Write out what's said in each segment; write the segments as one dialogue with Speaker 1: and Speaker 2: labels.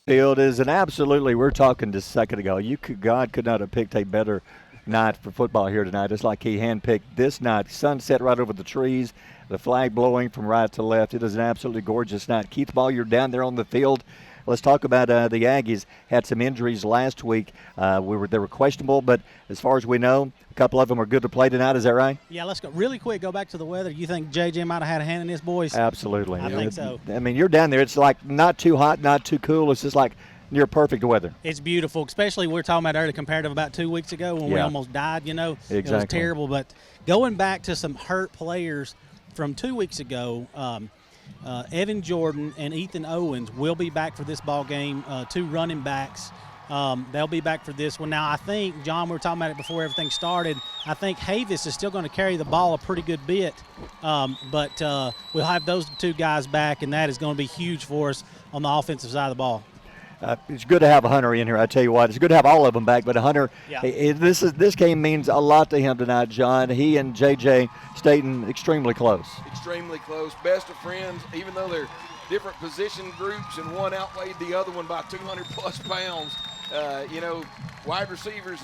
Speaker 1: Field is an absolutely, we're talking just a second ago, God could not have picked a better night for football here tonight. It's like he handpicked this night. Sunset right over the trees, the flag blowing from right to left. It is an absolutely gorgeous night. Keith Ball, you're down there on the field. Let's talk about the Aggies. Had some injuries last week. They were questionable, but as far as we know, a couple of them are good to play tonight. Is that right?
Speaker 2: Yeah, let's go really quick. Go back to the weather. You think JJ might have had a hand in this, boys?
Speaker 1: Absolutely.
Speaker 2: I think so.
Speaker 1: I mean, you're down there. It's like not too hot, not too cool. It's just like near perfect weather.
Speaker 2: It's beautiful, especially we were talking about earlier comparative about 2 weeks ago when we almost died,
Speaker 1: Exactly.
Speaker 2: It was terrible. But going back to some hurt players from 2 weeks ago, Evan Jordan and Ethan Owens will be back for this ball game, two running backs. They'll be back for this one. Now, I think, John, we were talking about it before everything started, I think Havis is still going to carry the ball a pretty good bit, but we'll have those two guys back, and that is going to be huge for us on the offensive side of the ball.
Speaker 1: It's good to have a Hunter in here. I tell you what, it's good to have all of them back. But a Hunter, this game means a lot to him tonight, John. He and JJ Staten extremely close.
Speaker 3: Extremely close, best of friends. Even though they're different position groups and one outweighed the other one by 200-plus pounds, wide receivers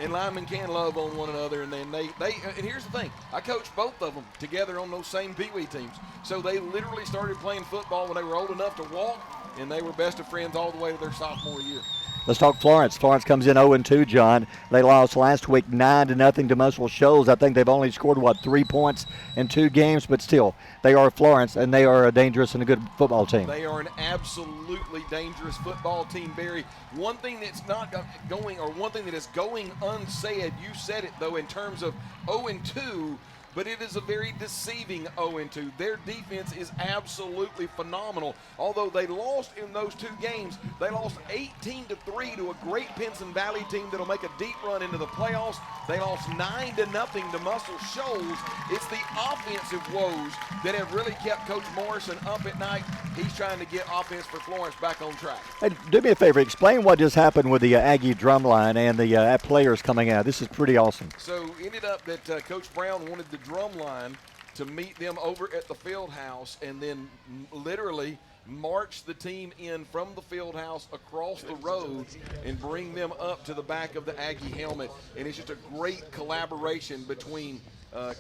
Speaker 3: and linemen can love on one another. And then they and here's the thing: I coached both of them together on those same Pee Wee teams. So they literally started playing football when they were old enough to walk. And they were best of friends all the way to their sophomore year.
Speaker 1: Let's talk Florence. Florence comes in 0-2, John. They lost last week 9-0 to Muscle Shoals. I think they've only scored, 3 points in 2 games, but still, they are Florence, and they are a dangerous and a good football team.
Speaker 3: They are an absolutely dangerous football team, Barry. One thing that's not going, or one thing that is going unsaid, you said it, though, in terms of 0-2, but it is a very deceiving 0-2. Their defense is absolutely phenomenal. Although they lost in those 2 games, they lost 18-3 to a great Pinson Valley team that'll make a deep run into the playoffs. They lost 9-0 to Muscle Shoals. It's the offensive woes that have really kept Coach Morrison up at night. He's trying to get offense for Florence back on track.
Speaker 1: Hey, do me a favor. Explain what just happened with the Aggie drum line and the players coming out. This is pretty awesome.
Speaker 3: So it ended up that Coach Brown wanted the drum line to meet them over at the field house and then literally march the team in from the field house across the road and bring them up to the back of the Aggie helmet. And it's just a great collaboration between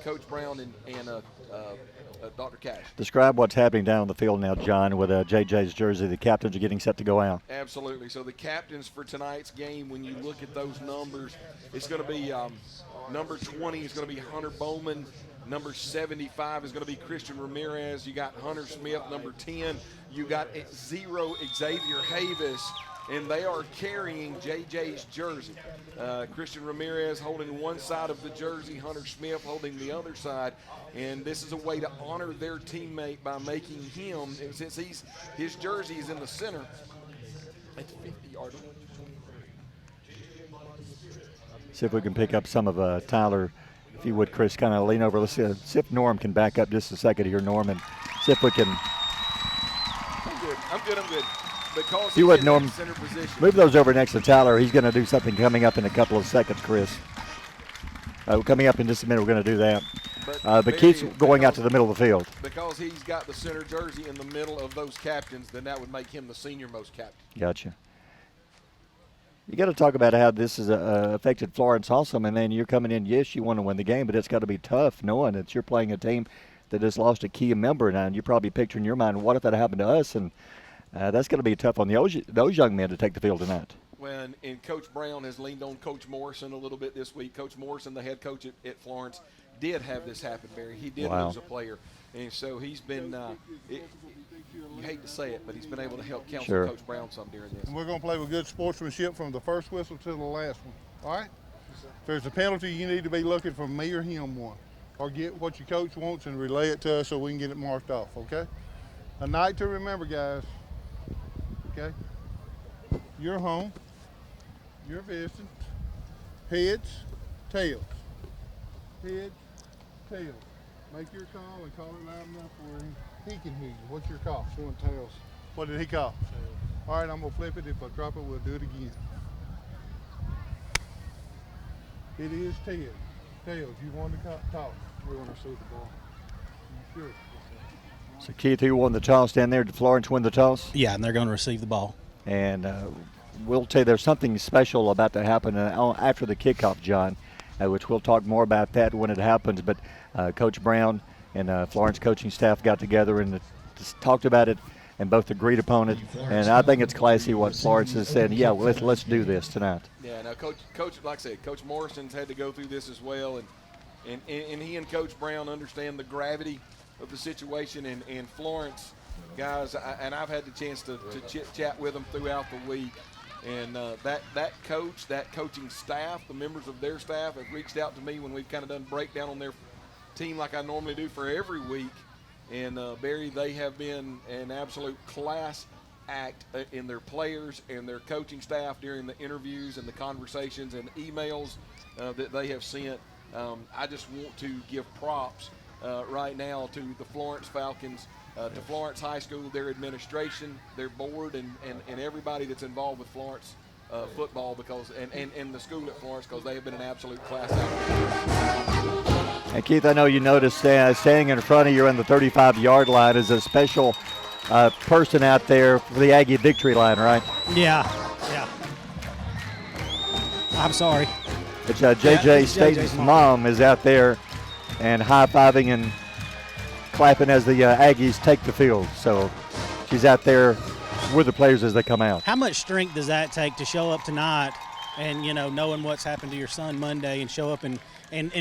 Speaker 3: Coach Brown and Dr. Cash.
Speaker 1: Describe what's happening down on the field now, John, with JJ's jersey. The captains are getting set to go out.
Speaker 3: Absolutely. So the captains for tonight's game, when you look at those numbers, it's going to be number 20 is going to be Hunter Bowman. Number 75 is going to be Christian Ramirez. You got Hunter Smith, number 10. You got 0 Xavier Havis, and they are carrying JJ's jersey. Christian Ramirez holding one side of the jersey, Hunter Smith holding the other side. And this is a way to honor their teammate by making him, and since his jersey is in the center, it's 50-yard line.
Speaker 1: See if we can pick up some of Tyler. If you would, Chris, kind of lean over. Let's see if Norm can back up just a second here, Norm, and see if we can.
Speaker 3: I'm good. Because
Speaker 1: you would, Norm,
Speaker 3: center position.
Speaker 1: Move those over next to Tyler. He's going to do something coming up in a couple of seconds, Chris. Coming up in just a minute, we're going to do that. But Keith's going out to the middle of the field.
Speaker 3: Because he's got the center jersey in the middle of those captains, then that would make him the senior-most captain.
Speaker 1: Gotcha. You got to talk about how this has affected Florence also, and then you're coming in, yes, you want to win the game, but it's got to be tough knowing that you're playing a team that has lost a key member now, and you're probably picturing in your mind, what if that happened to us? And that's going to be tough on those young men to take the field tonight.
Speaker 3: And Coach Brown has leaned on Coach Morrison a little bit this week. Coach Morrison, the head coach at Florence, did have this happen, Barry. He did lose a player. And so he's been, you hate to say it, but he's been able to help counsel Coach Brown some during this.
Speaker 4: And we're going to play with good sportsmanship from the first whistle to the last one. All right? If there's a penalty, you need to be looking for me or him one. Or get what your coach wants and relay it to us so we can get it marked off, okay? A night to remember, guys. Okay? You're home. You're visiting. Heads, tails. Heads, tails. Make your call and call it loud enough where he can hear you. What's your call?
Speaker 5: Showing tails.
Speaker 4: What did he call? Tails. All right, I'm going to flip it. If I drop it, we'll do it again. It is tails. Tails, you want to toss?
Speaker 5: We want to see the ball.
Speaker 4: You sure?
Speaker 1: So, Keith, who won the toss down there? Did Florence win the toss?
Speaker 2: Yeah, and they're going to receive the ball.
Speaker 1: And we'll tell you there's something special about to happen after the kickoff, John, which we'll talk more about that when it happens. But Coach Brown and Florence coaching staff got together and just talked about it and both agreed upon it. And I think it's classy what Florence has said. Yeah, well, let's do this tonight.
Speaker 3: Yeah, now Coach, like I said, Coach Morrison's had to go through this as well, and he and Coach Brown understand the gravity of the situation. And Florence, guys, and I've had the chance to chat with them throughout the week. And that coach, that coaching staff, the members of their staff have reached out to me when we've kind of done breakdown on their team like I normally do for every week. And Barry, they have been an absolute class act in their players and their coaching staff during the interviews and the conversations and emails that they have sent. I just want to give props right now to the Florence Falcons, to Florence High School, their administration, their board, and everybody that's involved with Florence football because and the school at Florence, because they have been an absolute class act.
Speaker 1: And Keith, I know you noticed standing in front of you on the 35-yard line is a special person out there for the Aggie victory line, right?
Speaker 2: Yeah. I'm sorry.
Speaker 1: It's JJ Staten's mom is out there and high-fiving and clapping as the Aggies take the field. So she's out there with the players as they come out.
Speaker 2: How much strength does that take to show up tonight and, knowing what's happened to your son Monday and show up and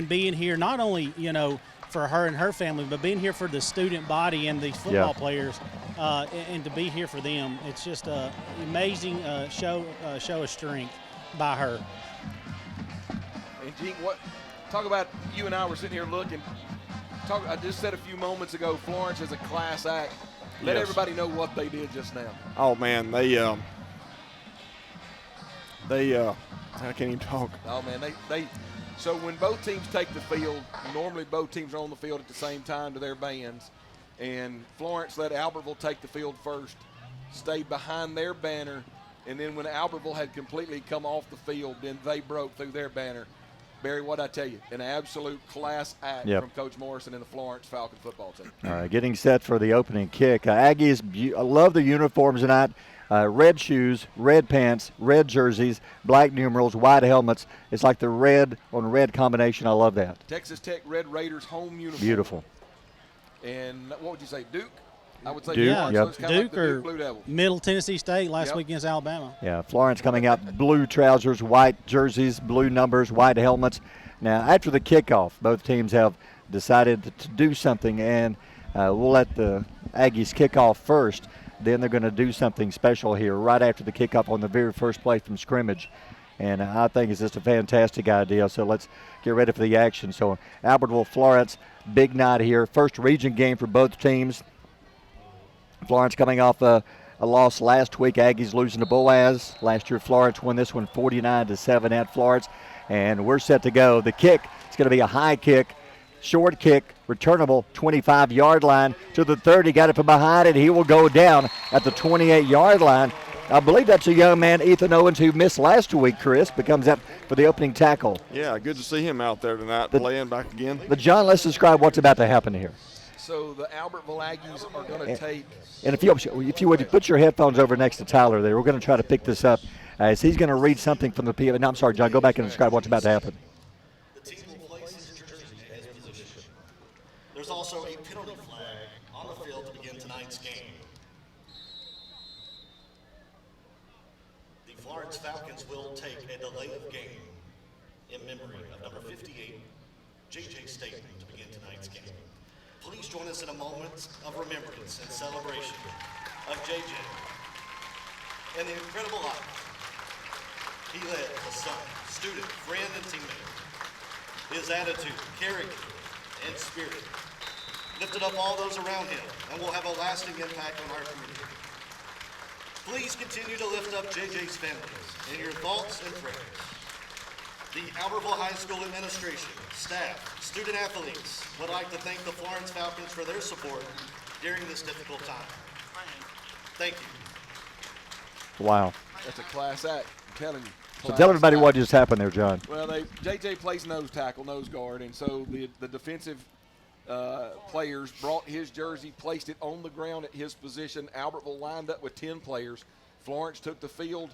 Speaker 2: being here not only, for her and her family, but being here for the student body and these football players and to be here for them. It's just an amazing show of strength by her.
Speaker 3: And, Gene, talk about you and I were sitting here looking. I just said a few moments ago, Florence is a class act. Let everybody know what they did just now.
Speaker 5: Oh, man, they I can't even talk.
Speaker 3: Oh, man, so when both teams take the field, normally both teams are on the field at the same time to their bands, and Florence let Albertville take the field first, stayed behind their banner, and then when Albertville had completely come off the field, then they broke through their banner. Barry, what'd I tell you? An absolute class act from Coach Morrison and the Florence Falcon football team.
Speaker 1: All right, getting set for the opening kick. Aggies, I love the uniforms tonight. Red shoes, red pants, red jerseys, black numerals, white helmets. It's like the red on red combination. I love that.
Speaker 3: Texas Tech Red Raiders home uniform.
Speaker 1: Beautiful.
Speaker 3: And what would you say, Duke? I would say
Speaker 1: Duke.
Speaker 2: Yeah,
Speaker 1: Yep.
Speaker 3: So
Speaker 2: Duke
Speaker 3: like
Speaker 2: or
Speaker 3: Blue Devils.
Speaker 2: Middle Tennessee State last week against Alabama.
Speaker 1: Yeah, Florence coming out blue trousers, white jerseys, blue numbers, white helmets. Now, after the kickoff, both teams have decided to do something, and we'll let the Aggies kick off first. Then they're going to do something special here right after the kickoff on the very first play from scrimmage. And I think it's just a fantastic idea. So let's get ready for the action. So Albertville, Florence, big night here. First region game for both teams. Florence coming off a loss last week. Aggies losing to Boaz. Last year, Florence won this one 49-7 at Florence. And we're set to go. The kick is going to be a high kick. Short kick, returnable, 25-yard line to the 30. Got it from behind it. He will go down at the 28-yard line. I believe that's a young man, Ethan Owens, who missed last week, Chris, becomes up for the opening tackle.
Speaker 5: Yeah, good to see him out there tonight playing back again.
Speaker 1: But, John, let's describe what's about to happen here.
Speaker 3: So the Albertville Aggies are going to take.
Speaker 1: And if you would put your headphones over next to Tyler there, we're going to try to pick this up as he's going to read something from the PA. No, I'm sorry, John, go back and describe what's about to happen.
Speaker 6: There's also a penalty flag on the field to begin tonight's game. The Florence Falcons will take a delay of game in memory of number 58, J.J. Staten, to begin tonight's game. Please join us in a moment of remembrance and celebration of J.J. and the incredible life he led as a son, student, friend, and teammate. His attitude, character, and spirit lifted up all those around him and will have a lasting impact on our community. Please continue to lift up JJ's family in your thoughts and prayers. The Albertville High School administration, staff, student athletes would like to thank the Florence Falcons for their support during this difficult time. Thank you.
Speaker 1: Wow.
Speaker 3: That's a class act, I'm telling you.
Speaker 1: So tell everybody what just happened there, John.
Speaker 3: Well, JJ plays nose tackle, nose guard, and so the defensive players brought his jersey, placed it on the ground at his position. Albertville lined up with 10 players, Florence took the field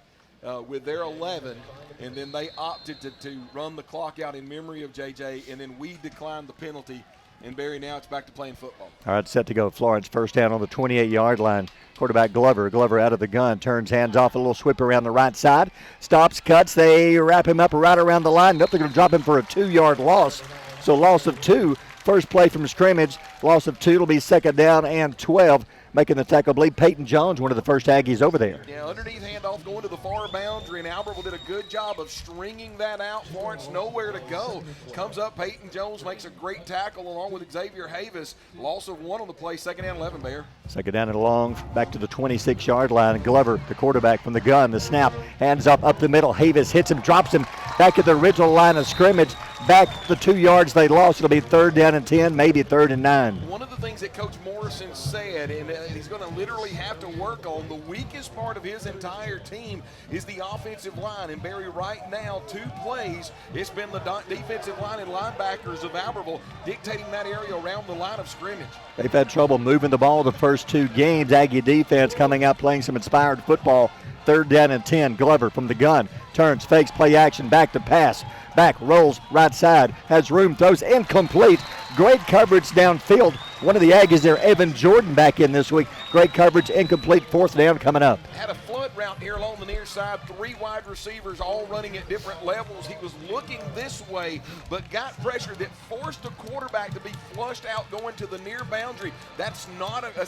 Speaker 3: with their 11, and then they opted to run the clock out in memory of JJ, and then we declined the penalty. And Barry, now it's back to playing football.
Speaker 1: All right, set to go. Florence first down on the 28-yard line. Quarterback Glover. Glover out of the gun. Turns, hands off, a little sweep around the right side. Stops, cuts. They wrap him up right around the line. Nope, they're going to drop him for a 2-yard loss. So loss of 2. First play from scrimmage. Loss of 2. It'll be second down and 12. Making the tackle, I believe Peyton Jones, one of the first Aggies over there.
Speaker 3: Yeah, underneath handoff going to the far boundary, and Albertville did a good job of stringing that out. Florence nowhere to go. Comes up, Peyton Jones makes a great tackle along with Xavier Havis. Loss of 1 on the play, second down 11, Bear.
Speaker 1: Second down and long, back to the 26-yard line. Glover, the quarterback from the gun, the snap, hands up the middle. Havis hits him, drops him back at the original line of scrimmage. Back the 2 yards they lost. It'll be third down and 10, maybe third and 9.
Speaker 3: One of the things that Coach Morrison said, and he's going to literally have to work on, the weakest part of his entire team is the offensive line. And Barry, right now, 2 plays, it's been the defensive line and linebackers of Albertville dictating that area around the line of scrimmage.
Speaker 1: They've had trouble moving the ball the first 2 games. Aggie defense coming out playing some inspired football. Third down and 10. Glover from the gun. Turns, fakes, play action, back to pass. Back, rolls, right side, has room, throws, incomplete. Great coverage downfield. One of the Aggies there, Evan Jordan, back in this week. Great coverage, incomplete, fourth down coming up.
Speaker 3: Had a flood route here along the near side, 3 wide receivers all running at different levels. He was looking this way, but got pressure that forced the quarterback to be flushed out going to the near boundary. That's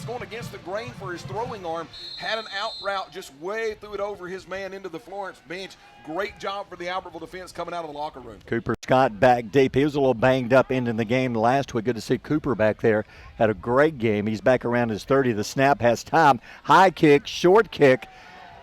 Speaker 3: going against the grain for his throwing arm. Had an out route, just way threw it over his man into the Florence bench. Great job for the Albertville defense coming out of the locker room.
Speaker 1: Cooper Scott back deep. He was a little banged up ending the game last week. Good to see Cooper back there. Had a great game. He's back around his 30. The snap has time. High kick, short kick.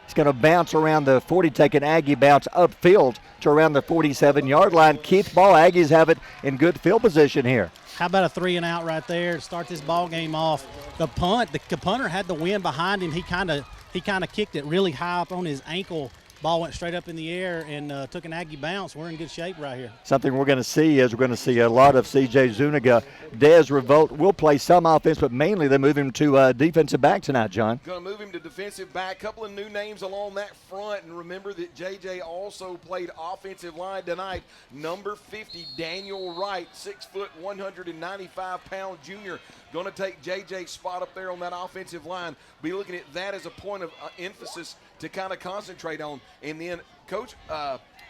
Speaker 1: It's going to bounce around the 40, take an Aggie bounce upfield to around the 47-yard line. Keith Ball, Aggies have it in good field position here.
Speaker 2: How about a 3 and out right there to start this ball game off? The punter had the wind behind him. He kind of kicked it really high up on his ankle. Ball went straight up in the air and took an Aggie bounce. We're in good shape right here.
Speaker 1: Something we're going to see is we're going to see a lot of C.J. Zuniga. Dez Revolt will play some offense, but mainly they move him to defensive back tonight, John.
Speaker 3: Going to move him to defensive back. Couple of new names along that front. And remember that J.J. also played offensive line tonight. Number 50, Daniel Wright, 6 foot, 195-pound junior. Going to take J.J.'s spot up there on that offensive line. Be looking at that as a point of emphasis to kind of concentrate on. And then Coach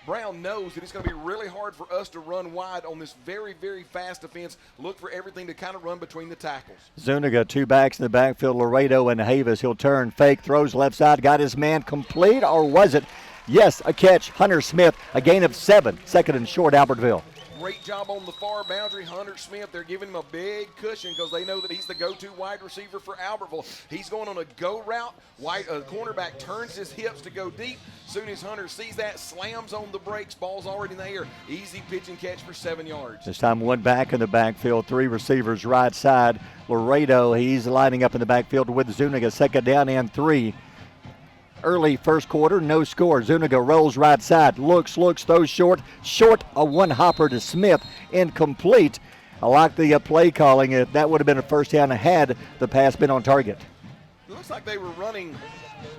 Speaker 3: Brown knows that it's going to be really hard for us to run wide on this very, very fast defense. Look for everything to kind of run between the tackles.
Speaker 1: Zuniga, 2 backs in the backfield, Laredo and Havis. He'll turn, fake, throws left side, got his man complete, or was it? Yes, a catch. Hunter Smith, a gain of 7, second and short, Albertville.
Speaker 3: Great job on the far boundary. Hunter Smith, they're giving him a big cushion because they know that he's the go-to wide receiver for Albertville. He's going on a go route. Cornerback turns his hips to go deep. Soon as Hunter sees that, slams on the brakes. Ball's already in the air. Easy pitch and catch for 7 yards.
Speaker 1: This time 1 back in the backfield, 3 receivers right side. Laredo, he's lining up in the backfield with Zuniga. Second down and 3. Early first quarter, no score. Zuniga rolls right side, looks, throws short, a 1-hopper to Smith, incomplete. I like the play calling. That would have been a first down had the pass been on target.
Speaker 3: It looks like they were running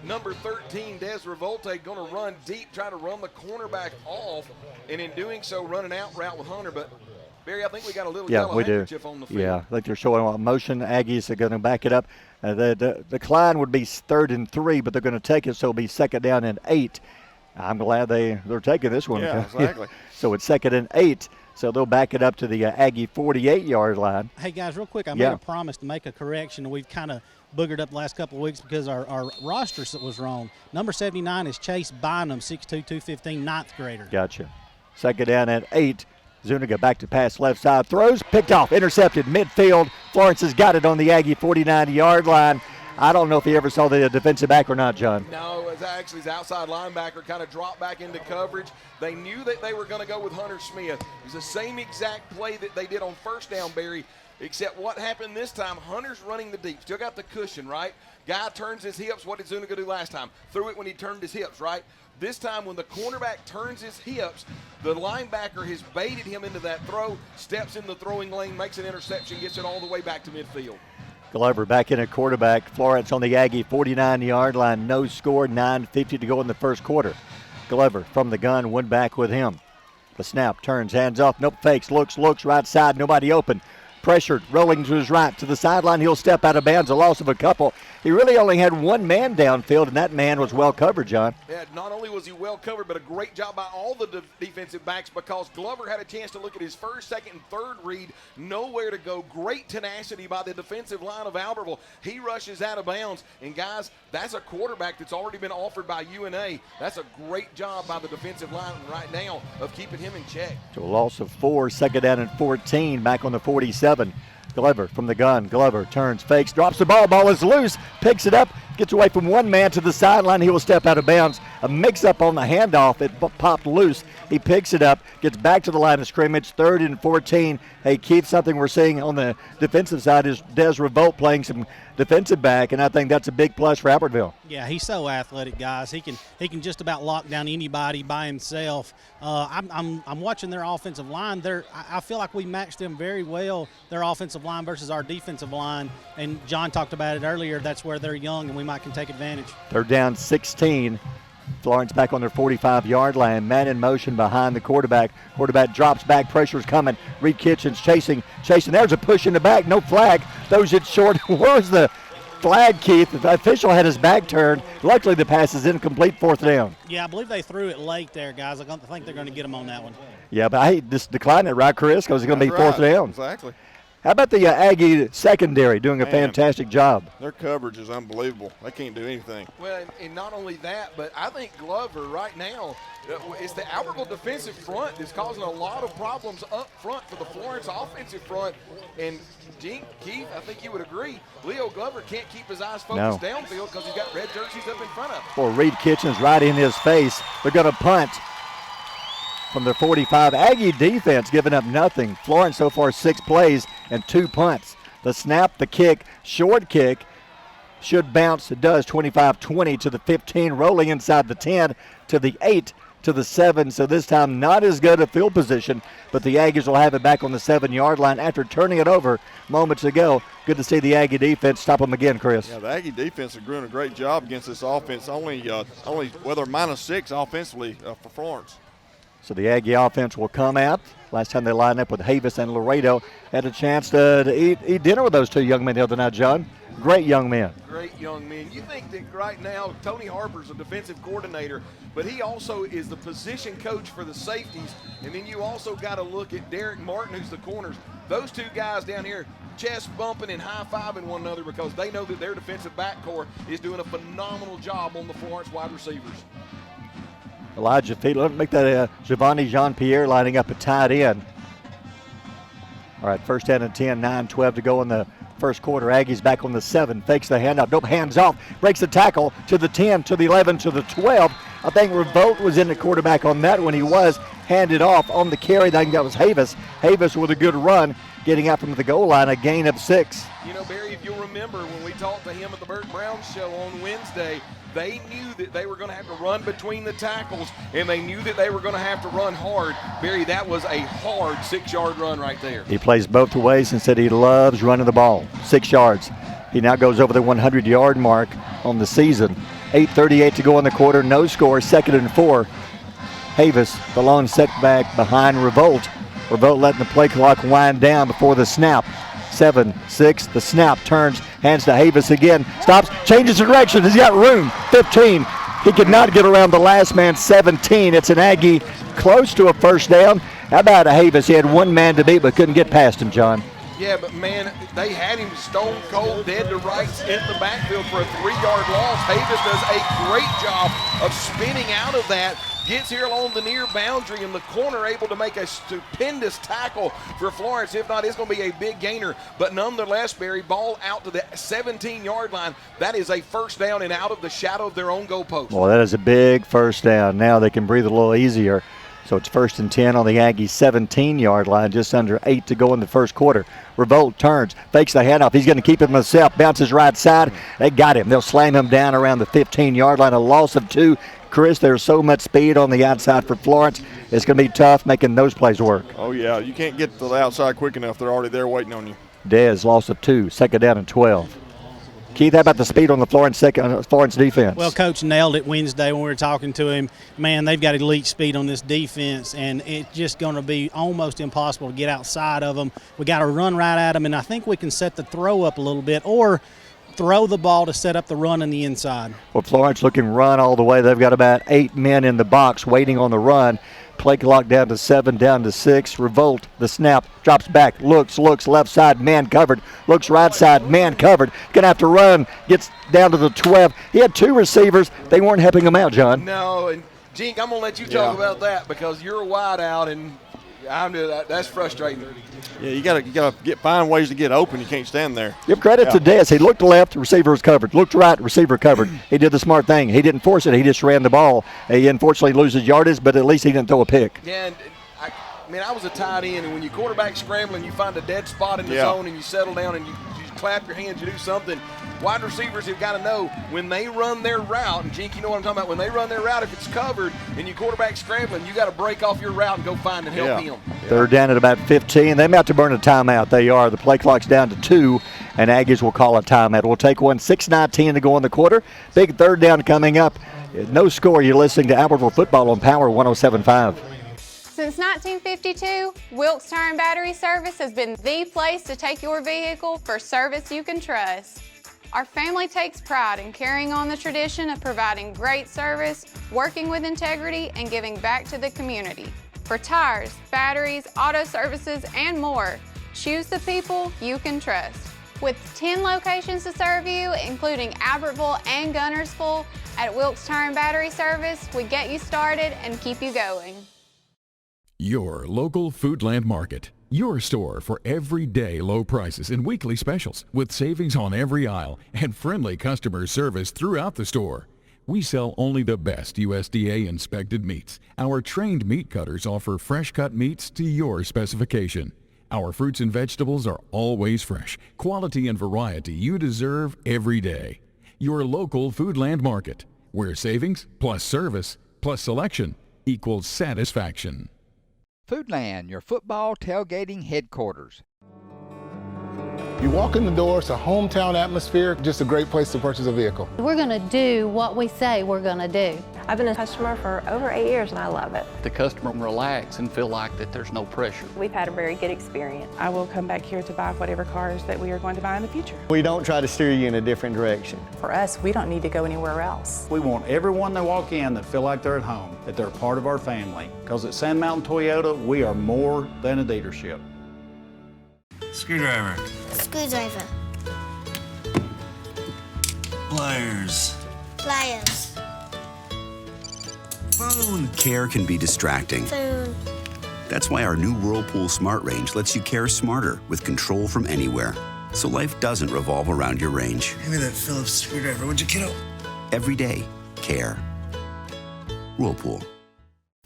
Speaker 3: number 13, Des Revolte, going to run deep, trying to run the cornerback off, and in doing so, run an out route with Hunter. But Barry, I think we got a little yellow handkerchief on the field.
Speaker 1: Yeah, I think they're showing a motion. Aggies are going to back it up. The decline would be third and 3, but they're going to take it, so it'll be second down and 8. I'm glad they're taking this one.
Speaker 5: Yeah, exactly.
Speaker 1: So it's second and 8, so they'll back it up to the Aggie 48-yard line.
Speaker 2: Hey, guys, real quick, I made a promise to make a correction. We've kind of boogered up the last couple of weeks because our roster was wrong. Number 79 is Chase Bynum, 6'2", 215, 9th grader.
Speaker 1: Gotcha. Second down and 8. Zuniga back to pass left side, throws, picked off, intercepted midfield. Florence has got it on the Aggie 49-yard line. I don't know if he ever saw the defensive back or not, John.
Speaker 3: No, it's actually his outside linebacker kind of dropped back into coverage. They knew that they were going to go with Hunter Smith. It was the same exact play that they did on first down, Barry, except what happened this time, Hunter's running the deep. Still got the cushion, right? Guy turns his hips. What did Zuniga do last time? Threw it when he turned his hips, right? This time when the cornerback turns his hips, the linebacker has baited him into that throw, steps in the throwing lane, makes an interception, gets it all the way back to midfield.
Speaker 1: Glover back in at quarterback. Florence on the Aggie 49-yard line. No score, 9:50 to go in the first quarter. Glover from the gun, one back with him. The snap, turns, hands off, nope, fakes, looks, right side, nobody open. Pressured, rolling to his right, to the sideline, he'll step out of bounds, a loss of a couple. He really only had one man downfield, and that man was well covered, John.
Speaker 3: Yeah, not only was he well covered, but a great job by all the defensive backs, because Glover had a chance to look at his first, second, and third read. Nowhere to go. Great tenacity by the defensive line of Albertville. He rushes out of bounds. And, guys, that's a quarterback that's already been offered by UNA. That's a great job by the defensive line right now of keeping him in check.
Speaker 1: To a loss of 4, second down and 14, back on the 47. Glover from the gun. Glover turns, fakes, drops the ball. Ball is loose, picks it up, gets away from one man to the sideline. He will step out of bounds. A mix-up on the handoff. It popped loose. He picks it up, gets back to the line of scrimmage, 3rd and 14. Hey, Keith, something we're seeing on the defensive side is Des Revolt playing some defensive back, and I think that's a big plus for Albertville.
Speaker 2: Yeah, he's so athletic, guys. He can just about lock down anybody by himself. I'm watching their offensive line. I feel like we matched them very well, their offensive line versus our defensive line. And John talked about it earlier. That's where they're young, and we might can take advantage.
Speaker 1: 3rd down, 16. Florence back on their 45-yard line. Man in motion behind the quarterback. Quarterback drops back. Pressure's coming. Reed Kitchens chasing. There's a push in the back. No flag. Throws it short. Where's the flag, Keith? The official had his back turned. Luckily, the pass is incomplete, 4th down.
Speaker 2: Yeah, I believe they threw it late there, guys. I think they're going to get them on that one.
Speaker 1: Yeah, but I just declined it, right, Chris? Because it's going to be 4th down.
Speaker 5: Exactly.
Speaker 1: How about the Aggie secondary doing a fantastic job?
Speaker 5: Their coverage is unbelievable. They can't do anything.
Speaker 3: Well, and not only that, but I think Glover right now, it's the Albertville defensive front that's causing a lot of problems up front for the Florence offensive front. And, Keith, I think you would agree, Leo Glover can't keep his eyes focused downfield because he's got red jerseys up in front of him.
Speaker 1: Or Reed Kitchens right in his face. They're going to punt from their 45. Aggie defense giving up nothing. Florence so far 6 plays and 2 punts. The snap, the kick, short kick, should bounce. It does, 25-20 to the 15, rolling inside the 10 to the 8 to the 7. So this time not as good a field position, but the Aggies will have it back on the 7-yard line after turning it over moments ago. Good to see the Aggie defense stop them again, Chris.
Speaker 5: Yeah, the Aggie defense is doing a great job against this offense. Only they're -6 offensively for Florence.
Speaker 1: So the Aggie offense will come out. Last time they lined up with Havis and Laredo, had a chance to eat dinner with those 2 young men the other night, John. Great young men.
Speaker 3: Great young men. You think that right now Tony Harper's a defensive coordinator, but he also is the position coach for the safeties. And then you also got to look at Derek Martin, who's the corners. Those 2 guys down here chest bumping and high-fiving one another because they know that their defensive backcourt is doing a phenomenal job on the Florence wide receivers.
Speaker 1: Elijah Fiedler, make that Giovanni Jean-Pierre lining up at tight end. All right, 1st down and 10, 9-12 to go in the first quarter. Aggies back on the 7, fakes the handoff, nope, hands off, breaks the tackle to the 10, to the 11, to the 12. I think Revolt was in the quarterback on that when he was handed off on the carry. I think that was Havis. Havis with a good run, getting out from the goal line, a gain of 6.
Speaker 3: You know, Barry, if you'll remember when we talked to him at the Burt Brown show on Wednesday, they knew that they were going to have to run between the tackles, and they knew that they were going to have to run hard. Barry, that was a hard 6-yard run right there.
Speaker 1: He plays both ways and said he loves running the ball. 6 yards. He now goes over the 100-yard mark on the season. 8:38 to go in the quarter. No score. 2nd and 4. Havis, the lone setback behind Revolt. Revolt letting the play clock wind down before the snap. 7-6, the snap, turns, hands to Havis again, stops, changes direction, he's got room, 15. He could not get around the last man, 17. It's an Aggie close to a 1st down. How about Havis? He had one man to beat but couldn't get past him, John.
Speaker 3: Yeah, but man, they had him stone cold, dead to rights in the backfield for a 3-yard loss. Havis does a great job of spinning out of that. Gets here along the near boundary, and the corner able to make a stupendous tackle for Florence. If not, it's going to be a big gainer. But nonetheless, Barry, ball out to the 17-yard line. That is a 1st down and out of the shadow of their own goalpost.
Speaker 1: Well, that is a big 1st down. Now they can breathe a little easier. So it's 1st and 10 on the Aggie 17-yard line, just under 8 to go in the first quarter. Revolt turns, fakes the handoff. He's going to keep it himself, bounces right side. They got him. They'll slam him down around the 15-yard line, a loss of 2. Chris, there's so much speed on the outside for Florence. It's going to be tough making those plays work.
Speaker 5: Oh, yeah. You can't get to the outside quick enough. They're already there waiting on you.
Speaker 1: Dez loss of 2, second down and 12. Keith, how about the speed on the Florence defense?
Speaker 2: Well, Coach nailed it Wednesday when we were talking to him. Man, they've got elite speed on this defense, and it's just going to be almost impossible to get outside of them. We got to run right at them, and I think we can set the throw up a little bit or throw the ball to set up the run in the inside.
Speaker 1: Well, Florence looking run all the way. They've got about 8 men in the box waiting on the run. Play clock down to 7, down to 6. Revolt, the snap, drops back, looks, left side, man covered. Looks right side, man covered. Gonna have to run, gets down to the 12. He had 2 receivers. They weren't helping him out, John.
Speaker 3: No, and Jink, I'm gonna let you talk about that because you're a wide out, and that's frustrating.
Speaker 5: Yeah, you gotta find ways to get open. You can't stand there.
Speaker 1: Give credit to Dez. He looked left, receiver was covered. Looked right, receiver covered. He did the smart thing. He didn't force it. He just ran the ball. He unfortunately loses yardage, but at least he didn't throw a pick.
Speaker 3: Yeah, and I was a tight end, and when you quarterback scrambling, you find a dead spot in the zone, and you settle down and you clap your hands, you do something. Wide receivers have got to know when they run their route, and Jink, you know what I'm talking about, when they run their route, if it's covered and you quarterback scrambling, you got to break off your route and go find and help him.
Speaker 1: Third down at about 15. They may have to burn a timeout. They are. The play clock's down to 2, and Aggies will call a timeout. We'll take one. 6:19 to go in the quarter. Big third down coming up. No score. You're listening to Albertville Football on Power 107.5.
Speaker 7: Since 1952, Wilkes Tire and Battery Service has been the place to take your vehicle for service you can trust. Our family takes pride in carrying on the tradition of providing great service, working with integrity, and giving back to the community. For tires, batteries, auto services, and more, choose the people you can trust. With 10 locations to serve you, including Albertville and Gunnersville, at Wilkes Tire and Battery Service, we get you started and keep you going.
Speaker 8: Your local Foodland Market. Your store for everyday low prices and weekly specials with savings on every aisle and friendly customer service throughout the store. We sell only the best USDA inspected meats. Our trained meat cutters offer fresh cut meats to your specification. Our fruits and vegetables are always fresh, quality and variety you deserve every day. Your local Foodland Market, where savings plus service plus selection equals satisfaction.
Speaker 9: Foodland, your football tailgating headquarters.
Speaker 10: You walk in the door, it's a hometown atmosphere, just a great place to purchase a vehicle.
Speaker 11: We're going to do what we say we're going to do.
Speaker 12: I've been a customer for over 8 years and I love it.
Speaker 13: The customer can relax and feel like that there's no pressure.
Speaker 12: We've had a very good experience. I will come back here to buy whatever cars that we are going to buy in the future.
Speaker 14: We don't try to steer you in a different direction.
Speaker 12: For us, we don't need to go anywhere else.
Speaker 15: We want everyone that walk in that feel like they're at home, that they're part of our family. Because at Sand Mountain Toyota, we are more than a dealership.
Speaker 16: Screwdriver.
Speaker 17: Screwdriver.
Speaker 16: Pliers.
Speaker 17: Pliers.
Speaker 16: Phone. Care can be distracting.
Speaker 17: Phone.
Speaker 16: That's why our new Whirlpool Smart Range lets you care smarter with control from anywhere. So life doesn't revolve around your range.
Speaker 18: Give me that Phillips screwdriver, would you, kiddo?
Speaker 16: Every day, care. Whirlpool.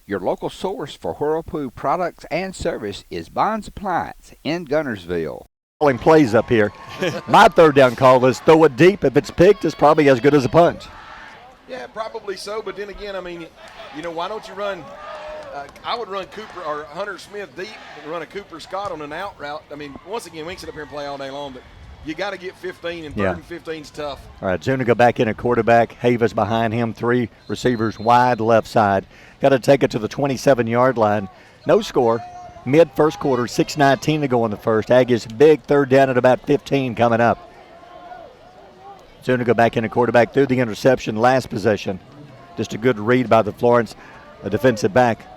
Speaker 9: Your local source for Whirlpool products and service is Bond's Appliance in Gunnersville.
Speaker 1: Calling plays up here. My third down call is throw it deep. If it's picked, it's probably as good as a punch.
Speaker 3: Yeah, probably so. But then again, I mean, you know, why don't you run? I would run Cooper or Hunter Smith deep and run a Cooper Scott on an out route. I mean, once again, we can sit up here and play all day long, but you got to get 15, and third and 15 is tough.
Speaker 1: All right, Zuniga back in at quarterback. Havis behind him. 3 receivers wide left side. Got to take it to the 27-yard line. No score. Mid-first quarter, 6:19 to go in the first. Aggies big third down at about 15 coming up. Zuniga back in at quarterback through the interception last possession. Just a good read by the Florence defensive back.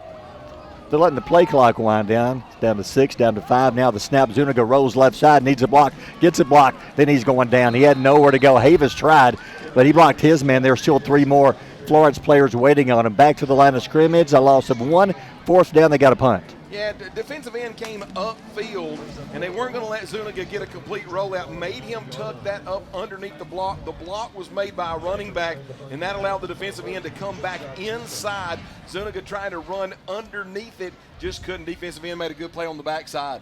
Speaker 1: They're letting the play clock wind down. It's down to 6, down to 5. Now the snap. Zuniga rolls left side, needs a block, gets a block. Then he's going down. He had nowhere to go. Havis tried, but he blocked his man. There's still 3 more Florence players waiting on him. Back to the line of scrimmage. A loss of 1. Fourth down, they got a punt.
Speaker 3: Yeah, the defensive end came upfield, and they weren't going to let Zuniga get a complete rollout. Made him tuck that up underneath the block. The block was made by a running back, and that allowed the defensive end to come back inside. Zuniga trying to run underneath it, just couldn't. Defensive end made a good play on the backside.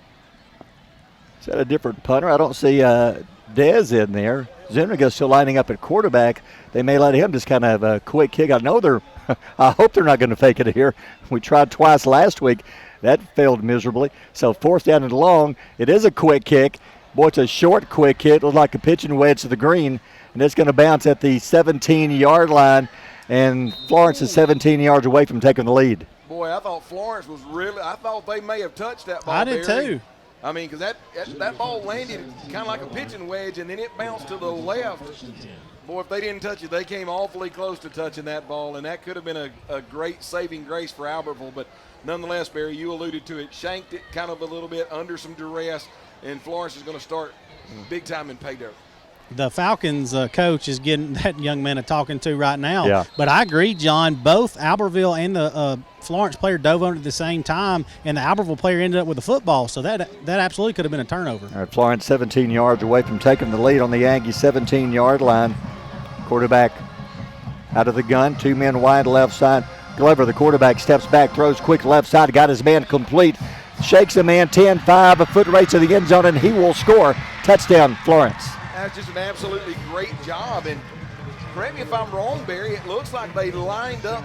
Speaker 1: Is that a different punter? I don't see Dez in there. Zuniga still lining up at quarterback. They may let him just kind of have a quick kick. I hope they're not going to fake it here. We tried twice last week. That failed miserably. So fourth down and long. It is a quick kick. Boy, it's a short, quick hit. Looks like a pitching wedge to the green, and it's going to bounce at the 17-yard line, and Florence is 17 yards away from taking the lead.
Speaker 3: Boy, I thought Florence was really – I thought they may have touched that ball.
Speaker 2: I did too.
Speaker 3: I mean, because that ball landed kind of like a pitching wedge, and then it bounced to the left. Boy, if they didn't touch it, they came awfully close to touching that ball, and that could have been a great saving grace for Albertville. But nonetheless, Barry, you alluded to it, shanked it kind of a little bit under some duress, and Florence is going to start big time in pay dirt.
Speaker 2: The Falcons coach is getting that young man a talking to right now.
Speaker 1: Yeah.
Speaker 2: But I agree, John. Both Albertville and the Florence player dove under at the same time, and the Albertville player ended up with the football. So that absolutely could have been a turnover.
Speaker 1: All right, Florence 17 yards away from taking the lead on the Aggie 17-yard line. Quarterback out of the gun, 2 men wide left side. Glover, the quarterback, steps back, throws quick left side, got his man complete. Shakes a man 10-5, a foot race to the end zone, and he will score. Touchdown, Florence.
Speaker 3: That's just an absolutely great job. And correct me if I'm wrong, Barry, it looks like they lined up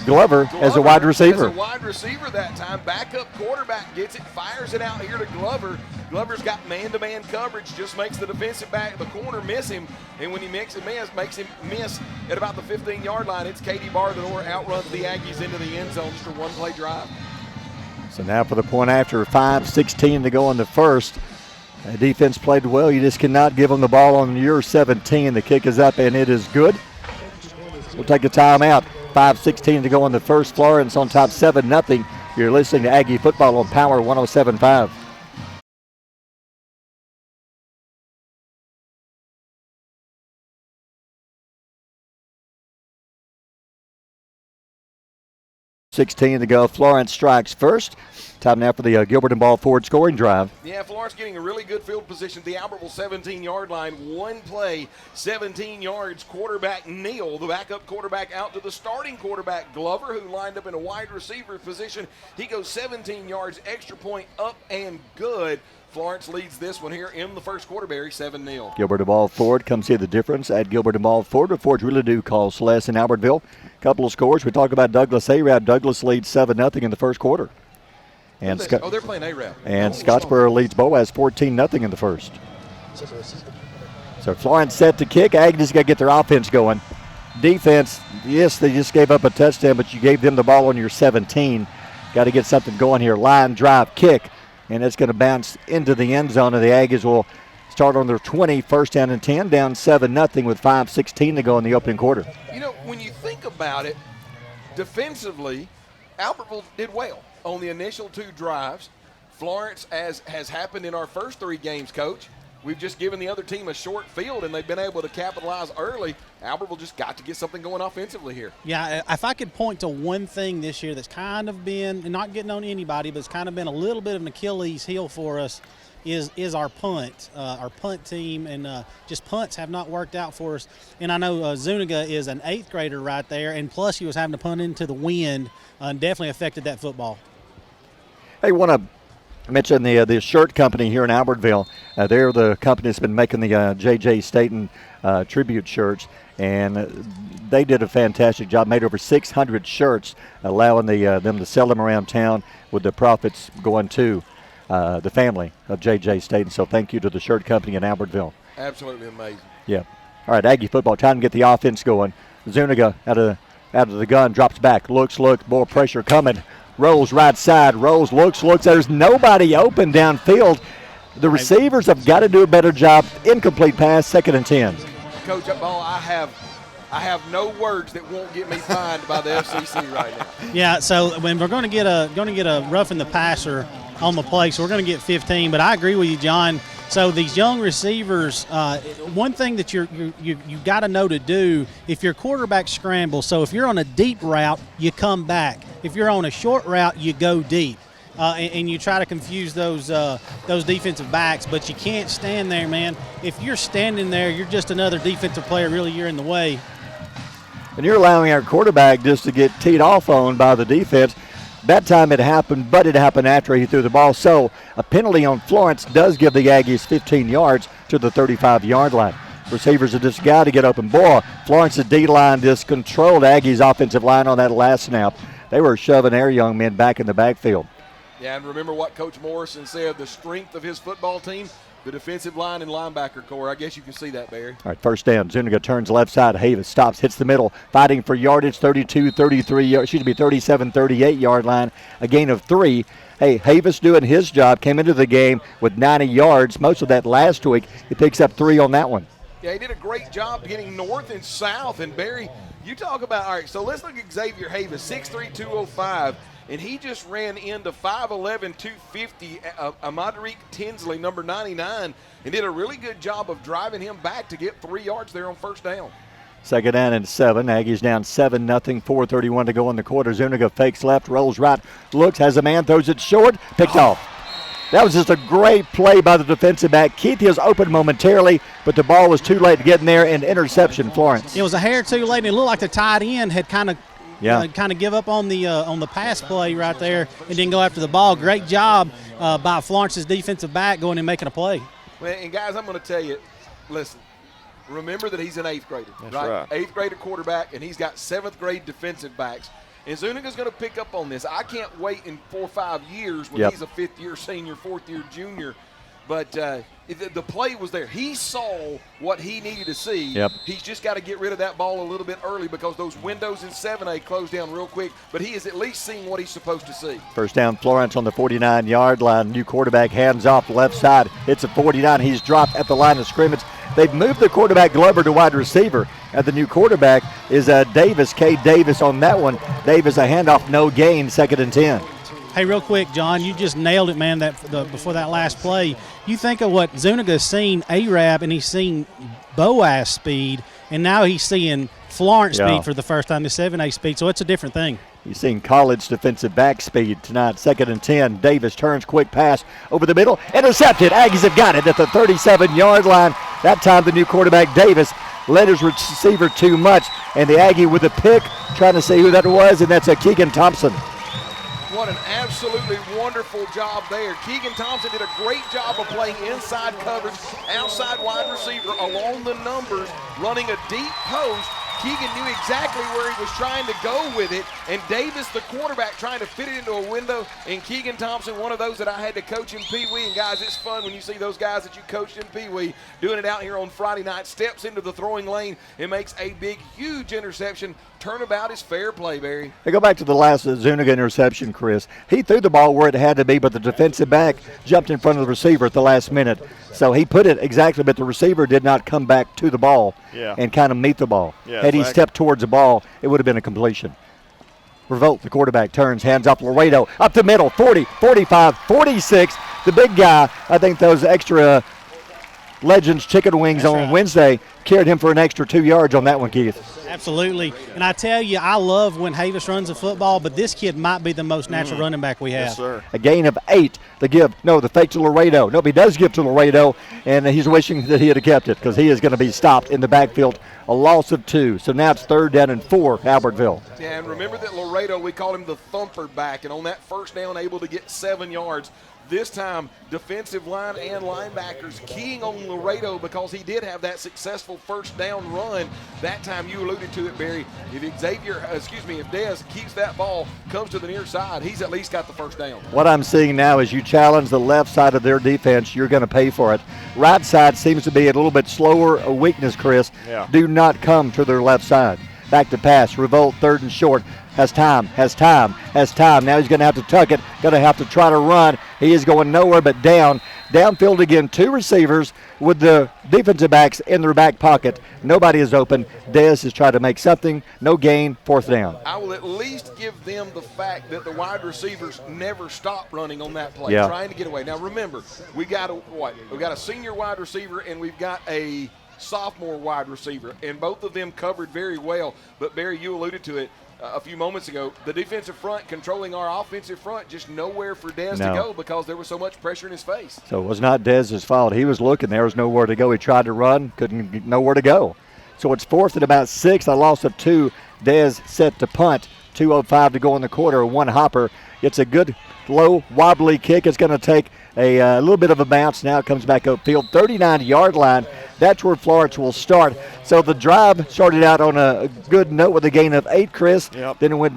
Speaker 1: Glover as a wide receiver.
Speaker 3: As a wide receiver that time. Backup quarterback gets it, fires it out here to Glover. Glover's got man-to-man coverage, just makes the defensive back, the corner, miss him. And when he makes him miss at about the 15-yard line. It's Katie Barr that outruns the Aggies into the end zone. Just a one-play drive.
Speaker 1: So now for the point after, 5:16 to go in the first. Defense played well. You just cannot give them the ball on your 17. The kick is up, and it is good. We'll take a timeout. 5:16 to go in the first. Florence on top 7-0. You're listening to Aggie Football on Power 107.5. .16 to go. Florence strikes first. Time now for the Gilbert and Ball forward scoring drive.
Speaker 3: Yeah, Florence getting a really good field position at the Albertville 17-yard line. One play, 17 yards. Quarterback Neal, the backup quarterback, out to the starting quarterback Glover, who lined up in a wide receiver position. He goes 17 yards, extra point up and good. Florence leads this one here in the first quarter, Barry, 7-0.
Speaker 1: Gilbert and Ball Ford, come see the difference at Gilbert and Ball Ford. The Fords really do cost less in Albertville. Couple of scores. We talk about Douglas A-Rab. Douglas leads 7-0 in the first quarter. And
Speaker 3: they're playing A-Rab.
Speaker 1: And Scottsboro leads Boaz 14-0 in the first. So Florence set to kick. Aggies got to get their offense going. Defense, yes, they just gave up a touchdown, but you gave them the ball on your 17. Got to get something going here. Line drive kick, and it's going to bounce into the end zone, and the Aggies will start on their 20, first down and 10, down 7-0 with 5:16 to go in the opening quarter.
Speaker 3: You know, when you think about it, defensively, Albertville did well on the initial 2 drives. Florence, as has happened in our first 3 games, Coach, we've just given the other team a short field, and they've been able to capitalize early. Albertville just got to get something going offensively here.
Speaker 2: Yeah, if I could point to one thing this year that's kind of been, not getting on anybody, but it's kind of been a little bit of an Achilles heel for us, is our punt team, and just punts have not worked out for us. And I know Zuniga is an 8th grader right there, and plus he was having to punt into the wind, and definitely affected that football.
Speaker 1: Hey, want to mention the shirt company here in Albertville. They're the company that's been making the J.J. Staten tribute shirts, and they did a fantastic job. Made over 600 shirts, allowing them to sell them around town with the profits going to the family of J.J. Staten. So thank you to the shirt company in Albertville.
Speaker 3: Absolutely amazing.
Speaker 1: Yeah. All right, Aggie football, time to get the offense going. Zuniga out of the gun, drops back, looks, more pressure coming. Rolls right side, rolls, looks. There's nobody open downfield. The receivers have got to do a better job. Incomplete pass, 2nd and 10.
Speaker 3: Coach, that ball, I have no words that won't get me fined by the FCC right now.
Speaker 2: Yeah, so when we're going to get a roughing the passer on the play, so we're going to get 15. But I agree with you, John. So these young receivers, one thing that you got to know to do if your quarterback scrambles. So if you're on a deep route, you come back. If you're on a short route, you go deep, and you try to confuse those defensive backs. But you can't stand there, man. If you're standing there, you're just another defensive player. Really, you're in the way.
Speaker 1: And you're allowing our quarterback just to get teed off on by the defense. That time it happened, but it happened after he threw the ball. So a penalty on Florence does give the Aggies 15 yards to the 35-yard line. Receivers have just got to get open. Boy, Florence's D-line just controlled Aggies' offensive line on that last snap. They were shoving their young men back in the backfield.
Speaker 3: Yeah, and remember what Coach Morrison said, the strength of his football team, the defensive line and linebacker core. I guess you can see that, Barry.
Speaker 1: All right, first down. Zuniga turns left side. Havis stops, hits the middle, fighting for yardage, 32, 33, excuse me, 37, 38-yard line, a gain of 3. Hey, Havis doing his job, came into the game with 90 yards, most of that last week. He picks up 3 on that one.
Speaker 3: Yeah, he did a great job getting north and south. And, Barry, you talk about, all right, so let's look at Xavier Havis, 6'3", 205. And he just ran into 5'11", 250, Amadrique Tinsley, number 99, and did a really good job of driving him back to get 3 yards there on first down.
Speaker 1: Second down and 7. Aggies down 7-0, 4:31 to go in the quarter. Zuniga fakes left, rolls right, looks, has a man, throws it short, picked off. That was just a great play by the defensive back. Keith was open momentarily, but the ball was too late to get in there, and interception, Florence.
Speaker 2: It was a hair too late, and it looked like the tight end had kind of give up on the pass play right there and didn't go after the ball. Great job by Florence's defensive back going and making a play.
Speaker 3: Well, and, guys, I'm going to tell you, listen, remember that he's an 8th grader.
Speaker 5: That's right.
Speaker 3: 8th grader quarterback, and he's got 7th grade defensive backs. And Zuniga's going to pick up on this. I can't wait in 4 or 5 years when he's a 5th-year senior, 4th-year junior. But the play was there. He saw what he needed to see.
Speaker 1: Yep.
Speaker 3: He's just got to get rid of that ball a little bit early because those windows in 7A close down real quick. But he has at least seen what he's supposed to see.
Speaker 1: First down, Florence on the 49-yard line. New quarterback, hands off, left side. It's a 49. He's dropped at the line of scrimmage. They've moved the quarterback Glover to wide receiver. And the new quarterback is Davis, K. Davis on that one. Davis, a handoff, no gain, 2nd and 10.
Speaker 2: Hey, real quick, John, you just nailed it, man, before that last play. You think of what Zuniga's seen Arab, and he's seen Boaz speed, and now he's seeing Florence speed for the first time, the 7A speed, so it's a different thing.
Speaker 1: You've seen college defensive back speed tonight. 2nd and 10. Davis turns, quick pass over the middle. Intercepted. Aggies have got it at the 37-yard line. That time the new quarterback, Davis, led his receiver too much, and the Aggie with a pick, trying to see who that was, and that's Keegan Thompson.
Speaker 3: What an absolutely wonderful job there. Keegan Thompson did a great job of playing inside coverage, outside wide receiver, along the numbers, running a deep post. Keegan knew exactly where he was trying to go with it, and Davis, the quarterback, trying to fit it into a window, and Keegan Thompson, one of those that I had to coach in Pee Wee. And, guys, it's fun when you see those guys that you coached in Pee Wee doing it out here on Friday night, steps into the throwing lane and makes a big, huge interception. Turnabout is fair play, Barry.
Speaker 1: They go back to the last Zuniga interception, Chris. He threw the ball where it had to be, but the defensive back jumped in front of the receiver at the last minute. So he put it exactly, but the receiver did not come back to the ball and kind of meet the ball.
Speaker 5: Yeah,
Speaker 1: had he stepped towards the ball, it would have been a completion. Revolt, the quarterback, turns, hands off Laredo, up the middle, 40, 45, 46. The big guy, I think those extra Legends chicken wings on Wednesday carried him for an extra 2 yards on that one, Keith.
Speaker 2: Absolutely. And I tell you, I love when Havis runs the football, but this kid might be the most natural running back we have.
Speaker 5: Yes, sir.
Speaker 1: A gain of 8. The fake to Laredo. Nope, he does give to Laredo, and he's wishing that he had kept it because he is going to be stopped in the backfield. A loss of 2. So now it's 3rd down and 4, Albertville.
Speaker 3: Yeah, and remember that Laredo, we called him the thumper back, and on that first down, able to get 7 yards. This time, defensive line and linebackers keying on Laredo because he did have that successful first down run. That time, you alluded to it, Barry. If Dez keeps that ball, comes to the near side, he's at least got the first down.
Speaker 1: What I'm seeing now is you challenge the left side of their defense, you're going to pay for it. Right side seems to be a little bit slower, a weakness, Chris.
Speaker 5: Yeah.
Speaker 1: Do not come to their left side. Back to pass, Revolt, 3rd and short. Has time. Now he's going to have to tuck it, going to have to try to run. He is going nowhere but down. Downfield again, 2 receivers with the defensive backs in their back pocket. Nobody is open. Dez is trying to make something. No gain, 4th down.
Speaker 3: I will at least give them the fact that the wide receivers never stop running on that play, trying to get away. Now remember, we got a senior wide receiver and we've got a sophomore wide receiver, and both of them covered very well. But Barry, you alluded to it a few moments ago, the defensive front controlling our offensive front, just nowhere for Dez to go because there was so much pressure in his face.
Speaker 1: So it was not Dez's fault. He was looking. There was nowhere to go. He tried to run, couldn't get nowhere to go. So it's 4th and about 6, a loss of 2. Dez set to punt, 2:05 to go in the quarter, 1 hopper. It's a good low wobbly kick. It's going to take a little bit of a bounce. Now it comes back upfield, 39-yard line. That's where Florence will start. So the drive started out on a good note with a gain of 8, Chris.
Speaker 5: Yep.
Speaker 1: Then it went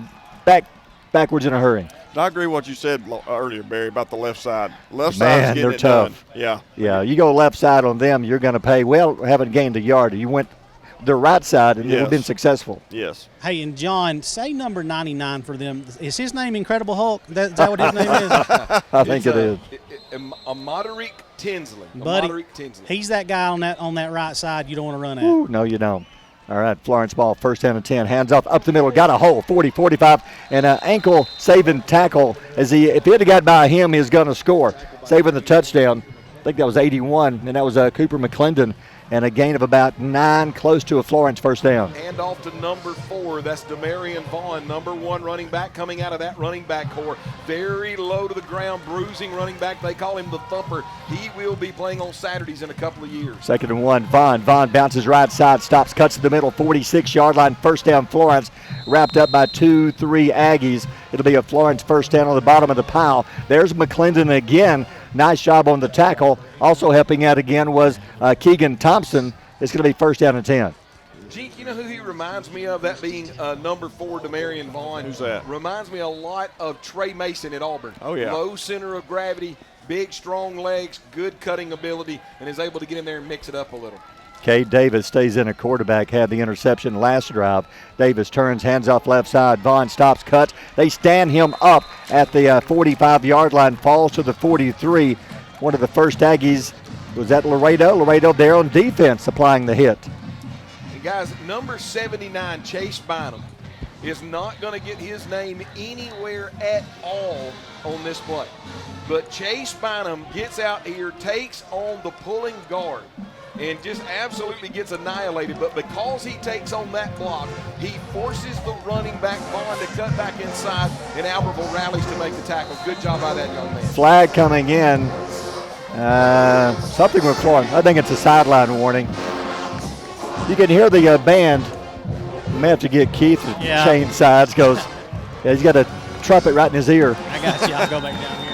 Speaker 1: backwards in a hurry.
Speaker 5: I agree with what you said earlier, Barry, about the left side. Left
Speaker 1: Man,
Speaker 5: side's getting
Speaker 1: they're
Speaker 5: it
Speaker 1: tough.
Speaker 5: done. Yeah.
Speaker 1: Yeah, you go left side on them, you're going to pay. Well, haven't gained a yard. You went the right side, and
Speaker 5: Yes.
Speaker 1: you've been successful.
Speaker 5: Yes.
Speaker 2: Hey, and John, say number 99 for them. Is his name Incredible Hulk? Is that what his name is?
Speaker 1: I think it is.
Speaker 3: A Moderick Tinsley.
Speaker 2: Buddy,
Speaker 3: Moderick Tinsley.
Speaker 2: he's that guy on that right side you don't want to run at.
Speaker 1: Ooh, no, you don't. All right, Florence ball, first down and 10. Hands off up the middle, got a hole, 40, 45, and an ankle-saving tackle. If he had got by him, he was going to score, saving the touchdown. I think that was 81, and that was Cooper McClendon, and a gain of about 9, close to a Florence first down.
Speaker 3: Hand off to number 4. That's Demarion Vaughn, number 1 running back coming out of that running back core. Very low to the ground, bruising running back. They call him the Thumper. He will be playing on Saturdays in a couple of years.
Speaker 1: 2nd and 1, Vaughn bounces right side, stops, cuts to the middle, 46-yard line, first down Florence, wrapped up by 2-3 Aggies. It'll be a Florence first down on the bottom of the pile. There's McClendon again. Nice job on the tackle. Also helping out again was Keegan Thompson. It's going to be first down and 10.
Speaker 3: Gene, you know who he reminds me of, that being number 4, Demarion Vaughn?
Speaker 5: Who's that?
Speaker 3: Reminds me a lot of Trey Mason at Auburn.
Speaker 5: Oh, yeah.
Speaker 3: Low center of gravity, big, strong legs, good cutting ability, and is able to get in there and mix it up a little.
Speaker 1: Cade Davis stays in a quarterback, had the interception last drive. Davis turns, hands off left side. Vaughn stops, cuts. They stand him up at the 45-yard line, falls to the 43. One of the first Aggies was that Laredo. Laredo there on defense applying the hit.
Speaker 3: And guys, number 79, Chase Bynum, is not going to get his name anywhere at all on this play. But Chase Bynum gets out here, takes on the pulling guard, and just absolutely gets annihilated. But because he takes on that block, he forces the running back Vaughn to cut back inside, and Albertville rallies to make the tackle. Good job by that young man.
Speaker 1: Flag coming in. Something with Florence. I think it's a sideline warning. You can hear the band. You may have to get Keith to change sides because he's got a trumpet right in his ear.
Speaker 2: I got you. I'll go back down here.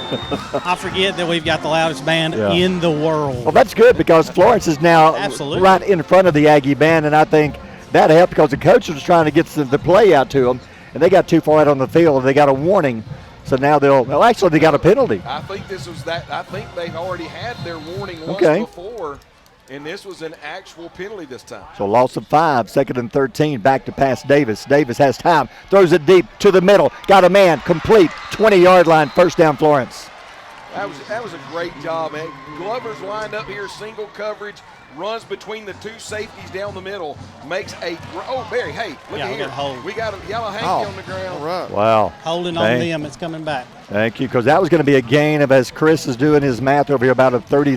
Speaker 2: I forget that we've got the loudest band in the world.
Speaker 1: Well, that's good because Florence is now right in front of the Aggie band, and I think that helped because the coach was trying to get the play out to them, and they got too far out on the field. They got a warning, so now actually they got a penalty.
Speaker 3: I think this was that. I think they've already had their warning once before, and this was an actual penalty this time.
Speaker 1: So loss of 5, 2nd and 13, back to pass Davis. Davis has time, throws it deep to the middle, got a man, complete, 20-yard line, first down Florence.
Speaker 3: That was a great job, man. Glover's lined up here, single coverage, runs between the 2 safeties down the middle, makes a Barry, hey, look at here. We got a yellow hanky on the ground.
Speaker 5: All right.
Speaker 1: Wow.
Speaker 2: Holding on them, it's coming back.
Speaker 1: Thank you, because that was going to be a gain of, as Chris is doing his math over here, about a 30,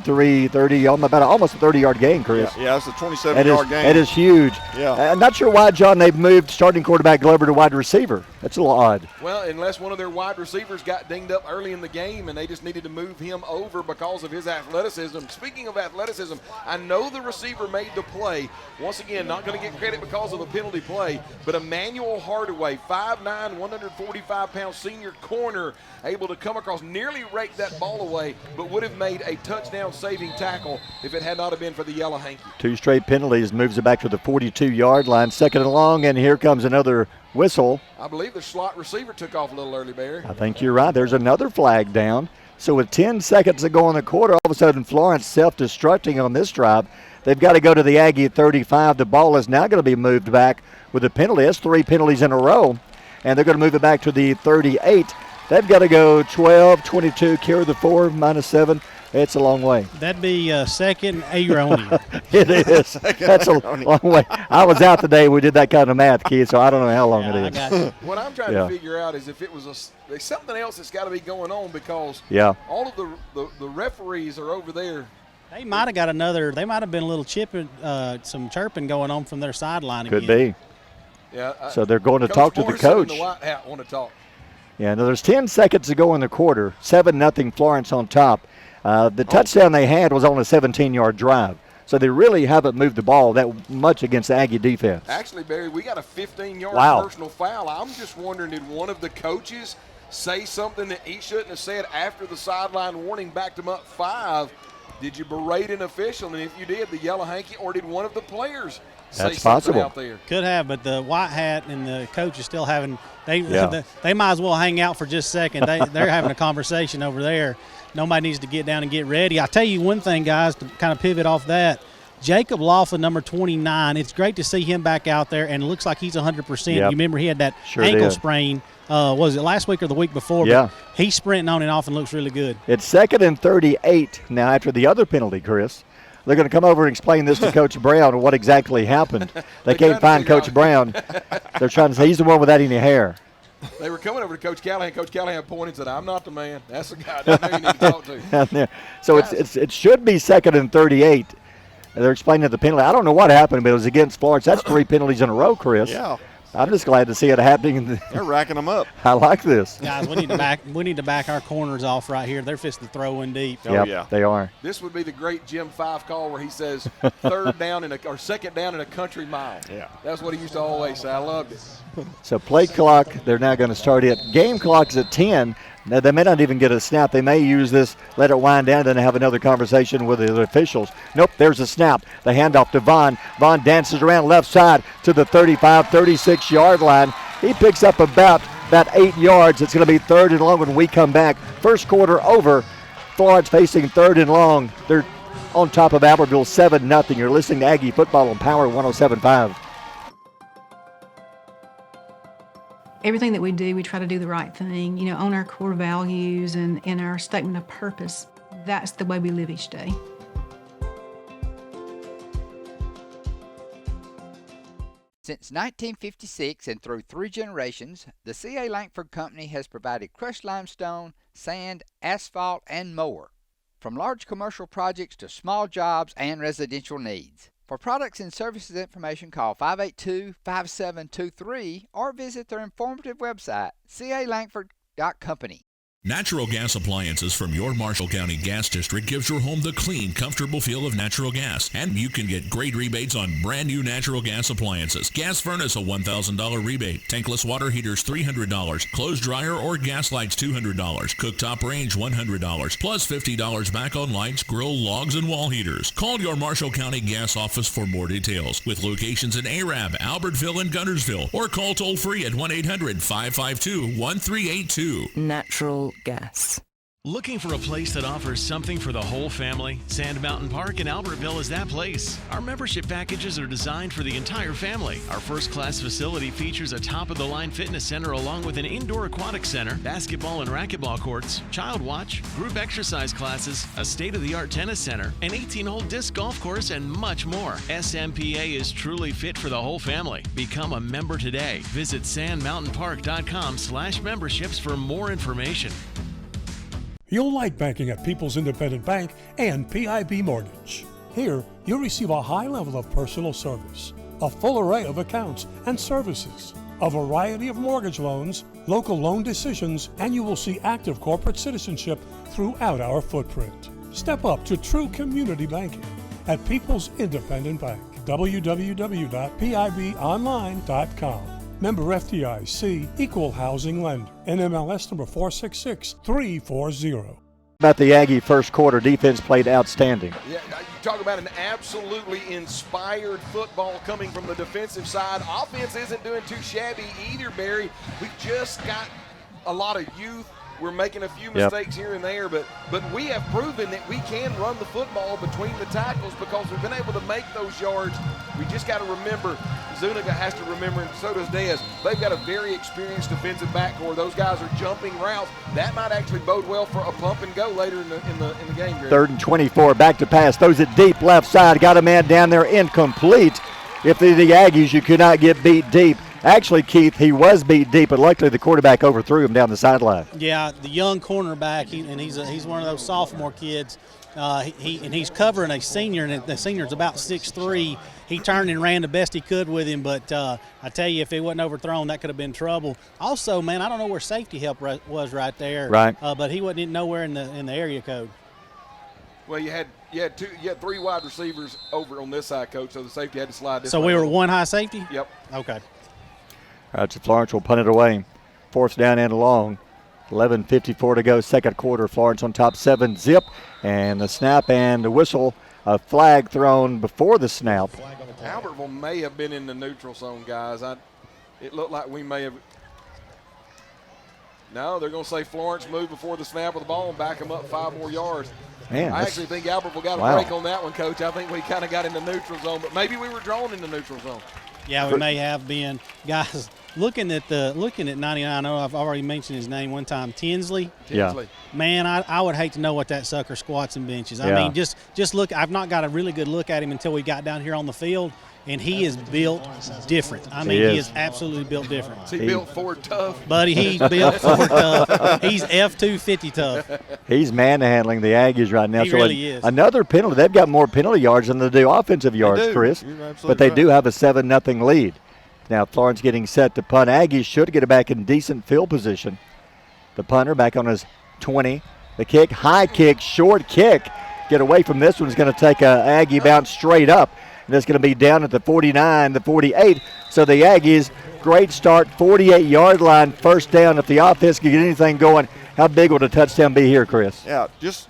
Speaker 1: almost a 30-yard gain, Chris.
Speaker 5: Yeah, it's a 27-yard gain.
Speaker 1: It is huge.
Speaker 5: Yeah.
Speaker 1: I'm not sure why, John, they've moved starting quarterback Glover to wide receiver. That's a little odd.
Speaker 3: Well, unless one of their wide receivers got dinged up early in the game and they just needed to move him over because of his athleticism. Speaking of athleticism, I know the receiver made the play. Once again, not going to get credit because of a penalty play, but Emmanuel Hardaway, 5'9", 145-pound senior corner, able to come across, nearly raked that ball away, but would have made a touchdown-saving tackle if it had not have been for the yellow hanky. 2
Speaker 1: straight penalties, moves it back to the 42-yard line, 2nd and long, and here comes another whistle.
Speaker 3: I believe the slot receiver took off a little early, Barry.
Speaker 1: I think you're right. There's another flag down. So with 10 seconds to go in the quarter, all of a sudden Florence self-destructing on this drive. They've got to go to the Aggie 35. The ball is now going to be moved back with a penalty. That's 3 penalties in a row, and they're going to move it back to the 38. They've got to go 12, 22, carry the 4, -7. It's a long way.
Speaker 2: That'd be second erroneous.
Speaker 1: It is. That's a long way. I was out today. We did that kind of math, Keith, so I don't know how long it is.
Speaker 3: What I'm trying to figure out is if it was there's something else that's got to be going on because all of the referees are over there.
Speaker 2: They might have got another. They might have been a little chipping, some chirping going on from their sideline again.
Speaker 1: Could be.
Speaker 3: Yeah.
Speaker 1: So they're going to talk to the coach.
Speaker 3: And the White Hat want to talk.
Speaker 1: Yeah. Now there's 10 seconds to go in the quarter. 7-0 Florence on top. The touchdown they had was on a 17-yard drive. So they really haven't moved the ball that much against the Aggie defense.
Speaker 3: Actually, Barry, we got a 15-yard personal foul. I'm just wondering, did one of the coaches say something that he shouldn't have said after the sideline warning backed him up 5? Did you berate an official? And if you did, the yellow hanky, or did one of the players say
Speaker 1: That's
Speaker 3: something
Speaker 1: possible
Speaker 3: out there?
Speaker 2: Could have, but the white hat and the coach is still having
Speaker 1: Yeah.
Speaker 2: they might as well hang out for just a second. They're having a conversation over there. Nobody needs to get down and get ready. I'll tell you one thing, guys, to kind of pivot off that. Jacob Laughlin, number 29, it's great to see him back out there, and it looks like he's 100%.
Speaker 1: Yep.
Speaker 2: You remember he had that
Speaker 1: Sure
Speaker 2: ankle
Speaker 1: did.
Speaker 2: sprain, was it last week or the week before?
Speaker 1: Yeah.
Speaker 2: But he's sprinting on and off and looks really good.
Speaker 1: It's 2nd and 38 now after the other penalty, Chris. They're going to come over and explain this to Coach Brown and what exactly happened. They can't find Coach Brown. They're trying to say he's the one without any hair.
Speaker 3: They were coming over to Coach Callahan. Coach Callahan pointed and said, "I'm not the man. That's the guy down there you need to talk to."
Speaker 1: Down there. So it should be 2nd and 38. They're explaining the penalty. I don't know what happened, but it was against Florence. That's 3 penalties in a row, Chris.
Speaker 5: Yeah.
Speaker 1: I'm just glad to see it happening.
Speaker 5: They're racking them up.
Speaker 1: I like this.
Speaker 2: Guys, we need to back our corners off right here. They're fixing to throw in deep.
Speaker 5: Oh,
Speaker 1: Yep,
Speaker 5: yeah.
Speaker 1: they are.
Speaker 3: This would be the great Jim Fife call where he says 3rd down or 2nd down in a country mile.
Speaker 5: Yeah.
Speaker 3: That's what he used to always say. I loved it.
Speaker 1: So play clock, they're now going to start it. Game clock's at 10. Now, they may not even get a snap. They may use this, let it wind down, then have another conversation with the officials. Nope, there's a snap. The handoff to Vaughn. Vaughn dances around left side to the 35, 36-yard line. He picks up about 8 yards. It's going to be 3rd and long when we come back. First quarter over. Florence facing 3rd and long. They're on top of Albertville 7-0. You're listening to Aggie Football on Power 107.5.
Speaker 19: Everything that we do, we try to do the right thing, own our core values and in our statement of purpose. That's the way we live each day.
Speaker 9: Since 1956 and through 3 generations, the C.A. Langford Company has provided crushed limestone, sand, asphalt, and more. From large commercial projects to small jobs and residential needs. For products and services information, call 582-5723 or visit their informative website, calangford.company.
Speaker 20: Natural gas appliances from your Marshall County Gas District gives your home the clean, comfortable feel of natural gas. And you can get great rebates on brand new natural gas appliances. Gas furnace, a $1,000 rebate. Tankless water heaters, $300. Clothes dryer or gas lights, $200. Cooktop range, $100. Plus $50 back on lights, grill, logs, and wall heaters. Call your Marshall County Gas office for more details. With locations in Arab, Albertville, and Guntersville. Or call toll free at 1-800-552-1382.
Speaker 21: Natural gas.
Speaker 22: Looking for a place that offers something for the whole family? Sand Mountain Park in Albertville is that place. Our membership packages are designed for the entire family. Our first-class facility features a top-of-the-line fitness center along with an indoor aquatic center, basketball and racquetball courts, child watch, group exercise classes, a state-of-the-art tennis center, an 18-hole disc golf course, and much more. SMPA is truly fit for the whole family. Become a member today. Visit sandmountainpark.com/memberships for more information.
Speaker 23: You'll like banking at People's Independent Bank and PIB Mortgage. Here, you'll receive a high level of personal service, a full array of accounts and services, a variety of mortgage loans, local loan decisions, and you will see active corporate citizenship throughout our footprint. Step up to true community banking at People's Independent Bank. www.pibonline.com. Member FDIC, Equal Housing Lender. NMLS number 466340.
Speaker 1: About the Aggie first quarter, defense played outstanding.
Speaker 3: Yeah, you talk about an absolutely inspired football coming from the defensive side. Offense isn't doing too shabby either, Barry. We've just got a lot of youth. We're making a few mistakes here and there, but we have proven that we can run the football between the tackles because we've been able to make those yards. We just got to remember, Zuniga has to remember, and so does Diaz. They've got a very experienced defensive backcourt. Those guys are jumping routes. That might actually bode well for a pump and go later in the game. Greg.
Speaker 1: 3rd and 24, back to pass. Throws it deep left side. Got a man down there, incomplete. If they're the Aggies, you could not get beat deep. Actually, Keith, he was beat deep, but luckily the quarterback overthrew him down the sideline.
Speaker 2: Yeah, the young cornerback, he's one of those sophomore kids. He's covering a senior, and the senior's about 6'3". He turned and ran the best he could with him, but I tell you, if he wasn't overthrown, that could have been trouble. Also, man, I don't know where safety help was right there.
Speaker 1: Right.
Speaker 2: But he wasn't nowhere in the area code.
Speaker 3: Well, you had 3 wide receivers over on this side, Coach, so the safety had to slide this way.
Speaker 2: So we were one high safety?
Speaker 3: Yep.
Speaker 2: Okay.
Speaker 1: All right, so Florence will punt it away. 4th down and long. 11:54 to go, second quarter. Florence on top 7-zip. And the snap and the whistle, a flag thrown before the snap.
Speaker 3: Albertville may have been in the neutral zone, guys. It looked like we may have. No, they're going to say Florence moved before the snap of the ball and back them up 5 more yards.
Speaker 1: Man,
Speaker 3: I actually think Albertville got a break on that one, Coach. I think we kind of got in the neutral zone, but maybe we were drawn in the neutral zone.
Speaker 2: Yeah, we may have been. Guys, looking at 99, I know I've already mentioned his name one time, Tinsley.
Speaker 1: Yeah.
Speaker 2: Man, I would hate to know what that sucker squats and benches. I
Speaker 1: Yeah.
Speaker 2: mean, just look. I've not got a really good look at him until we got down here on the field, and he is built different. I mean, he is absolutely built different.
Speaker 3: Is he built Ford tough?
Speaker 2: Buddy, he's built Ford tough. He's F-250 tough.
Speaker 1: He's manhandling the Aggies right now.
Speaker 2: He really is.
Speaker 1: Another penalty. They've got more penalty yards than they do offensive yards,
Speaker 5: do.
Speaker 1: Chris.
Speaker 5: You're absolutely
Speaker 1: But they
Speaker 5: right.
Speaker 1: do have a 7-0 lead. Now Florence getting set to punt. Aggies should get it back in decent field position. The punter back on his 20. The kick, high kick, short kick. Get away from this one. Is going to take a Aggie bounce straight up. And it's going to be down at the 49, the 48. So the Aggies, great start, 48-yard line, first down. If the offense can get anything going, how big will the touchdown be here, Chris?
Speaker 5: Yeah, just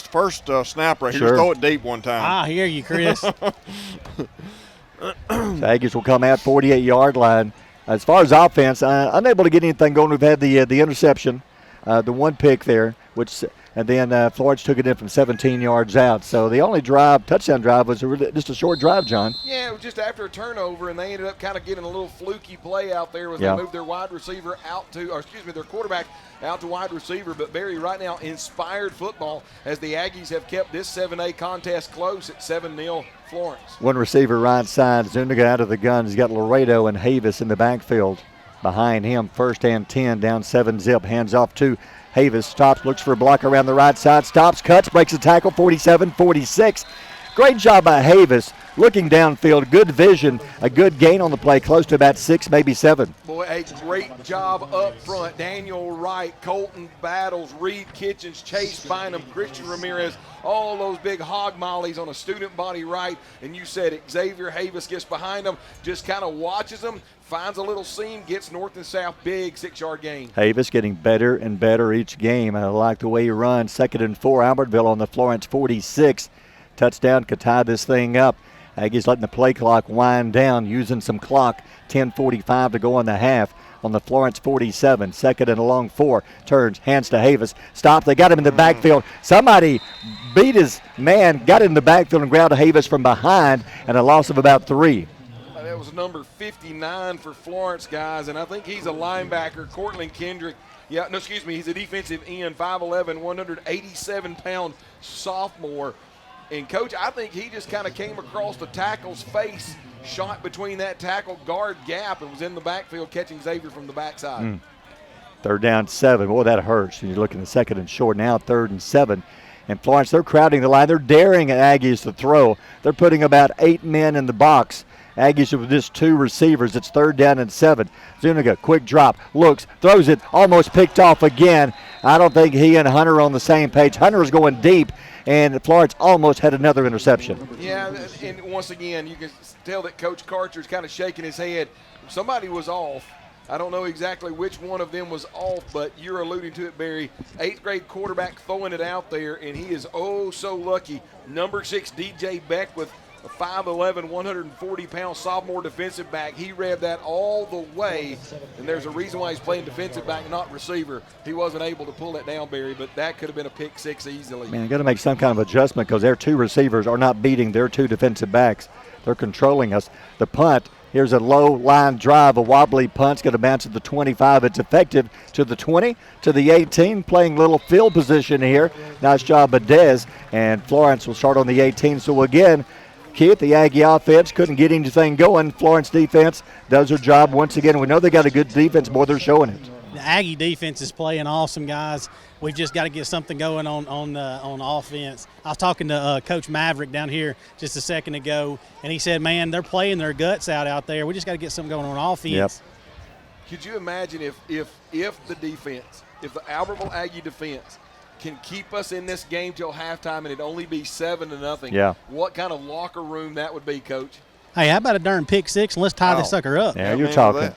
Speaker 5: first snap right here.
Speaker 1: Sure.
Speaker 5: Just throw it deep one time.
Speaker 2: I hear you, Chris.
Speaker 1: So Aggies will come out 48-yard line. As far as offense, unable to get anything going. We've had the interception, the one pick there, and then Florence took it in from 17 yards out. So the only touchdown drive, was just a short drive, John.
Speaker 3: Yeah, it was just after a turnover, and they ended up kind of getting a little fluky play out there as
Speaker 1: Yeah.
Speaker 3: they moved their wide receiver out to, or excuse me, their quarterback out to wide receiver. But Barry, right now, inspired football as the Aggies have kept this 7A contest close at 7-0 Florence.
Speaker 1: One receiver right side, Zuniga out of the gun. He's got Laredo and Havis in the backfield. Behind him, first and 10, down 7-zip, hands off to Havis, stops, looks for a block around the right side, stops, cuts, breaks a tackle, 47-46. Great job by Havis, looking downfield, good vision, a good gain on the play, close to about 6, maybe 7.
Speaker 3: Boy, a great job up front. Daniel Wright, Colton Battles, Reed Kitchens, Chase Bynum, Christian Ramirez, all those big hog mollies on a student body right. And you said it, Xavier Havis gets behind them, just kind of watches them, finds a little seam, gets north and south, big 6-yard gain.
Speaker 1: Havis getting better and better each game. I like the way he runs. 2nd and 4, Albertville on the Florence 46. Touchdown could tie this thing up. Aggies letting the play clock wind down, using some clock. 10:45 to go in the half on the Florence 47. 2nd and a long 4. Turns, hands to Havis. Stop. They got him in the backfield. Somebody beat his man, got in the backfield and grabbed Havis from behind, and a loss of about 3.
Speaker 3: That was number 59 for Florence, guys, and I think he's a linebacker, Cortland Kendrick. Yeah, no, excuse me, he's a defensive end, 5'11", 187-pound sophomore. And, Coach, I think he just kind of came across the tackle's face, shot between that tackle guard gap, and was in the backfield catching Xavier from the backside.
Speaker 1: 3rd down 7. Boy, that hurts. You're looking at 2nd and short now, 3rd and 7. And Florence, they're crowding the line. They're daring Aggies to throw. They're putting about 8 men in the box. Aggies with just 2 receivers. It's 3rd down and 7. Zuniga, quick drop, looks, throws it, almost picked off again. I don't think he and Hunter are on the same page. Hunter is going deep, and Florence almost had another interception.
Speaker 3: Yeah, and once again, you can tell that Coach Karcher's kind of shaking his head. Somebody was off. I don't know exactly which one of them was off, but you're alluding to it, Barry. 8th grade quarterback throwing it out there, and he is oh so lucky. Number 6, DJ Beckwith, a 5'11", 140-pound sophomore defensive back. He read that all the way, and there's a reason why he's playing defensive back, not receiver. He wasn't able to pull that down, Barry, but that could have been a pick 6 easily.
Speaker 1: Man, got to make some kind of adjustment because their 2 receivers are not beating their 2 defensive backs. They're controlling us. The punt, here's a low line drive, a wobbly punt's going to bounce at the 25. It's effective to the 20, to the 18, playing little field position here. Nice job by Dez, and Florence will start on the 18. So again, Keith, the Aggie offense couldn't get anything going. Florence defense does their job once again. We know they got a good defense, boy, they're showing it.
Speaker 2: The Aggie defense is playing awesome, guys. We've just got to get something going on offense. I was talking to Coach Maverick down here just a second ago, and he said, man, they're playing their guts out there. We just got to get something going on offense.
Speaker 1: Yep.
Speaker 3: Could you imagine if the defense, if the Albertville Aggie defense can keep us in this game till halftime and it only be 7-0,
Speaker 1: yeah,
Speaker 3: what kind of locker room that would be, Coach?
Speaker 2: Hey, how about a darn pick 6 and let's tie this sucker up?
Speaker 1: Yeah, you're talking.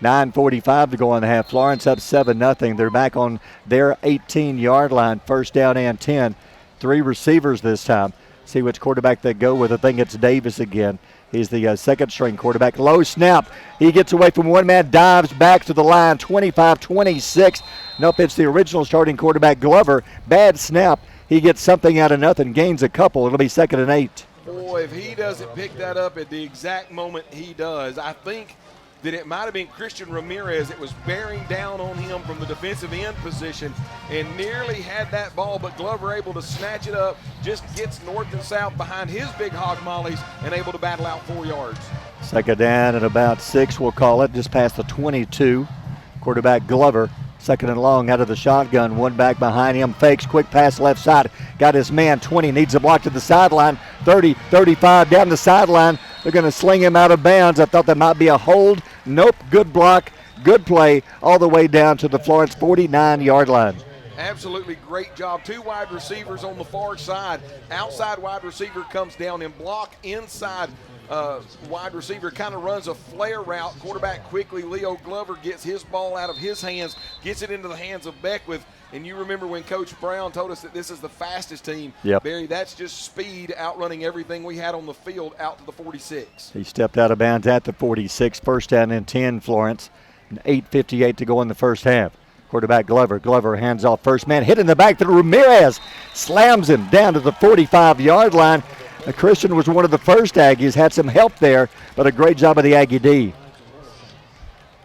Speaker 1: 9:45 to go in the half. Florence up 7-0. They're back on their 18-yard line, first down and 10. 3 receivers this time. See which quarterback they go with. I think it's Davis again. He's the second-string quarterback. Low snap. He gets away from one man, dives back to the line, 25-26. Nope, it's the original starting quarterback, Glover. Bad snap. He gets something out of nothing, gains a couple. It'll be 2nd and 8.
Speaker 3: Boy, if he doesn't pick that up at the exact moment he does, I think that it might have been Christian Ramirez that was bearing down on him from the defensive end position and nearly had that ball, but Glover able to snatch it up, just gets north and south behind his big hog mollies and able to battle out 4 yards.
Speaker 1: 2nd down and about 6, we'll call it, just past the 22. Quarterback Glover, 2nd and long out of the shotgun, one back behind him, fakes, quick pass left side, got his man, 20, needs a block to the sideline, 30, 35, down the sideline. They're going to sling him out of bounds. I thought that might be a hold. Nope, good block, good play, all the way down to the Florence 49-yard line.
Speaker 3: Absolutely great job. 2 wide receivers on the far side. Outside wide receiver comes down in block. Inside wide receiver kind of runs a flare route. Quarterback quickly, Leo Glover gets his ball out of his hands, gets it into the hands of Beckwith. And you remember when Coach Brown told us that this is the fastest team.
Speaker 1: Yep.
Speaker 3: Barry, that's just speed outrunning everything we had on the field out to the 46.
Speaker 1: He stepped out of bounds at the 46, first down and 10, Florence. And 8:58 to go in the first half. Quarterback Glover. Glover hands off first man, hit in the back to Ramirez. Slams him down to the 45-yard line. Christian was one of the first Aggies, had some help there, but a great job of the Aggie D.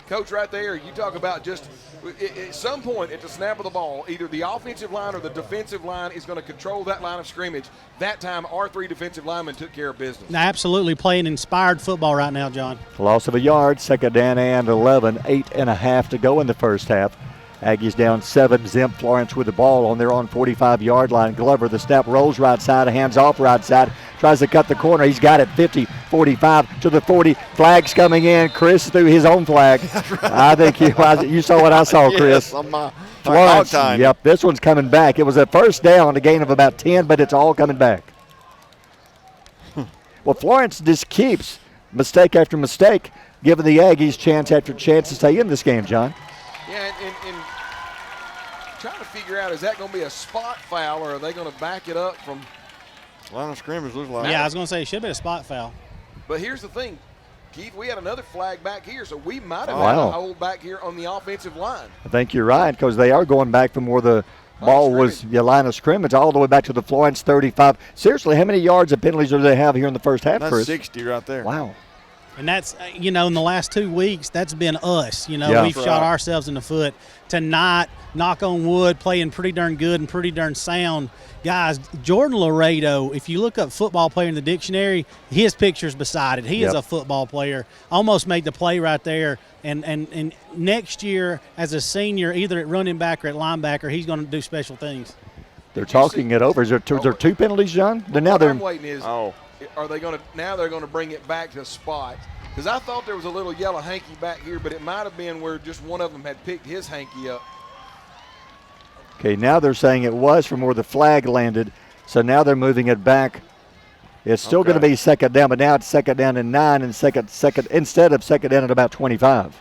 Speaker 3: Coach, right there, you talk about just at some point at the snap of the ball, either the offensive line or the defensive line is going to control that line of scrimmage. That time, our 3 defensive linemen took care of business.
Speaker 2: Absolutely playing inspired football right now, John.
Speaker 1: Loss of a yard, 2nd down and 11, 8.5 to go in the first half. Aggies down 7, Zimp. Florence with the ball on their own 45-yard line. Glover, the snap, rolls right side, hands off right side, tries to cut the corner. He's got it, 50, 45 to the 40. Flags coming in. Chris threw his own flag. Right. I think you saw what I saw, Chris.
Speaker 5: Yes, on my
Speaker 1: Florence,
Speaker 5: time.
Speaker 1: Yep, this one's coming back. It was a first down, a gain of about 10, but it's all coming back. Well, Florence just keeps mistake after mistake, giving the Aggies chance after chance to stay in this game, John.
Speaker 3: Yeah, and trying to figure out, is that going to be a spot foul or are they going to back it up from
Speaker 5: line of scrimmage? Looks like.
Speaker 2: Yeah, I was going to say it should have been a spot foul.
Speaker 3: But here's the thing, Keith, we had another flag back here, so we might have had a hold back here on the offensive line.
Speaker 1: I think you're right, because they are going back from where the ball was, the line of scrimmage, all the way back to the Florence 35. Seriously, how many yards of penalties do they have here in the first half,
Speaker 5: That's
Speaker 1: Chris?
Speaker 5: 60 right there.
Speaker 1: Wow.
Speaker 2: And that's, in the last 2 weeks, that's been us.
Speaker 1: Yeah.
Speaker 2: We've shot ourselves in the foot to not, knock on wood, playing pretty darn good and pretty darn sound. Guys, Jordan Laredo, if you look up football player in the dictionary, his picture's beside it. He is a football player. Almost made the play right there. And next year, as a senior, either at running back or at linebacker, he's going to do special things.
Speaker 1: They're talking it over. Is there 2 penalties, John?
Speaker 3: I'm waiting is, are they going to, now they're going to bring it back to spot? Because I thought there was a little yellow hanky back here, but it might have been where just one of them had picked his hanky up.
Speaker 1: Okay, now they're saying it was from where the flag landed, so now they're moving it back. It's still going to be 2nd down, but now it's 2nd down and 9 and second instead of 2nd down at about 25.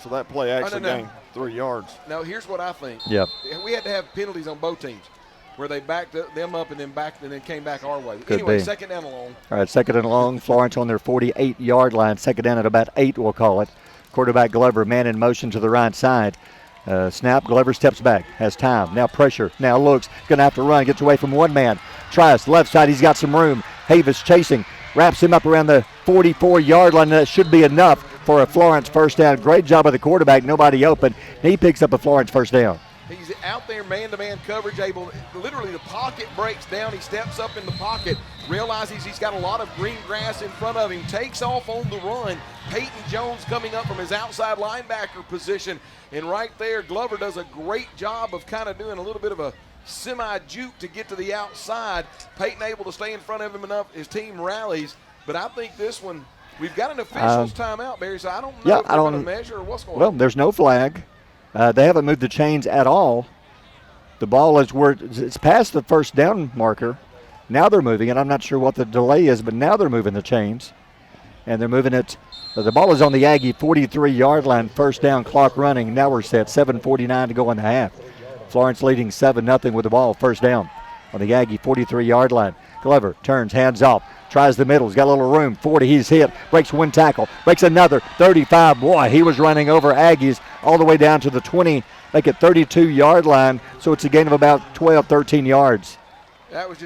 Speaker 5: So that play actually gained 3 yards.
Speaker 3: Now, here's what I think.
Speaker 1: Yep.
Speaker 3: We had to have penalties on both teams, where they backed them up and then came back our way.
Speaker 1: Could
Speaker 3: anyway,
Speaker 1: be.
Speaker 3: 2nd down and long.
Speaker 1: All right, 2nd and long. Florence on their 48-yard line. 2nd down at about 8, we'll call it. Quarterback Glover, man in motion to the right side. Snap, Glover steps back, has time. Now pressure, now looks, going to have to run, gets away from one man. Tries left side, he's got some room. Havis chasing, wraps him up around the 44-yard line. That should be enough for a Florence first down. Great job of the quarterback, nobody open. He picks up a Florence first down.
Speaker 3: He's out there man-to-man coverage, literally the pocket breaks down. He steps up in the pocket, realizes he's got a lot of green grass in front of him, takes off on the run. Peyton Jones coming up from his outside linebacker position. And right there, Glover does a great job of kind of doing a little bit of a semi-juke to get to the outside. Peyton able to stay in front of him enough. His team rallies. But I think this one, we've got an official's timeout, Barry, so I don't know if they're going to measure or what's going on.
Speaker 1: Well, there's no flag. They haven't moved the chains at all. The ball is where it's past the first down marker. Now they're moving it. I'm not sure what the delay is, but now they're moving the chains. And they're moving it The ball is on the Aggie 43-yard line, first down, clock running. Now we're set, 7:49 to go in the half. Florence leading 7-0 with the ball, first down on the Aggie 43-yard line. Glover turns, hands off, tries the middle, he's got a little room, 40, he's hit, breaks one tackle, breaks another, 35. Boy, he was running over Aggies all the way down to the 20, make it 32-yard line, so it's a gain of about 12, 13 yards.
Speaker 3: That was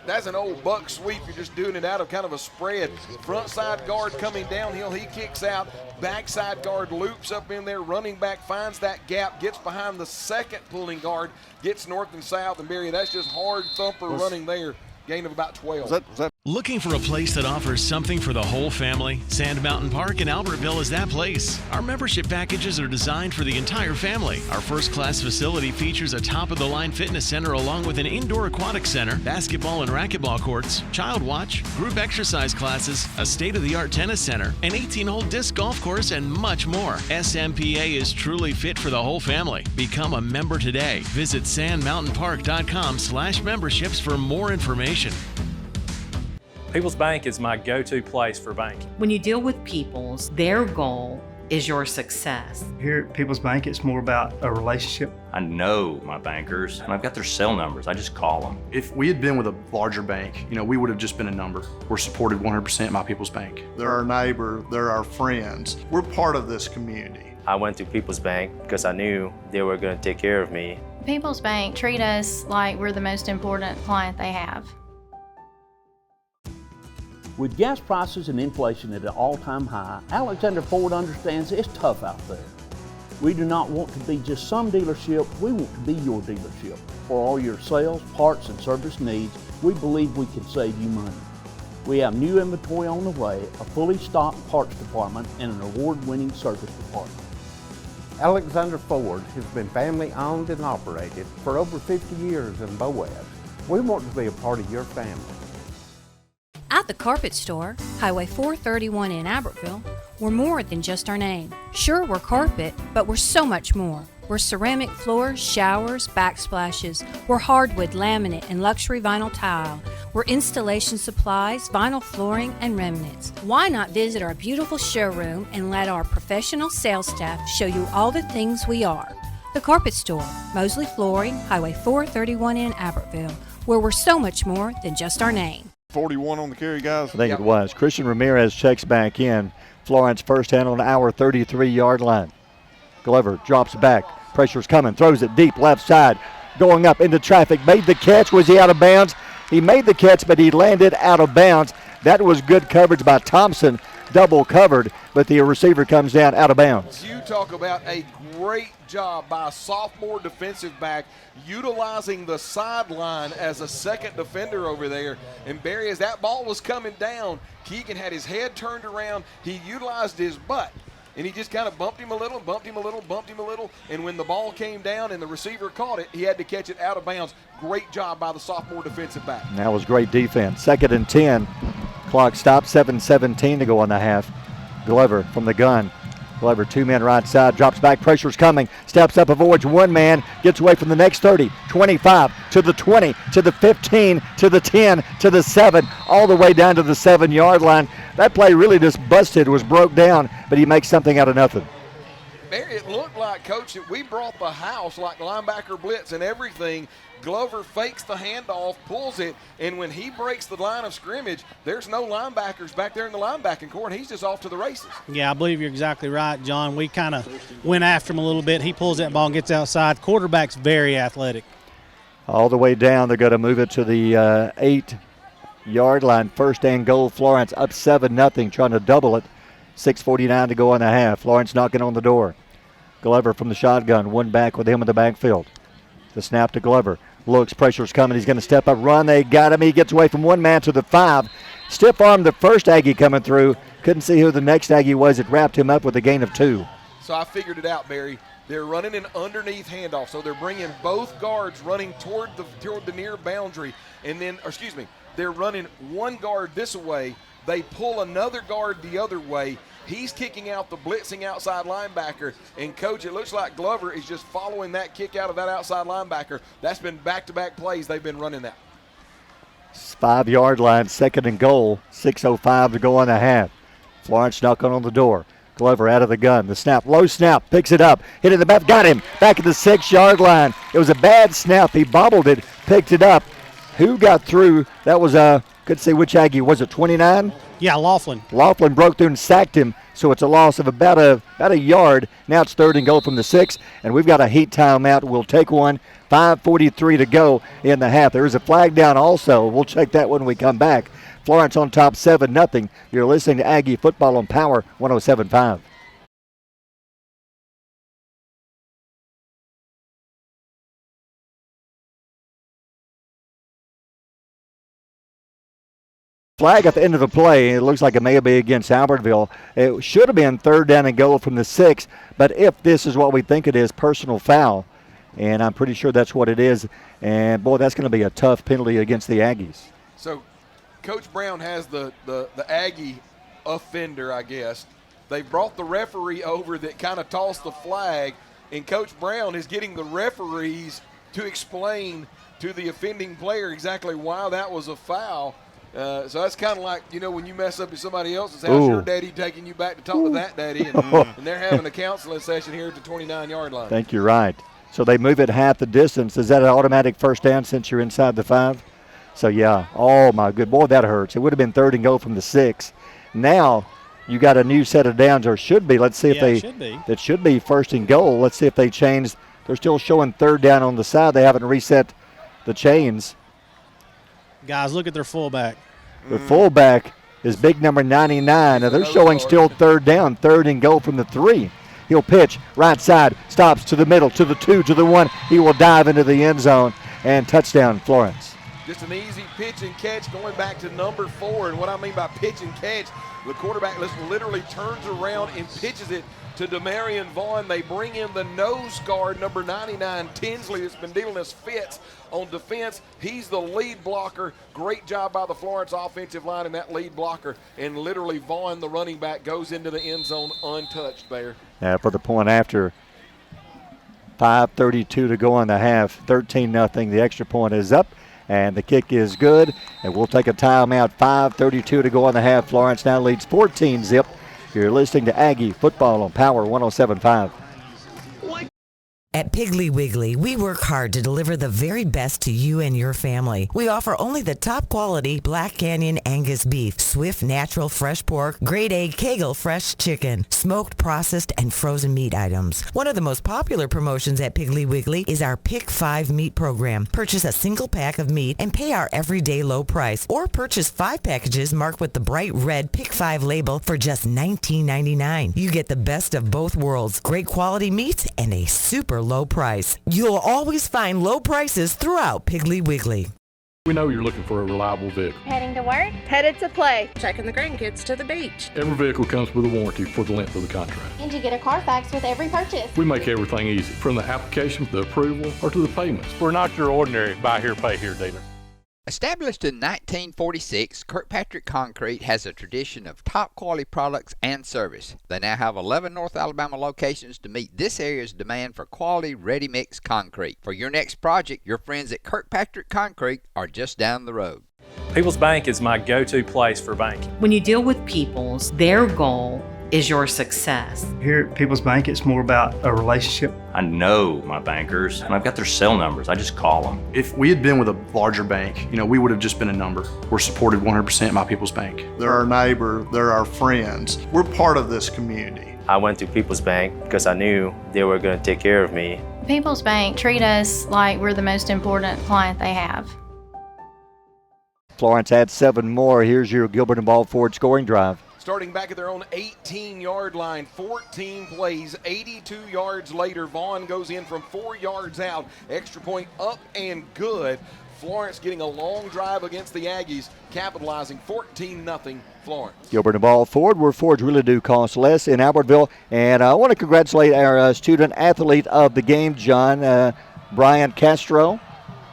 Speaker 3: that's an old buck sweep. You're just doing it out of kind of a spread. Front side guard coming downhill. He kicks out. Backside guard loops up in there. Running back finds that gap, gets behind the second pulling guard, gets north and south. And Barry, that's just hard thumper running there. Gain of about 12.
Speaker 5: Was that
Speaker 22: Looking for a place that offers something for the whole family? Sand Mountain Park in Albertville is that place. Our membership packages are designed for the entire family. Our first-class facility features a top-of-the-line fitness center along with an indoor aquatic center, basketball and racquetball courts, child watch, group exercise classes, a state-of-the-art tennis center, an 18-hole disc golf course, and much more. SMPA is truly fit for the whole family. Become a member today. Visit sandmountainpark.com/memberships for more information.
Speaker 4: People's Bank is my go-to place for banking.
Speaker 6: When you deal with People's, their goal is your success.
Speaker 7: Here at People's Bank, it's more about a relationship.
Speaker 24: I know my bankers, and I've got their cell numbers. I just call them.
Speaker 25: If we had been with a larger bank, we would have just been a number. We're supported 100% by People's Bank.
Speaker 26: They're our neighbor, they're our friends. We're part of this community.
Speaker 27: I went to People's Bank because I knew they were going to take care of me.
Speaker 28: People's Bank treat us like we're the most important client they have.
Speaker 29: With gas prices and inflation at an all-time high, Alexander Ford understands it's tough out there. We do not want to be just some dealership, we want to be your dealership. For all your sales, parts, and service needs, we believe we can save you money. We have new inventory on the way, a fully stocked parts department, and an award-winning service department.
Speaker 30: Alexander Ford has been family owned and operated for over 50 years in Boaz. We want to be a part of your family.
Speaker 31: At the Carpet Store, Highway 431 in Albertville, we're more than just our name. Sure, we're carpet, but we're so much more. We're ceramic floors, showers, backsplashes. We're hardwood, laminate, and luxury vinyl tile. We're installation supplies, vinyl flooring, and remnants. Why not visit our beautiful showroom and let our professional sales staff show you all the things we are? The Carpet Store, Mosley Flooring, Highway 431 in Albertville, where we're so much more than just our name.
Speaker 5: 41 on the carry, guys.
Speaker 1: I think it was. Christian Ramirez checks back in. Florence first hand on our 33-yard line. Glover drops back. Pressure's coming. Throws it deep left side. Going up into traffic. Made the catch. Was he out of bounds? He made the catch, but he landed out of bounds. That was good coverage by Thompson. Double covered, but the receiver comes down out of bounds.
Speaker 3: You talk about a great job by a sophomore defensive back utilizing the sideline as a second defender over there. And Barry, as that ball was coming down, Keegan had his head turned around. He utilized his butt, and he just kind of bumped him a little, bumped him a little, bumped him a little. And when the ball came down and the receiver caught it, he had to catch it out of bounds. Great job by the sophomore defensive back.
Speaker 1: And that was great defense. 2nd and 10. Clock stopped, 7:17 to go on the half. Glover from the gun. Glover, 2 men right side, drops back, pressure's coming, steps up, avoids 1 man, gets away from the next 30, 25, to the 20, to the 15, to the 10, to the 7, all the way down to the 7-yard line. That play really just busted, was broke down, but he makes something out of nothing.
Speaker 3: Barry, it looked like, Coach, that we brought the house like linebacker blitz and everything. Glover fakes the handoff, pulls it, and when he breaks the line of scrimmage, there's no linebackers back there in the linebacking core, and he's just off to the races.
Speaker 2: Yeah, I believe you're exactly right, John. We kind of went after him a little bit. He pulls that ball and gets outside. Quarterback's very athletic.
Speaker 1: All the way down, they're going to move it to the 8-yard line. First and goal, Florence up 7-0, trying to double it. 6:49 to go on the half. Florence knocking on the door. Glover from the shotgun, 1 back with him in the backfield. The snap to Glover. Looks, pressure's coming. He's going to step up, run. They got him. He gets away from 1 man to the 5. Stiff arm the first Aggie coming through. Couldn't see who the next Aggie was. It wrapped him up with a gain of 2.
Speaker 3: So I figured it out, Barry. They're running an underneath handoff. So they're bringing both guards running toward the near boundary. And then, they're running 1 guard this way. They pull another guard the other way. He's kicking out the blitzing outside linebacker. And, Coach, it looks like Glover is just following that kick out of that outside linebacker. That's been back-to-back plays. They've been running that.
Speaker 1: 5-yard line, 2nd and goal. 6:05 to go on the half. Florence knocking on the door. Glover out of the gun. The snap, low snap, picks it up, hit it in the back, got him back at the 6-yard line. It was a bad snap. He bobbled it, picked it up. Who got through? That was couldn't say which Aggie. Was it 29?
Speaker 2: Yeah, Laughlin.
Speaker 1: Laughlin broke through and sacked him, so it's a loss of about a yard. Now it's 3rd and goal from the 6, and we've got a heat timeout. We'll take one. 5:43 to go in the half. There is a flag down also. We'll check that when we come back. Florence on top 7-0. You're listening to Aggie Football on Power 107.5. Flag at the end of the play. It looks like it may be against Albertville. It should have been 3rd down and goal from the 6, but if this is what we think it is, personal foul, and I'm pretty sure that's what it is, and boy, that's going to be a tough penalty against the Aggies.
Speaker 3: So Coach Brown has the Aggie offender, I guess. They brought the referee over that kind of tossed the flag, and Coach Brown is getting the referees to explain to the offending player exactly why that was a foul. So that's kind of like, when you mess up at somebody else's house, your daddy taking you back to talk to that daddy, and they're having a counseling session here at the 29-yard line.
Speaker 1: I think you're right. So they move it half the distance. Is that an automatic first down since you're inside the 5? So, yeah. Oh, my good. Boy, that hurts. It would have been 3rd and goal from the 6. Now you got a new set of downs, or should be. Let's see if they – it should be 1st and goal. Let's see if they change. They're still showing 3rd down on the side. They haven't reset the chains.
Speaker 2: Guys, look at their fullback.
Speaker 1: The fullback is big number 99. Now they're showing still 3rd down, 3rd and goal from the 3. He'll pitch right side, stops to the middle, to the 2, to the 1. He will dive into the end zone, and touchdown, Florence.
Speaker 3: Just an easy pitch and catch going back to number 4. And what I mean by pitch and catch, the quarterback literally turns around and pitches it to Demarion Vaughn. They bring in the nose guard, number 99, Tinsley, that's been dealing us fits on defense. He's the lead blocker. Great job by the Florence offensive line and that lead blocker. And literally Vaughn, the running back, goes into the end zone untouched there.
Speaker 1: Yeah, for the point after. 5:32 to go in the half. 13-0. The extra point is up, and the kick is good. And we'll take a timeout. 5:32 to go in the half. Florence now leads 14-0. You're listening to Aggie Football on Power 107.5.
Speaker 8: At Piggly Wiggly, we work hard to deliver the very best to you and your family. We offer only the top quality Black Canyon Angus beef, Swift natural fresh pork, grade A Kegel fresh chicken, smoked, processed, and frozen meat items. One of the most popular promotions at Piggly Wiggly is our Pick 5 meat program. Purchase a single pack of meat and pay our everyday low price, or purchase 5 packages marked with the bright red Pick 5 label for just $19.99. You get the best of both worlds, great quality meats and a super low price. You'll always find low prices throughout Piggly Wiggly.
Speaker 10: We know you're looking for a reliable vehicle.
Speaker 11: Heading to work? Headed to play. Taking the grandkids to the beach.
Speaker 10: Every vehicle comes with a warranty for the length of the contract.
Speaker 11: And you get a Carfax with every purchase.
Speaker 10: We make everything easy, from the application, the approval, or to the payments.
Speaker 12: We're not your ordinary buy here, pay here dealer.
Speaker 9: Established in 1946, Kirkpatrick Concrete has a tradition of top quality products and service. They now have 11 North Alabama locations to meet this area's demand for quality ready-mix concrete. For your next project, your friends at Kirkpatrick Concrete are just down the road.
Speaker 4: People's Bank is my go-to place for banking.
Speaker 6: When you deal with People's, their goal is your success.
Speaker 7: Here at People's Bank, it's more about a relationship.
Speaker 24: I know my bankers, and I've got their cell numbers. I just call them.
Speaker 25: If we had been with a larger bank, we would have just been a number. We're supported 100% by People's Bank.
Speaker 26: They're our neighbor, they're our friends. We're part of this community.
Speaker 27: I went to People's Bank because I knew they were going to take care of me.
Speaker 28: People's Bank treat us like we're the most important client they have.
Speaker 1: Florence adds 7 more. Here's your Gilbert and Ball Ford scoring drive.
Speaker 3: Starting back at their own 18-yard line, 14 plays, 82 yards later, Vaughn goes in from 4 yards out. Extra point up and good. Florence getting a long drive against the Aggies, capitalizing 14-0 Florence.
Speaker 1: Gilbert and Ball Ford, where Fords really do cost less in Albertville. And I want to congratulate our student athlete of the game, John Brian Castro.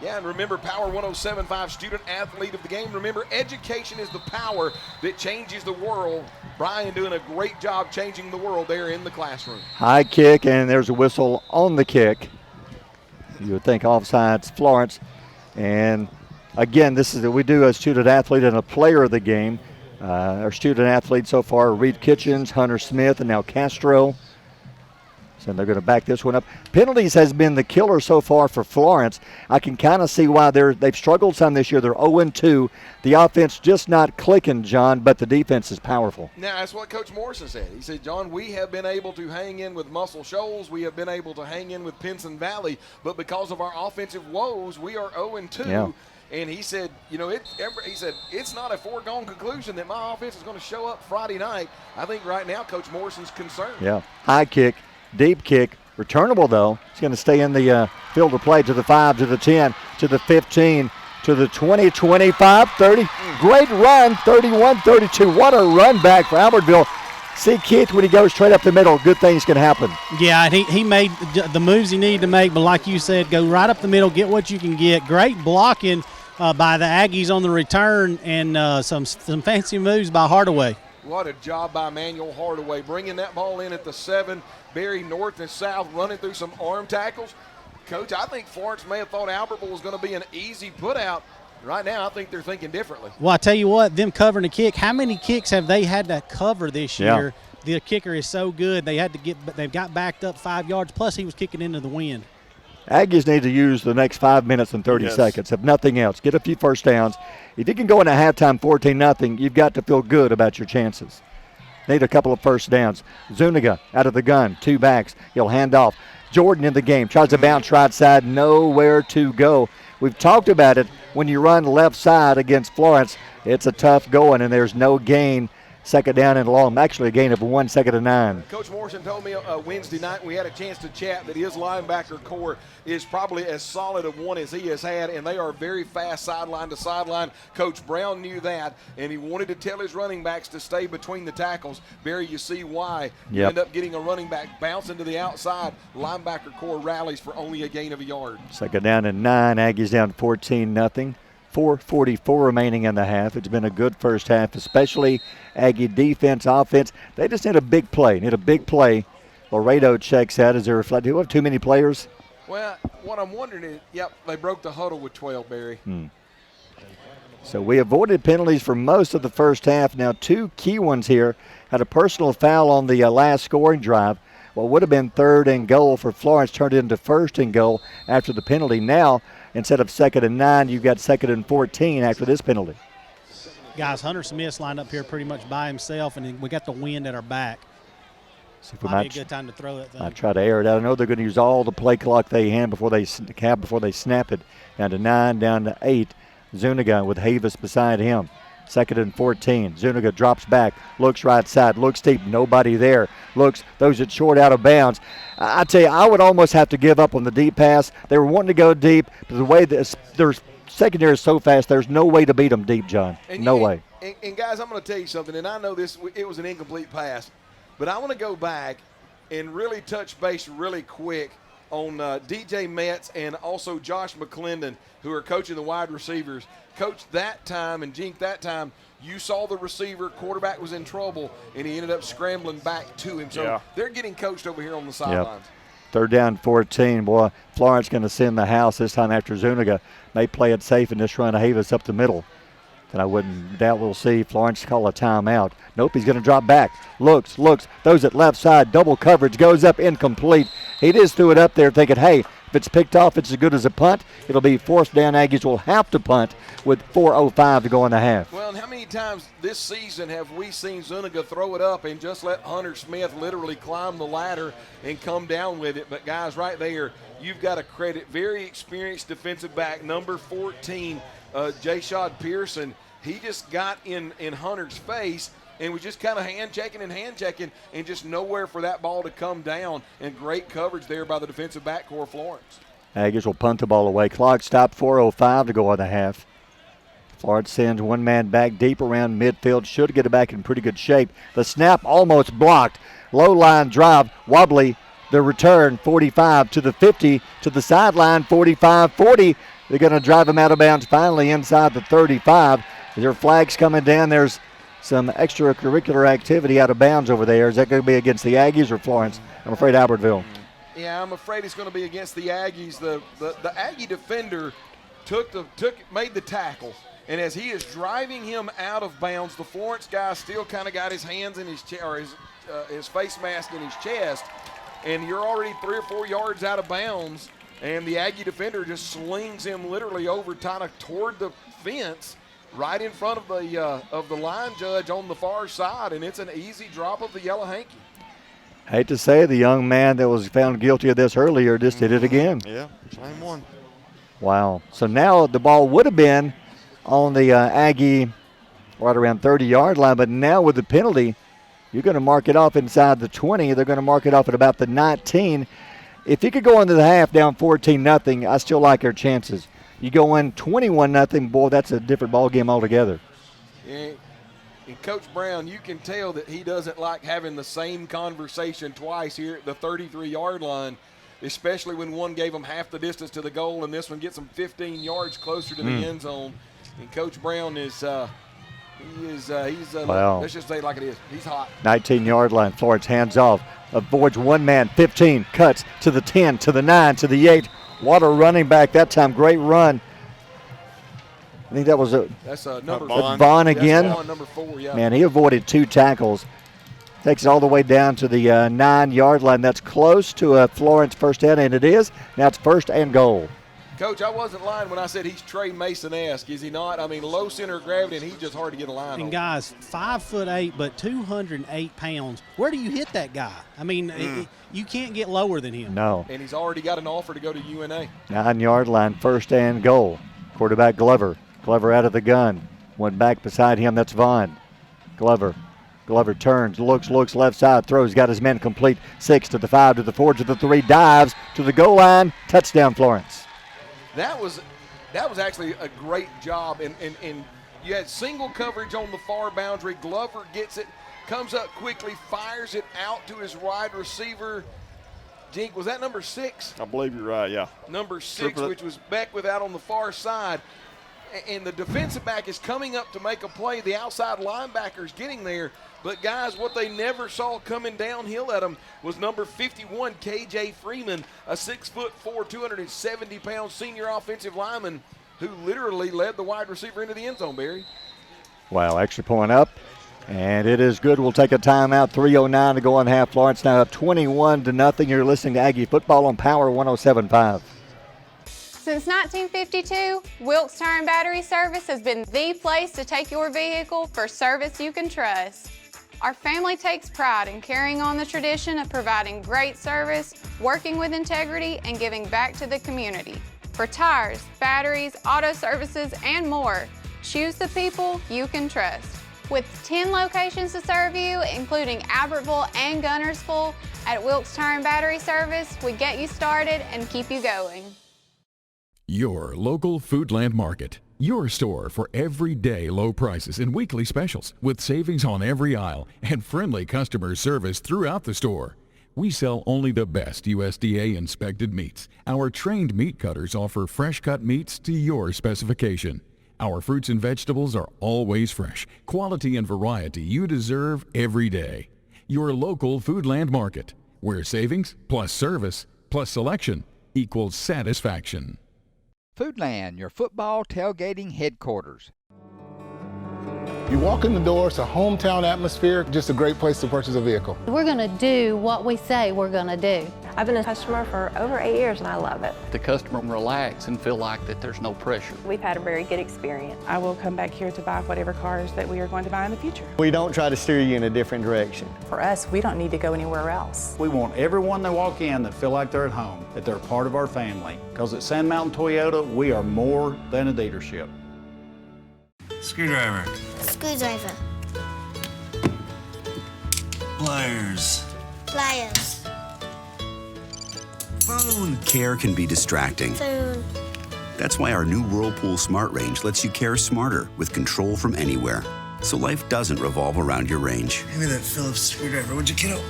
Speaker 3: Yeah, and remember, Power 107.5 Student Athlete of the Game. Remember, education is the power that changes the world. Brian doing a great job changing the world there in the classroom.
Speaker 1: High kick, and there's a whistle on the kick. You would think offsides Florence. And, again, this is we do a student athlete and a player of the game. Our student athletes so far are Reed Kitchens, Hunter Smith, and now Castro. So they're going to back this one up. Penalties has been the killer so far for Florence. I can kind of see why they've struggled some this year. They're 0-2. The offense just not clicking, John, but the defense is powerful.
Speaker 3: Now, that's what Coach Morrison said. He said, John, we have been able to hang in with Muscle Shoals. We have been able to hang in with Pinson Valley. But because of our offensive woes, we are 0-2.
Speaker 1: Yeah.
Speaker 3: And he said, it's not a foregone conclusion that my offense is going to show up Friday night. I think right now Coach Morrison's concerned.
Speaker 1: Yeah, high kick, deep kick, returnable though. It's going to stay in the field of play to the 5, to the 10, to the 15, to the 20, 25, 30. Great run, 31-32. What a run back for Albertville. See Keith when he goes straight up the middle, good things can happen.
Speaker 2: Yeah, and he made the moves he needed to make, but like you said, go right up the middle, get what you can get. Great blocking by the Aggies on the return, and some fancy moves by Hardaway.
Speaker 3: What a job by Manuel Hardaway, bringing that ball in at the 7, Barry north and south, running through some arm tackles. Coach, I think Florence may have thought Albertville was going to be an easy put-out. Right now, I think they're thinking differently.
Speaker 2: Well, I tell you what, them covering the kick, how many kicks have they had to cover this year? The kicker is so good, they've got backed up 5 yards, plus he was kicking into the wind.
Speaker 1: Aggies need to use the next 5 minutes and 30 seconds, if nothing else. Get a few first downs. If you can go into halftime 14-0, you've got to feel good about your chances. Need a couple of first downs. Zuniga out of the gun, 2 backs. He'll hand off. Jordan in the game, tries to bounce right side, nowhere to go. We've talked about it. When you run left side against Florence, it's a tough going, and there's no gain. Second down and long, actually a gain of 1 second and 9.
Speaker 3: Coach Morrison told me Wednesday night we had a chance to chat that his linebacker core is probably as solid a one as he has had, and they are very fast sideline to sideline. Coach Brown knew that, and he wanted to tell his running backs to stay between the tackles. Barry, you see why. You end up getting a running back bouncing to the outside. Linebacker core rallies for only a gain of a yard.
Speaker 1: Second down and 9, Aggies down 14-0. 4:44 remaining in the half. It's been a good first half, especially Aggie defense, offense. They just need a big play. Laredo checks out. Is there reflect? Do you have too many players?
Speaker 3: Well, what I'm wondering is, they broke the huddle with 12, Barry.
Speaker 1: So we avoided penalties for most of the first half. Now 2 key ones here. Had a personal foul on the last scoring drive. What would have been 3rd and goal for Florence turned into 1st and goal after the penalty. Now, instead of 2nd and 9, you've got 2nd and 14 after this penalty.
Speaker 2: Guys, Hunter Smith's lined up here pretty much by himself, and we got the wind at our back.
Speaker 1: See if we
Speaker 2: might be a good time to throw that thing.
Speaker 1: I try to air it out. I know they're going to use all the play clock they have before they snap it. Down to 9, down to 8. Zuniga with Havis beside him. 2nd and 14. Zuniga drops back, looks right side, looks deep, nobody there. Throws it short out of bounds. I tell you, I would almost have to give up on the deep pass. They were wanting to go deep, but the way their secondary is so fast, there's no way to beat them deep, John. No way.
Speaker 3: And guys, I'm going to tell you something, and I know it was an incomplete pass, but I want to go back and really touch base really quick on DJ Metz and also Josh McClendon, who are coaching the wide receivers. Coach, that time and Jink, that time, you saw the receiver, quarterback was in trouble, and he ended up scrambling back to him. So they're getting coached over here on the sidelines.
Speaker 1: 3rd down, 14. Boy, Florence going to send the house this time after Zuniga may play it safe and just run a Havis up the middle. And I wouldn't doubt we'll see Florence call a timeout. Nope, he's going to drop back. Looks, throws it left side, double coverage, goes up incomplete. He just threw it up there thinking, hey, if it's picked off, it's as good as a punt. It'll be 4th down. Aggies will have to punt with 4:05 to go in the half.
Speaker 3: Well, and how many times this season have we seen Zuniga throw it up and just let Hunter Smith literally climb the ladder and come down with it? But, guys, right there, you've got to credit very experienced defensive back, number 14, Jayshad Pearson. He just got in Hunter's face and was just kind of hand-checking and just nowhere for that ball to come down. And great coverage there by the defensive backcourt of Florence.
Speaker 1: Aggies will punt the ball away. Clock stopped, 4:05 to go in the half. Florence sends one man back deep around midfield. Should get it back in pretty good shape. The snap almost blocked. Low line drive, wobbly. The return, 45 to the 50, to the sideline, 45-40. They're going to drive him out of bounds finally inside the 35. There are flags coming down. There's some extracurricular activity out of bounds over there. Is that going to be against the Aggies or Florence? I'm afraid Albertville.
Speaker 3: Yeah, I'm afraid it's going to be against the Aggies. The Aggie defender made the tackle, And as he is driving him out of bounds, the Florence guy still kind of got his hands in his his face mask in his chest, and you're already 3 or 4 yards out of bounds, and the Aggie defender just slings him literally over kind of toward the fence right in front of the line judge on the far side, and it's an easy drop of the yellow hanky.
Speaker 1: Hate to say the young man that was found guilty of this earlier just did it again.
Speaker 5: Yeah, same one.
Speaker 1: Wow. So now the ball would have been on the Aggie right around 30-yard line, but now with the penalty, you're going to mark it off inside the 20. They're going to mark it off at about the 19. If you could go into the half down 14-0, I still like our chances. You go in 21-0, boy, that's a different ball game altogether.
Speaker 3: Yeah. And Coach Brown, you can tell that he doesn't like having the same conversation twice here at the 33-yard line, especially when one gave him half the distance to the goal and this one gets him 15 yards closer to the end zone. And Coach Brown is wow. Let's just say it like it is. He's hot.
Speaker 1: 19-yard line. Florence hands off. Avoids one man. 15. Cuts to the 10, to the 9, to the 8. What a running back that time. Great run. I think that was
Speaker 3: number
Speaker 1: Vaughn again.
Speaker 3: That's Vaughn, number 4, yeah.
Speaker 1: Man, he avoided 2 tackles. Takes it all the way down to the 9-yard line. That's close to a Florence first down, and it is. Now it's 1st and goal.
Speaker 3: Coach, I wasn't lying when I said he's Trey Mason-esque, is he not? I mean, low center of gravity, and he's just hard to get a line on.
Speaker 2: And guys, 5'8", but 208 pounds. Where do you hit that guy? I mean, you can't get lower than him.
Speaker 1: No.
Speaker 3: And he's already got an offer to go to UNA.
Speaker 1: 9-yard line, 1st and goal. Quarterback Glover. Glover out of the gun. Went back beside him. That's Vaughn. Glover turns, looks left side, throws, got his men complete. 6 to the 5, to the 4, to the 3, dives to the goal line. Touchdown, Florence.
Speaker 3: That was actually a great job, and you had single coverage on the far boundary. Glover gets it, comes up quickly, fires it out to his wide receiver. Jink, was that number 6?
Speaker 5: I believe you're right, yeah.
Speaker 3: Number 6, which was Beckwith out on the far side. And the defensive back is coming up to make a play. The outside linebacker's getting there. But, guys, what they never saw coming downhill at them was number 51, K.J. Freeman, a 6'4", 270-pound senior offensive lineman who literally led the wide receiver into the end zone, Barry.
Speaker 1: Wow, extra point up. And it is good. We'll take a timeout. 3:09 to go on half. Florence now up 21-0. You're listening to Aggie Football on Power 107.5.
Speaker 11: Since 1952, Wilkes Tire and Battery Service has been the place to take your vehicle for service you can trust. Our family takes pride in carrying on the tradition of providing great service, working with integrity, and giving back to the community. For tires, batteries, auto services, and more, choose the people you can trust. With 10 locations to serve you, including Albertville and Gunnersville, at Wilkes Tire and Battery Service, we get you started and keep you going.
Speaker 13: Your local Foodland Market. Your store for everyday low prices and weekly specials with savings on every aisle and friendly customer service throughout the store. We sell only the best USDA inspected meats. Our trained meat cutters offer fresh cut meats to your specification. Our fruits and vegetables are always fresh, quality and variety you deserve every day. Your local Foodland Market, where savings plus service plus selection equals satisfaction.
Speaker 9: Foodland, your football tailgating headquarters.
Speaker 14: You walk in the door, it's a hometown atmosphere, just a great place to purchase a vehicle.
Speaker 15: We're going to do what we say we're going to do.
Speaker 16: I've been a customer for over 8 years and I love it.
Speaker 17: The customer can relax and feel like that there's no pressure.
Speaker 16: We've had a very good experience. I will come back here to buy whatever cars that we are going to buy in the future.
Speaker 18: We don't try to steer you in a different direction.
Speaker 16: For us, we don't need to go anywhere else.
Speaker 19: We want everyone that walk in that feel like they're at home, that they're part of our family. Because at Sand Mountain Toyota, we are more than a dealership.
Speaker 20: Screwdriver.
Speaker 21: Screwdriver.
Speaker 20: Pliers.
Speaker 21: Pliers.
Speaker 20: Phone. Care can be distracting.
Speaker 21: Phone.
Speaker 20: That's why our new Whirlpool Smart Range lets you care smarter with control from anywhere. So life doesn't revolve around your range.
Speaker 21: Give me that Phillips screwdriver, would you, kiddo?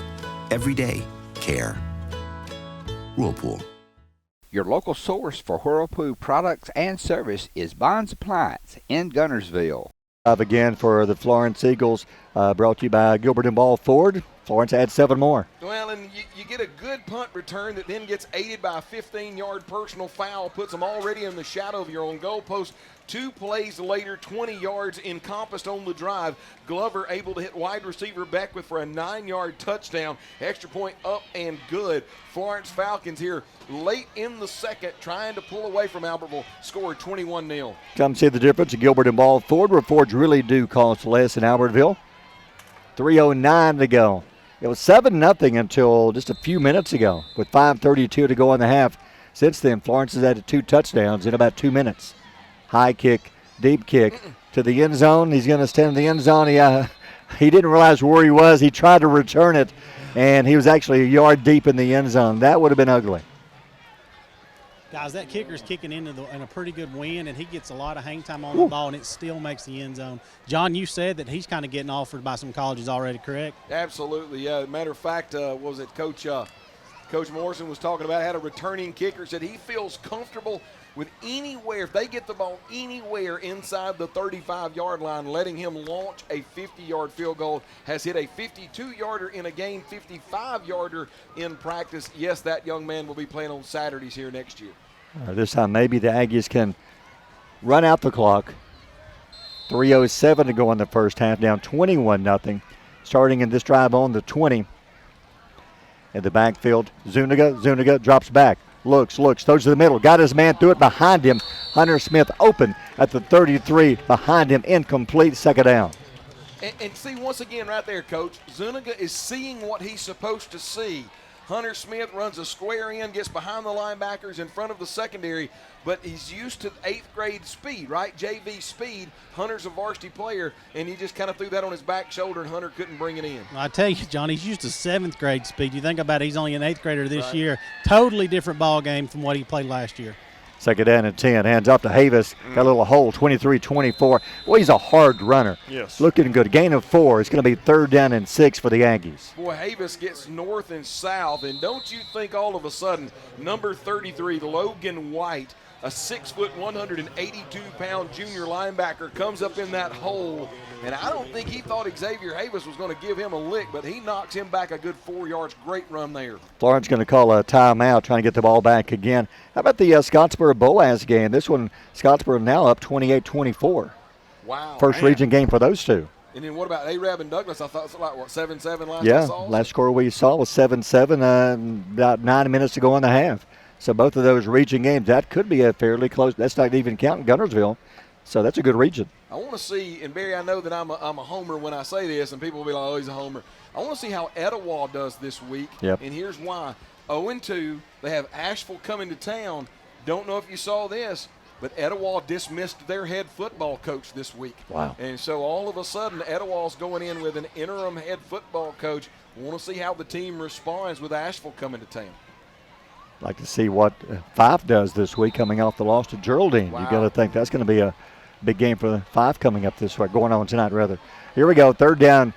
Speaker 20: Every day, care. Whirlpool.
Speaker 9: Your local source for Whirlpool products and service is Bond's Appliance in Gunnersville.
Speaker 1: Again for the Florence Eagles, brought to you by Gilbert and Ball Ford. Florence adds 7 more.
Speaker 3: Well, and you get a good punt return that then gets aided by a 15-yard personal foul, puts them already in the shadow of your own goalpost. 2 plays later, 20 yards encompassed on the drive. Glover able to hit wide receiver Beckwith for a 9-yard touchdown. Extra point up and good. Florence Falcons here late in the second trying to pull away from Albertville, scored 21-0.
Speaker 1: Come see the difference in Gilbert and Ball Ford, where Fords really do cost less in Albertville. 3:09 to go. It was 7-0 until just a few minutes ago with 5:32 to go in the half. Since then, Florence has added 2 touchdowns in about 2 minutes. High kick, deep kick to the end zone. He's going to stand in the end zone. He didn't realize where he was. He tried to return it, and he was actually a yard deep in the end zone. That would have been ugly.
Speaker 2: Guys, that kicker's kicking in a pretty good wind, and he gets a lot of hang time on the ball, and it still makes the end zone. John, you said that he's kind of getting offered by some colleges already, correct?
Speaker 3: Absolutely, yeah. Matter of fact, was it Coach Morrison was talking about, had a returning kicker, said he feels comfortable with anywhere, if they get the ball anywhere inside the 35-yard line, letting him launch a 50-yard field goal. Has hit a 52-yarder in a game, 55-yarder in practice. Yes, that young man will be playing on Saturdays here next year.
Speaker 1: This time maybe the Aggies can run out the clock. 3:07 to go in the first half, down 21-0. Starting in this drive on the 20. In the backfield, Zuniga drops back. Looks, throws to the middle, got his man through it behind him. Hunter Smith open at the 33, behind him, incomplete, second down.
Speaker 3: And see, once again right there, Coach, Zuniga is seeing what he's supposed to see. Hunter Smith runs a square in, gets behind the linebackers in front of the secondary, but he's used to 8th grade speed, right? JV speed. Hunter's a varsity player, and he just kind of threw that on his back shoulder, and Hunter couldn't bring it in.
Speaker 2: I tell you, John, he's used to 7th grade speed. You think about it, he's only an 8th grader this year. Totally different ball game from what he played last year.
Speaker 1: Second down and 10. Hands off to Havis. Got a little hole, 23-24. Well, he's a hard runner.
Speaker 5: Yes.
Speaker 1: Looking good. Gain of 4. It's going to be 3rd down and 6 for the Aggies.
Speaker 3: Boy, Havis gets north and south, and don't you think all of a sudden, number 33, Logan White, a 6', 182-pound junior linebacker, comes up in that hole, and I don't think he thought Xavier Havis was going to give him a lick, but he knocks him back a good 4 yards. Great run there.
Speaker 1: Florence going to call a timeout, trying to get the ball back again. How about the Scottsboro-Boaz game? This one, Scottsboro now up 28-24.
Speaker 3: Wow.
Speaker 1: First region game for those two.
Speaker 3: And then what about Arab and Douglas? I thought it was like, what, 7-7 last
Speaker 1: Yeah,
Speaker 3: I saw?
Speaker 1: last score we saw was 7-7, about 9 minutes to go in the half. So both of those region games, that could be a fairly close. That's not even counting Gunnersville. So that's a good region.
Speaker 3: I want to see, and Barry, I know that I'm a homer when I say this, and people will be like, oh, he's a homer. I want to see how Etowah does this week,
Speaker 1: Yep.
Speaker 3: And here's why. 0-2, they have Asheville coming to town. Don't know if you saw this, but Etowah dismissed their head football coach this week.
Speaker 1: Wow.
Speaker 3: And so all of a sudden, Etowah's going in with an interim head football coach. Want to see how the team responds with Asheville coming to town.
Speaker 1: Like to see what Fife does this week coming off the loss to Geraldine.
Speaker 3: Wow.
Speaker 1: You got to think that's going to be a big game for Fife coming up this week, going on tonight rather. Here we go, 3rd down,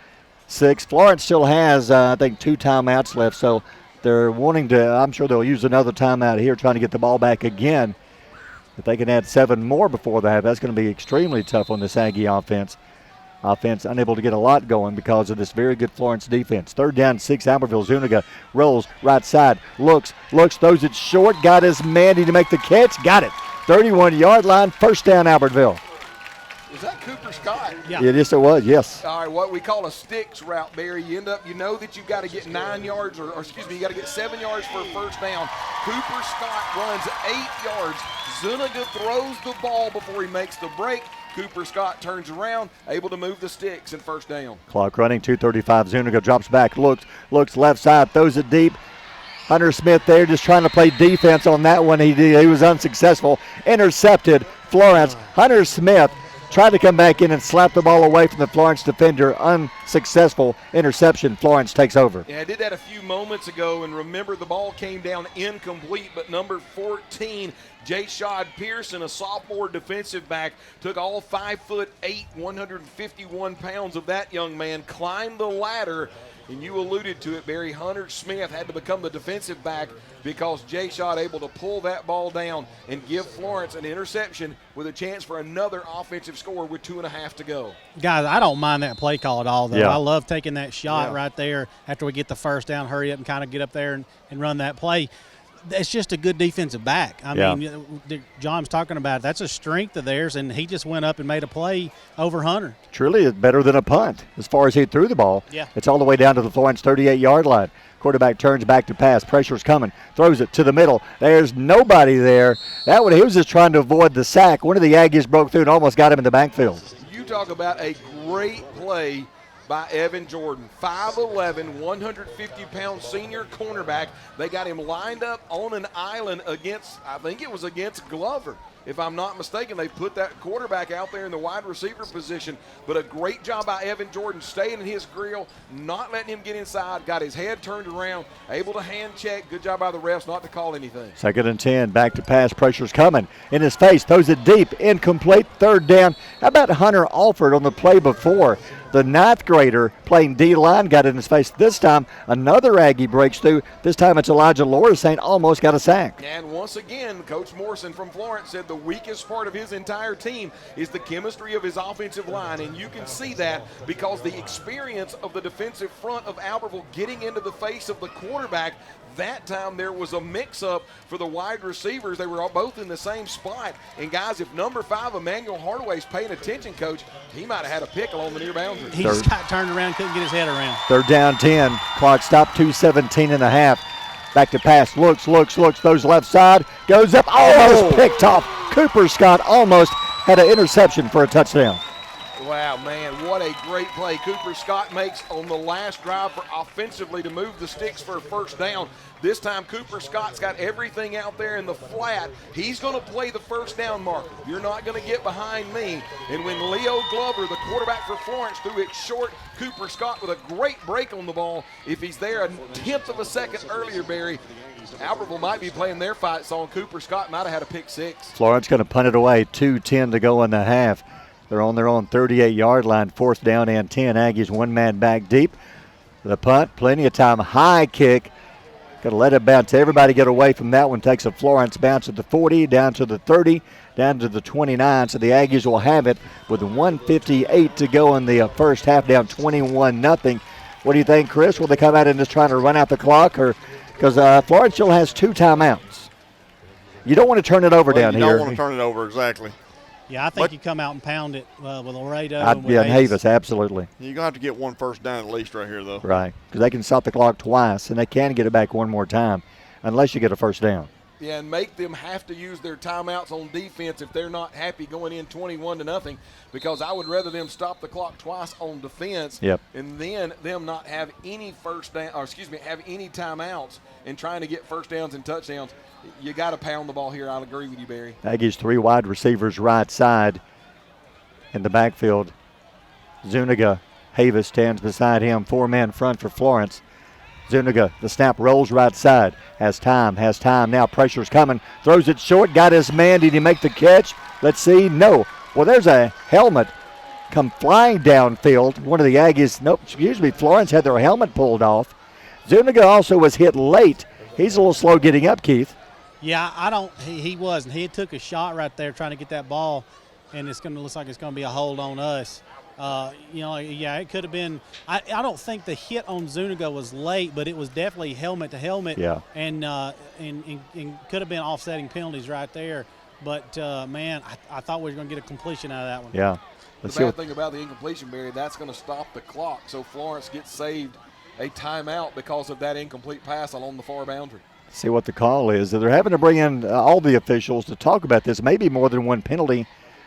Speaker 1: 6. Florence still has, I think, 2 timeouts left, so they're wanting to, I'm sure they'll use another timeout here, trying to get the ball back again. If they can add 7 more before that, that's going to be extremely tough on this Aggie offense. Offense unable to get a lot going because of this very good Florence defense. 3rd down, 6, Albertville. Zuniga rolls right side, looks, throws it short, got his man to make the catch, got it. 31-yard line, 1st down, Albertville.
Speaker 3: Is that Cooper Scott?
Speaker 1: Yeah. Yes, it was, yes.
Speaker 3: All right, what we call a sticks route, Barry. You know that you've got to get 9 yards, or excuse me, you got to get 7 yards for a 1st down. Cooper Scott runs 8 yards. Zuniga throws the ball before he makes the break. Cooper Scott turns around, able to move the sticks and 1st down.
Speaker 1: Clock running, 2:35. Zuniga drops back, looks left side, throws it deep. Hunter Smith there just trying to play defense on that one. He was unsuccessful. Intercepted, Florence. Hunter Smith tried to come back in and slap the ball away from the Florence defender. Unsuccessful interception. Florence takes over.
Speaker 3: Yeah, I did that a few moments ago, and remember the ball came down incomplete, but number 14, Jayshad Pearson, a sophomore defensive back, took all 5'8", 151 pounds of that young man, climbed the ladder, And you alluded to it, Barry. Hunter Smith had to become the defensive back because Jay Schott able to pull that ball down and give Florence an interception with a chance for another offensive score with 2.5 to go.
Speaker 2: Guys, I don't mind that play call at all, though.
Speaker 1: Yeah.
Speaker 2: I love taking that shot right there after we get the first down, hurry up and kind of get up there and run that play. That's just a good defensive back. I mean, John's talking about it. That's a strength of theirs, and he just went up and made a play over Hunter.
Speaker 1: Truly better than a punt as far as he threw the ball.
Speaker 2: Yeah.
Speaker 1: It's all the way down to the Florence 38-yard line. Quarterback turns back to pass. Pressure's coming. Throws it to the middle. There's nobody there. That one, he was just trying to avoid the sack. One of the Aggies broke through and almost got him in the backfield.
Speaker 3: You talk about a great play by Evan Jordan. 5'11", 150-pound senior cornerback. They got him lined up on an island against, I think it was against Glover. If I'm not mistaken, they put that quarterback out there in the wide receiver position. But a great job by Evan Jordan staying in his grill, not letting him get inside, got his head turned around, able to hand check. Good job by the refs not to call anything.
Speaker 1: 2nd and 10, back to pass. Pressure's coming. In his face, throws it deep, incomplete, 3rd down. How about Hunter Alford on the play before? The 9th grader playing D-line got in his face. This time, another Aggie breaks through. This time it's Elijah Lorisane, almost got a sack.
Speaker 3: And once again, Coach Morrison from Florence said the weakest part of his entire team is the chemistry of his offensive line. And you can see that because the experience of the defensive front of Albertville getting into the face of the quarterback, that time there was a mix-up for the wide receivers. They were all both in the same spot. And, guys, if number 5, Emmanuel Hardaway's paying attention, Coach, he might have had a pick along the near boundary.
Speaker 2: He just got turned around, couldn't get his head around.
Speaker 1: 3rd down 10. Clock stopped, 2:17 and a half. Back to pass. Looks, throws left side. Goes up, almost picked off. Cooper Scott almost had an interception for a touchdown.
Speaker 3: Wow, man, what a great play Cooper Scott makes on the last drive for offensively to move the sticks for a first down. This time Cooper Scott's got everything out there in the flat. He's going to play the first down marker. You're not going to get behind me. And when Leo Glover, the quarterback for Florence, threw it short, Cooper Scott with a great break on the ball. If he's there a 1/10 of a second earlier, Barry, Albertville might be playing their fight song. Cooper Scott might have had a pick 6.
Speaker 1: Florence going to punt it away. 2:10 to go in the half. They're on their own 38-yard line, 4th down and 10. Aggies one man back deep. The punt, plenty of time. High kick. Got to let it bounce. Everybody get away from that one. Takes a Florence bounce at the 40, down to the 30, down to the 29. So the Aggies will have it with 1:58 to go in the first half, down 21-0. What do you think, Chris? Will they come out and just try to run out the clock? Or because Florence still has 2 timeouts. You don't want to turn it over down here.
Speaker 5: You don't want to turn it over, exactly.
Speaker 2: Yeah, I think you come out and pound it with Laredo.
Speaker 1: And Havis, absolutely.
Speaker 5: You're going to have to get 1 first down at least right here, though.
Speaker 1: Right, because they can stop the clock twice, and they can get it back one more time unless you get a first down.
Speaker 3: Yeah, and make them have to use their timeouts on defense if they're not happy going in 21-0, because I would rather them stop the clock twice on defense and then them not have any have any timeouts and trying to get first downs and touchdowns. You got to pound the ball here. I'll agree with you, Barry.
Speaker 1: Aggies 3 wide receivers right side in the backfield. Zuniga, Havis stands beside him. 4-man front for Florence. Zuniga, the snap rolls right side. Has time. Now pressure's coming. Throws it short. Got his man. Did he make the catch? Let's see. No. Well, there's a helmet come flying downfield. One of the Aggies, Florence had their helmet pulled off. Zuniga also was hit late. He's a little slow getting up, Keith.
Speaker 2: Yeah, he wasn't. He took a shot right there trying to get that ball, and it looks like it's going to be a hold on us. It could have been. I don't think the hit on Zuniga was late, but it was definitely helmet to helmet.
Speaker 1: Yeah.
Speaker 2: And could have been offsetting penalties right there. But man, I thought we were going to get a completion out of that one.
Speaker 1: Yeah.
Speaker 3: The bad thing about the incompletion, Barry, that's going to stop the clock. So Florence gets saved a timeout because of that incomplete pass along the far boundary.
Speaker 1: See what the call is. They're having to bring in all the officials to talk about this. Maybe more than one penalty.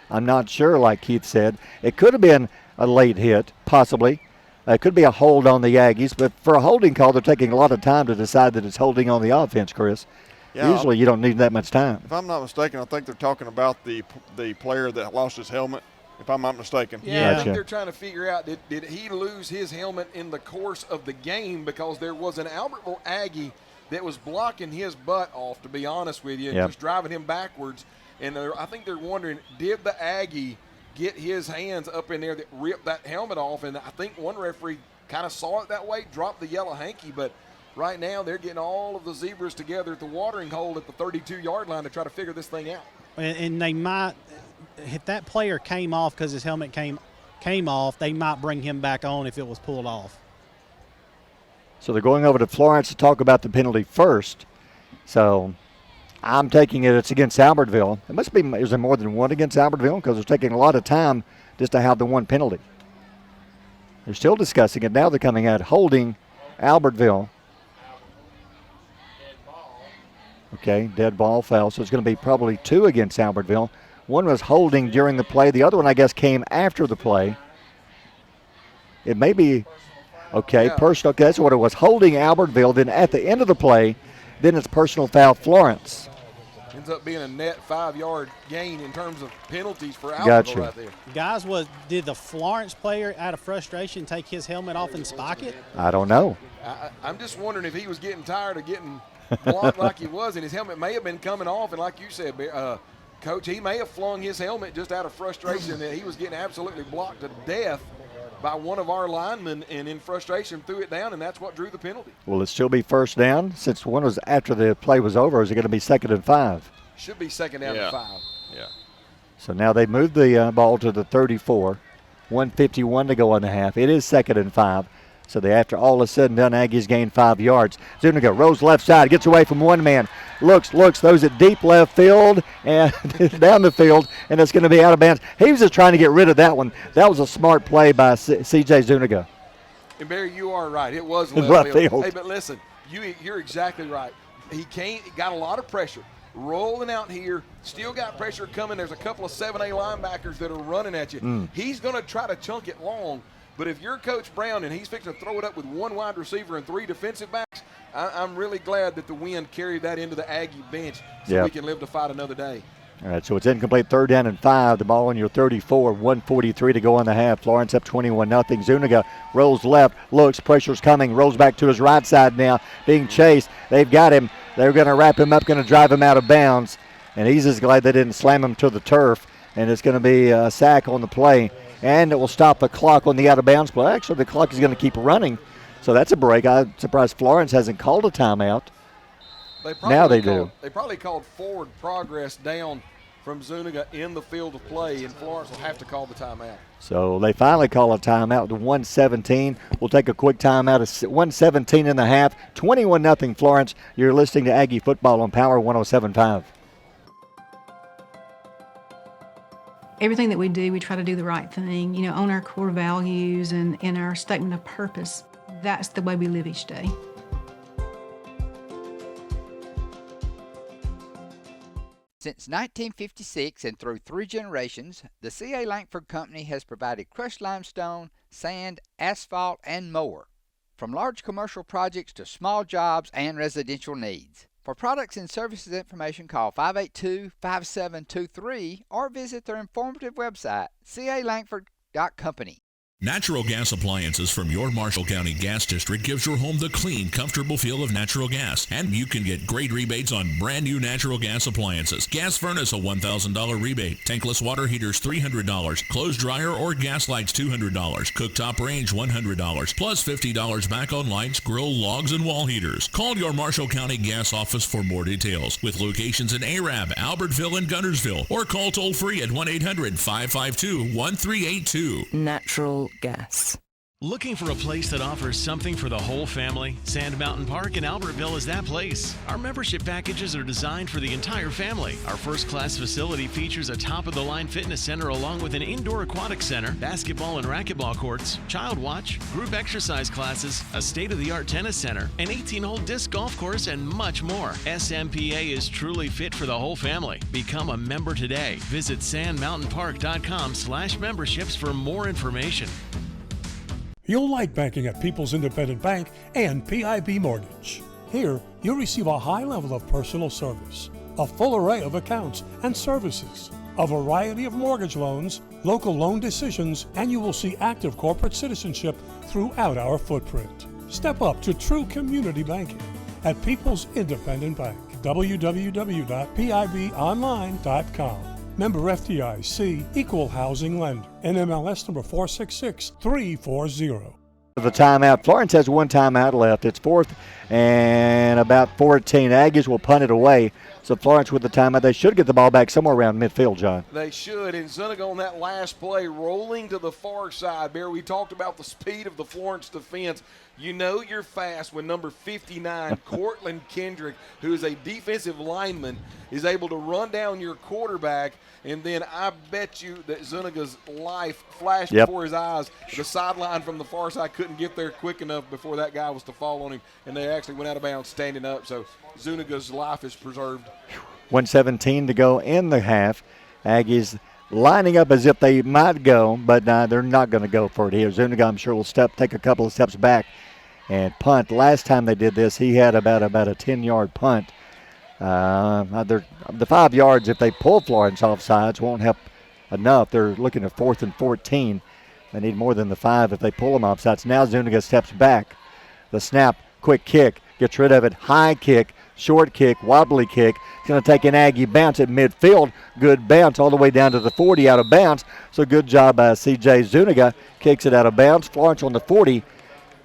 Speaker 1: I'm not sure, like Keith said. It could have been a late hit, possibly. It could be a hold on the Aggies. But for a holding call, they're taking a lot of time to decide that it's holding on the offense, Chris. Yeah, usually you don't need that much time.
Speaker 5: If I'm not mistaken, I think they're talking about the player that lost his helmet, if I'm not mistaken.
Speaker 3: Yeah, I think they're trying to figure out, did he lose his helmet in the course of the game, because there was an Albertville Aggie that was blocking his butt off, to be honest with you, and just driving him backwards. And I think they're wondering, did the Aggie get his hands up in there that ripped that helmet off? And I think one referee kind of saw it that way, dropped the yellow hanky, but right now they're getting all of the zebras together at the watering hole at the 32-yard line to try to figure this thing out.
Speaker 2: And they might, if that player came off because his helmet came off, they might bring him back on if it was pulled off.
Speaker 1: So they're going over to Florence to talk about the penalty first. So I'm taking it's against Albertville. It must be, is there more than one against Albertville? Because they're taking a lot of time just to have the one penalty. They're still discussing it. Now they're coming out holding Albertville. Okay, dead ball foul. So it's going to be probably 2 against Albertville. One was holding during the play. The other one, I guess, came after the play. It may be, okay, personal. Okay, that's what it was. Holding Albertville. Then at the end of the play, then it's personal foul Florence.
Speaker 3: Ends up being a net 5-yard gain in terms of penalties for Albertville right there.
Speaker 2: Guys, did the Florence player out of frustration take his helmet off and spike it?
Speaker 1: I don't know.
Speaker 3: I'm just wondering if he was getting tired of getting blocked like he was, and his helmet may have been coming off, and like you said, Coach, he may have flung his helmet just out of frustration that he was getting absolutely blocked to death by one of our linemen, and in frustration threw it down, and that's what drew the penalty.
Speaker 1: Will it still be first down since one was after the play was over, or is it going to be 2nd and 5?
Speaker 3: Should be 2nd down and 5.
Speaker 5: Yeah.
Speaker 1: So now they moved the ball to the 34. 1:51 to go in the half. It is 2nd and 5. So they, after all is said and done, Aggies gain 5 yards. Zuniga rolls left side, gets away from one man, looks, throws it deep left field and down the field, and it's going to be out of bounds. He was just trying to get rid of that one. That was a smart play by C.J. Zuniga.
Speaker 3: And Barry, you are right. It was left field. Hey, but listen, you're exactly right. He got a lot of pressure. Rolling out here, still got pressure coming. There's a couple of 7A linebackers that are running at you. He's going to try to chunk it long. But if you're Coach Brown and he's fixing to throw it up with 1 wide receiver and 3 defensive backs, I'm really glad that the wind carried that into the Aggie bench so we can live to fight another day.
Speaker 1: All right, so it's incomplete, 3rd down and 5. The ball on your 34, 1:43 to go in the half. Florence up 21-0. Zuniga rolls left, looks, pressure's coming, rolls back to his right side now, being chased. They've got him. They're going to wrap him up, going to drive him out of bounds. And he's just glad they didn't slam him to the turf. And it's going to be a sack on the play. And it will stop the clock on the out-of-bounds play. Actually, the clock is going to keep running. So that's a break. I'm surprised Florence hasn't called a timeout. Now they do.
Speaker 3: They probably called forward progress down from Zuniga in the field of play, and Florence will have to call the timeout.
Speaker 1: So they finally call a timeout to 1:17. We'll take a quick timeout at 1:17 in the half. 21-0 Florence. You're listening to Aggie Football on Power 107.5.
Speaker 4: Everything that we do, we try to do the right thing, own our core values and our statement of purpose. That's the way we live each day.
Speaker 9: Since 1956 and through 3 generations, the C.A. Langford Company has provided crushed limestone, sand, asphalt, and more. From large commercial projects to small jobs and residential needs. For products and services information, call 582-5723 or visit their informative website, calangford.company.
Speaker 6: Natural gas appliances from your Marshall County Gas District gives your home the clean, comfortable feel of natural gas. And you can get great rebates on brand new natural gas appliances. Gas furnace, a $1,000 rebate. Tankless water heaters, $300. Clothes dryer or gas lights, $200. Cooktop range, $100. Plus $50 back on lights, grill, logs, and wall heaters. Call your Marshall County Gas office for more details. With locations in Arab, Albertville, and Guntersville. Or call toll free at 1-800-552-1382.
Speaker 7: Natural gas.
Speaker 8: Looking for a place that offers something for the whole family? Sand Mountain Park in Albertville is that place. Our membership packages are designed for the entire family. Our first-class facility features a top-of-the-line fitness center along with an indoor aquatic center, basketball and racquetball courts, child watch, group exercise classes, a state-of-the-art tennis center, an 18-hole disc golf course, and much more. SMPA is truly fit for the whole family. Become a member today. Visit sandmountainpark.com/memberships for more information.
Speaker 10: You'll like banking at People's Independent Bank and PIB Mortgage. Here, you'll receive a high level of personal service, a full array of accounts and services, a variety of mortgage loans, local loan decisions, and you will see active corporate citizenship throughout our footprint. Step up to true community banking at People's Independent Bank. www.pibonline.com. Member FDIC, Equal Housing Lender. NMLS number 466340.
Speaker 1: The timeout. Florence has one timeout left. It's 4th and about 14. Aggies will punt it away. So Florence with the timeout. They should get the ball back somewhere around midfield, John.
Speaker 3: They should. And Zuniga on that last play, rolling to the far side. Bear, we talked about the speed of the Florence defense. You know you're fast when number 59, Cortland Kendrick, who is a defensive lineman, is able to run down your quarterback. And then I bet you that Zuniga's life flashed before his eyes. The sideline from the far side couldn't get there quick enough before that guy was to fall on him, and they actually went out of bounds standing up. So Zuniga's life is preserved.
Speaker 1: 1:17 to go in the half. Aggies lining up as if they might go, but they're not going to go for it here. Zuniga, I'm sure, will take a couple of steps back and punt. Last time they did this, he had about a 10-yard punt. The 5 yards, if they pull Florence off sides, won't help enough. They're looking at 4th and 14. They need more than the 5 if they pull them off sides. Now Zuniga steps back. The snap, quick kick, gets rid of it. High kick, short kick, wobbly kick. It's going to take an Aggie bounce at midfield. Good bounce all the way down to the 40 out of bounds. So good job by C.J. Zuniga. Kicks it out of bounds. Florence on the 40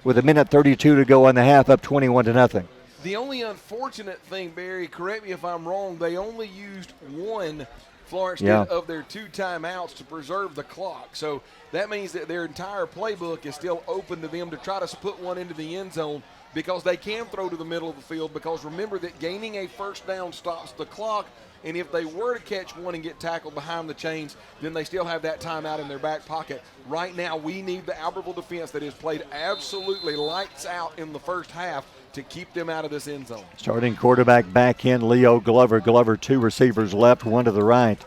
Speaker 1: with 1:32 to go in the half, up 21-0.
Speaker 3: The only unfortunate thing, Barry, correct me if I'm wrong, they only used one, Florence did, of their 2 timeouts to preserve the clock. So that means that their entire playbook is still open to them to try to put one into the end zone, because they can throw to the middle of the field, because remember that gaining a first down stops the clock, and if they were to catch one and get tackled behind the chains, then they still have that timeout in their back pocket. Right now, we need the Albertville defense that has played absolutely lights out in the first half to keep them out of this end zone.
Speaker 1: Starting quarterback back in, Leo Glover. Glover, 2 receivers left, 1 to the right.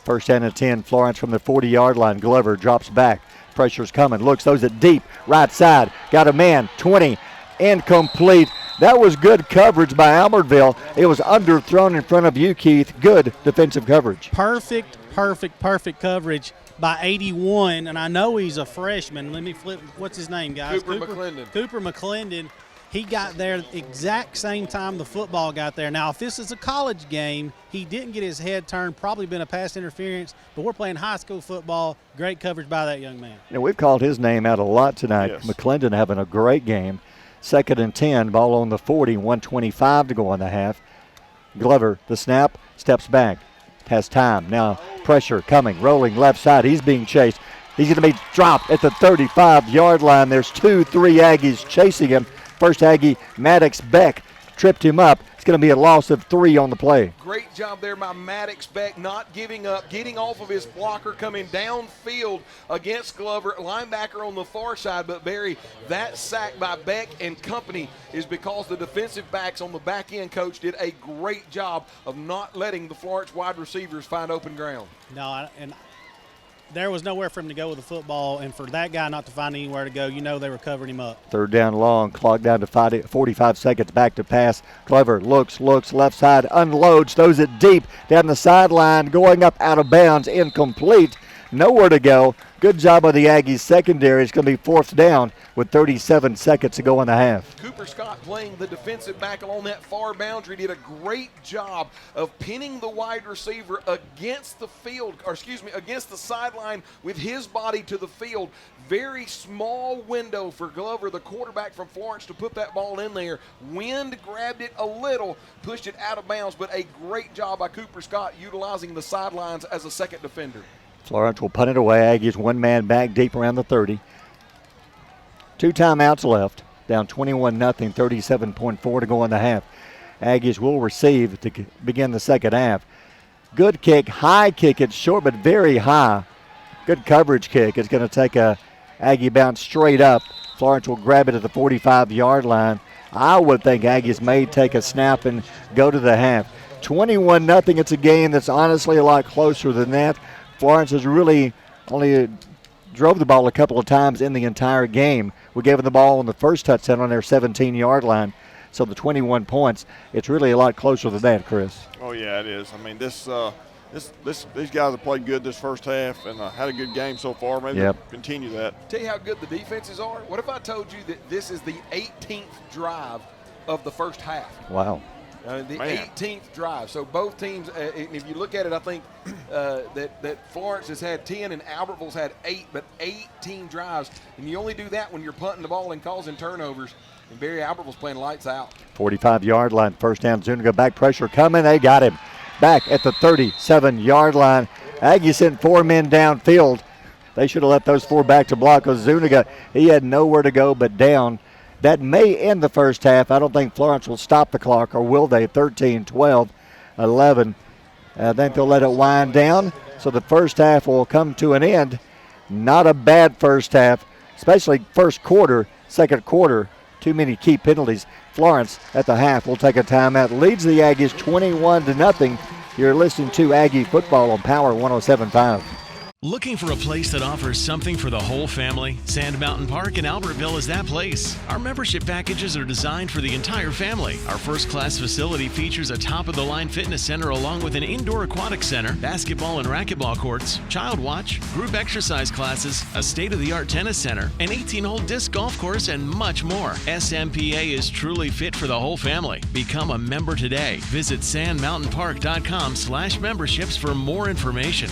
Speaker 1: 1st and 10, Florence from the 40-yard line. Glover drops back. Pressure's coming. Looks, throws it deep. Right side. Got a man. 20. Incomplete. That was good coverage by Albertville. It was underthrown in front of you, Keith. Good defensive coverage.
Speaker 2: Perfect coverage by 81, and I know he's a freshman. Let me flip. What's his name, guys?
Speaker 3: Cooper McClendon.
Speaker 2: Cooper McClendon. He got there the exact same time the football got there. Now, if this is a college game, he didn't get his head turned, probably been a pass interference, but we're playing high school football. Great coverage by that young man.
Speaker 1: Yeah, we've called his name out a lot tonight.
Speaker 5: Yes.
Speaker 1: McClendon having a great game. 2nd and 10, ball on the 40, 1:25 to go in the half. Glover, the snap, steps back, has time. Now pressure coming, rolling left side. He's being chased. He's going to be dropped at the 35-yard line. There's 2-3 Aggies chasing him. First Aggie, Maddox Beck, tripped him up. It's going to be a loss of 3 on the play.
Speaker 3: Great job there by Maddox Beck, not giving up, getting off of his blocker, coming downfield against Glover, linebacker on the far side. But, Barry, that sack by Beck and company is because the defensive backs on the back end, Coach, did a great job of not letting the Florence wide receivers find open ground.
Speaker 2: No, and there was nowhere for him to go with the football, and for that guy not to find anywhere to go, they were covering him up.
Speaker 1: 3rd down long, clock down to 45 seconds, back to pass. Glover looks, left side, unloads, throws it deep down the sideline, going up out of bounds, incomplete. Nowhere to go. Good job by the Aggies secondary. It's going to be 4th down with 37 seconds to go in the half.
Speaker 3: Cooper Scott, playing the defensive back along that far boundary, did a great job of pinning the wide receiver against the against the sideline with his body to the field. Very small window for Glover, the quarterback from Florence, to put that ball in there. Wind grabbed it a little, pushed it out of bounds, but a great job by Cooper Scott utilizing the sidelines as a second defender.
Speaker 1: Florence will punt it away. Aggies 1 man back deep around the 30. 2 timeouts left. Down 21-0, 37.4 to go in the half. Aggies will receive to begin the second half. Good kick, high kick. It's short but very high. Good coverage kick. It's going to take a Aggie bounce straight up. Florence will grab it at the 45-yard line. I would think Aggies may take a snap and go to the half. 21-0. It's a game that's honestly a lot closer than that. Florence has really only drove the ball a couple of times in the entire game. We gave them the ball on the first touchdown on their 17-yard line. So the 21 points, it's really a lot closer than that, Chris.
Speaker 5: Oh, yeah, it is. I mean, these guys have played good this first half and had a good game so far. Maybe they'll continue that.
Speaker 3: Tell you how good the defenses are. What if I told you that this is the 18th drive of the first half?
Speaker 1: Wow.
Speaker 3: The
Speaker 5: Man.
Speaker 3: 18th drive. So both teams, and if you look at it, I think that Florence has had 10 and Albertville's had 8, but 18 drives. And you only do that when you're punting the ball and causing turnovers. And Barry, Albertville's playing lights out.
Speaker 1: 45-yard line, first down. Zuniga back pressure coming. They got him back at the 37-yard line. Aggie sent 4 men downfield. They should have left those 4 back to block because Zuniga, he had nowhere to go but down. That may end the first half. I don't think Florence will stop the clock, or will they? 13, 12, 11. I think they'll let it wind down. So the first half will come to an end. Not a bad first half, especially first quarter, second quarter. Too many key penalties. Florence at the half will take a timeout. Leads the Aggies 21-0. You're listening to Aggie football on Power 107.5.
Speaker 8: Looking for a place that offers something for the whole family? Sand Mountain Park in Albertville is that place. Our membership packages are designed for the entire family. Our first-class facility features a top-of-the-line fitness center along with an indoor aquatic center, basketball and racquetball courts, child watch, group exercise classes, a state-of-the-art tennis center, an 18-hole disc golf course, and much more. SMPA is truly fit for the whole family. Become a member today. Visit sandmountainpark.com/memberships for more information.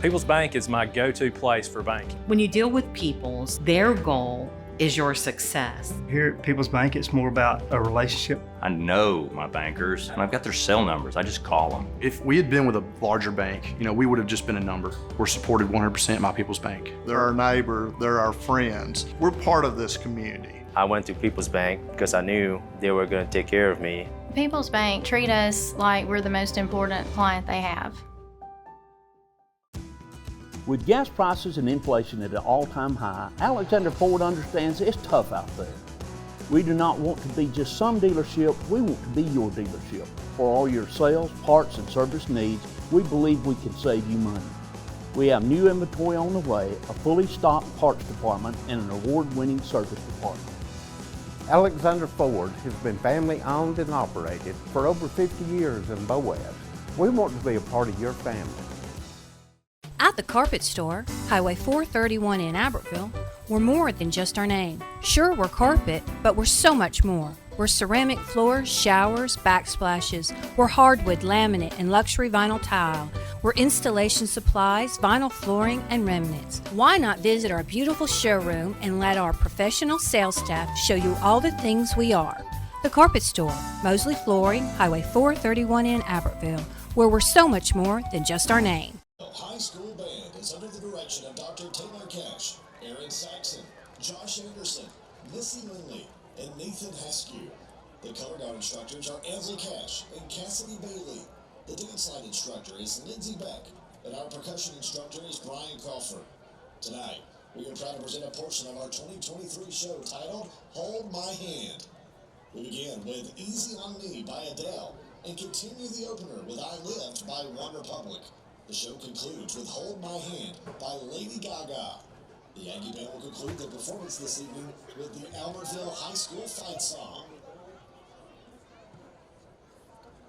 Speaker 12: People's Bank is my go-to place for banking.
Speaker 22: When you deal with People's, their goal is your success.
Speaker 23: Here at People's Bank, it's more about a relationship.
Speaker 24: I know my bankers, and I've got their cell numbers. I just call them.
Speaker 25: If we had been with a larger bank, we would have just been a number. We're supported 100% by People's Bank.
Speaker 26: They're our neighbor, they're our friends. We're part of this community.
Speaker 27: I went to People's Bank because I knew they were going to take care of me.
Speaker 28: People's Bank treat us like we're the most important client they have.
Speaker 29: With gas prices and inflation at an all-time high, Alexander Ford understands it's tough out there. We do not want to be just some dealership, we want to be your dealership. For all your sales, parts, and service needs, we believe we can save you money. We have new inventory on the way, a fully stocked parts department, and an award-winning service department.
Speaker 30: Alexander Ford has been family owned and operated for over 50 years in Boaz. We want to be a part of your family.
Speaker 31: At the Carpet Store, Highway 431 in Albertville, we're more than just our name. Sure, we're carpet, but we're so much more. We're ceramic floors, showers, backsplashes. We're hardwood, laminate, and luxury vinyl tile. We're installation supplies, vinyl flooring, and remnants. Why not visit our beautiful showroom and let our professional sales staff show you all the things we are? The Carpet Store, Mosley Flooring, Highway 431 in Albertville, where we're so much more than just our name.
Speaker 32: High School Band is under the direction of Dr. Taylor Cash, Aaron Saxon, Josh Anderson, Missy Lindley, and Nathan Heskew. The color guard instructors are Ansley Cash and Cassidy Bailey. The dance line instructor is Lindsey Beck, and our percussion instructor is Brian Crawford. Tonight, we are proud to present a portion of our 2023 show titled Hold My Hand. We begin with Easy on Me by Adele and continue the opener with I Lift by OneRepublic. The show concludes with Hold My Hand by Lady Gaga. The Aggie Band will conclude the performance this evening with the Albertville High School fight song.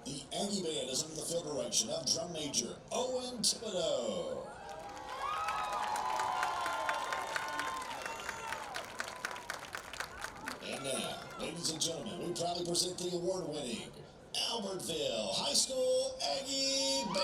Speaker 32: The Aggie Band is under the field direction of drum major Owen Thibodeau. And now, ladies and gentlemen, we proudly present the award-winning Albertville High School Aggie Band.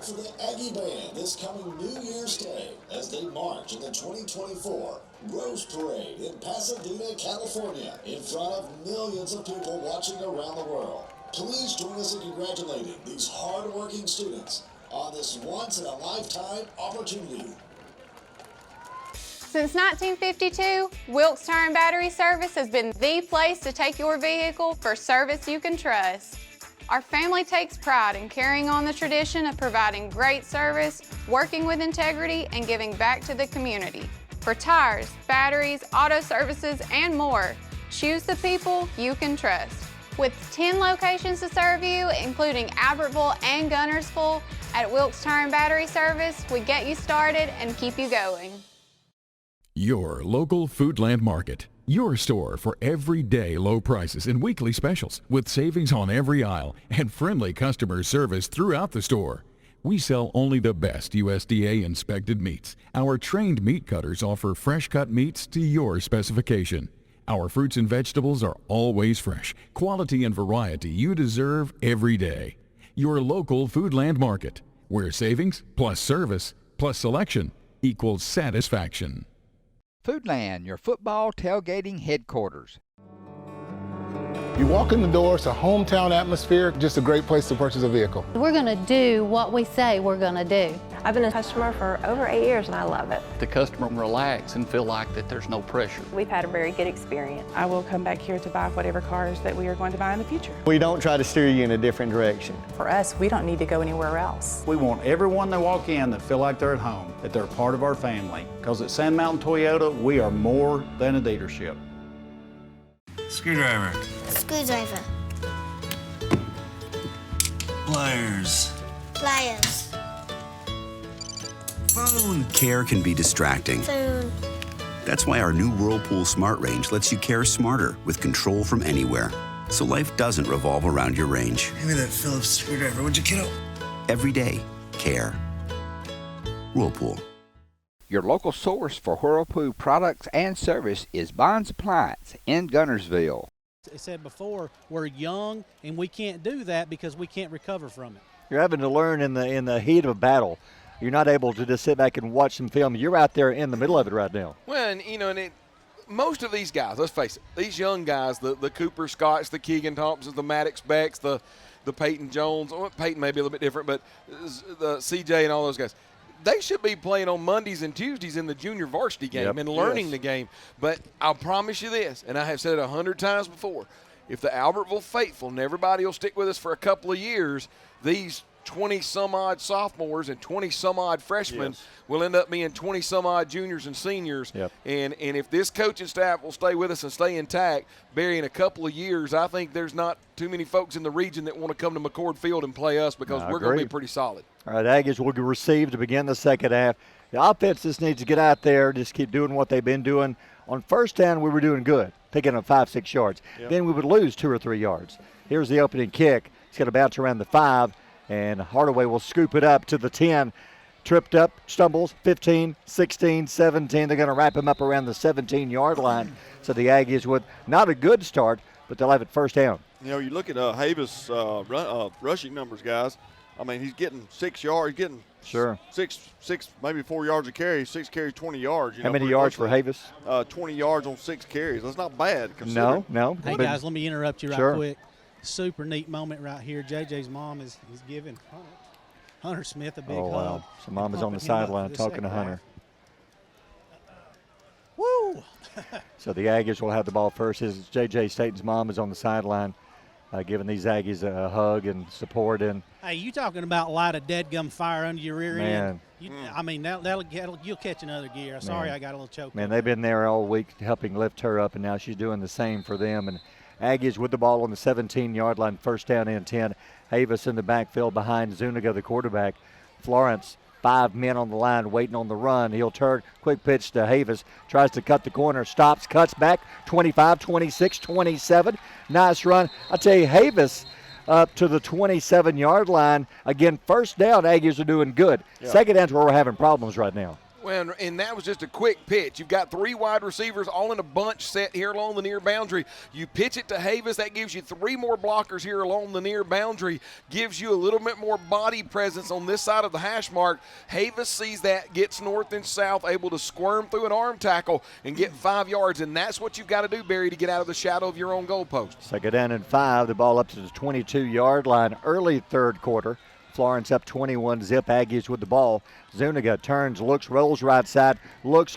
Speaker 32: back for the Aggie Band this coming New Year's Day as they march in the 2024 Rose Parade in Pasadena, California, in front of millions of people watching around the world. Please join us in congratulating these hard-working students on this once-in-a-lifetime opportunity.
Speaker 4: Since 1952, Wilkes Tire and Battery Service has been the place to take your vehicle for service you can trust. Our family takes pride in carrying on the tradition of providing great service, working with integrity, and giving back to the community. For tires, batteries, auto services, and more, choose the people you can trust. With 10 locations to serve you, including Albertville and Gunnersville, at Wilkes Tire and Battery Service, we get you started and keep you going.
Speaker 9: Your local Foodland Market. Your store for everyday low prices and weekly specials with savings on every aisle and friendly customer service throughout the store. We sell only the best USDA inspected meats. Our trained meat cutters offer fresh cut meats to your specification. Our fruits and vegetables are always fresh, quality and variety you deserve every day. Your local Foodland Market, where savings plus service plus selection equals satisfaction.
Speaker 11: Foodland, your football tailgating headquarters.
Speaker 13: You walk in the door, it's a hometown atmosphere, just a great place to purchase a vehicle.
Speaker 14: We're going to do what we say we're going to do.
Speaker 15: I've been a customer for over 8 years and I love it.
Speaker 16: The customer relax and feel like that there's no pressure.
Speaker 15: We've had a very good experience.
Speaker 17: I will come back here to buy whatever cars that we are going to buy in the future.
Speaker 18: We don't try to steer you in a different direction.
Speaker 17: For us, we don't need to go anywhere else.
Speaker 19: We want everyone that walk in that feel like they're at home, that they're part of our family. Because at Sand Mountain Toyota, we are more than a dealership.
Speaker 20: Screwdriver.
Speaker 21: Screwdriver.
Speaker 20: Pliers.
Speaker 21: Pliers.
Speaker 20: Phone. Care can be distracting.
Speaker 21: Phone.
Speaker 20: That's why our new Whirlpool Smart Range lets you care smarter with control from anywhere. So life doesn't revolve around your range.
Speaker 21: Give me that Phillips screwdriver, would you, kiddo?
Speaker 20: Every day, care. Whirlpool.
Speaker 11: Your local source for Whirlpool products and service is Bonds Appliance in Gunnersville.
Speaker 2: I said before, we're young and we can't do that because we can't recover from it.
Speaker 1: You're having to learn in the heat of a battle. You're not able to just sit back and watch some film. You're out there in the middle of it right now.
Speaker 3: Well, and most of these guys, let's face it, these young guys, the Cooper Scotts, the Keegan Thompsons, the Maddox Becks, the Peyton Jones, Peyton may be a little bit different, but the CJ and all those guys, they should be playing on Mondays and Tuesdays in the junior varsity game and learning the game. But I'll promise you this, and I have said it 100 times before, if the Albertville faithful, and everybody will stick with us for a couple of years, these 20-some-odd sophomores and 20-some-odd freshmen will end up being 20-some-odd juniors and seniors. And if this coaching staff will stay with us and stay intact, Barry, in a couple of years, I think there's not too many folks in the region that want to come to McCord Field and play us because we're going to be pretty solid.
Speaker 1: All right, Aggies will receive to begin the second half. The offense just needs to get out there, just keep doing what they've been doing. On first down, we were doing good, picking up 5-6 yards. Then we would lose 2 or 3 yards. Here's the opening kick. It's going to bounce around the 5. And Hardaway will scoop it up to the 10. Tripped up, stumbles, 15, 16, 17. They're going to wrap him up around the 17-yard line. So the Aggies with not a good start, but they'll have it first down.
Speaker 5: You know, you look at Havis' rushing numbers, guys. I mean, he's getting 6 yards, getting six, maybe 4 yards a carry, 6 carries, 20 yards.
Speaker 1: How many yards for Havis?
Speaker 5: 20 yards on 6 carries. That's not bad.
Speaker 1: No.
Speaker 2: Hey, guys, let me interrupt you right quick. Super neat moment right here. JJ's mom is giving Hunter Smith a big hug.
Speaker 1: Wow. So mom is on the sideline talking to Hunter.
Speaker 2: Woo!
Speaker 1: So the Aggies will have the ball first. JJ Staten's mom is on the sideline giving these Aggies a hug and support. And
Speaker 2: hey, you talking about light a dead gum fire under your rear end? I mean, you'll catch another gear. Sorry, I got a little choked.
Speaker 1: Man, they've been there all week helping lift her up, and now she's doing the same for them. And Aggies with the ball on the 17-yard line, first down and 10. Havis in the backfield behind Zuniga, the quarterback. Florence, 5 men on the line waiting on the run. He'll turn, quick pitch to Havis, tries to cut the corner, stops, cuts back, 25, 26, 27. Nice run. I tell you, Havis up to the 27-yard line. Again, first down, Aggies are doing good. Second down's where we're having problems right now.
Speaker 3: Well, and that was just a quick pitch. You've got 3 wide receivers all in a bunch set here along the near boundary. You pitch it to Havis. That gives you 3 more blockers here along the near boundary. Gives you a little bit more body presence on this side of the hash mark. Havis sees that, gets north and south, able to squirm through an arm tackle and get 5 yards. And that's what you've got to do, Barry, to get out of the shadow of your own goalpost.
Speaker 1: Second down and 5. The ball up to the 22-yard line. Early third quarter. Florence up 21-zip. Aggies with the ball. Zuniga turns, looks, rolls right side, looks,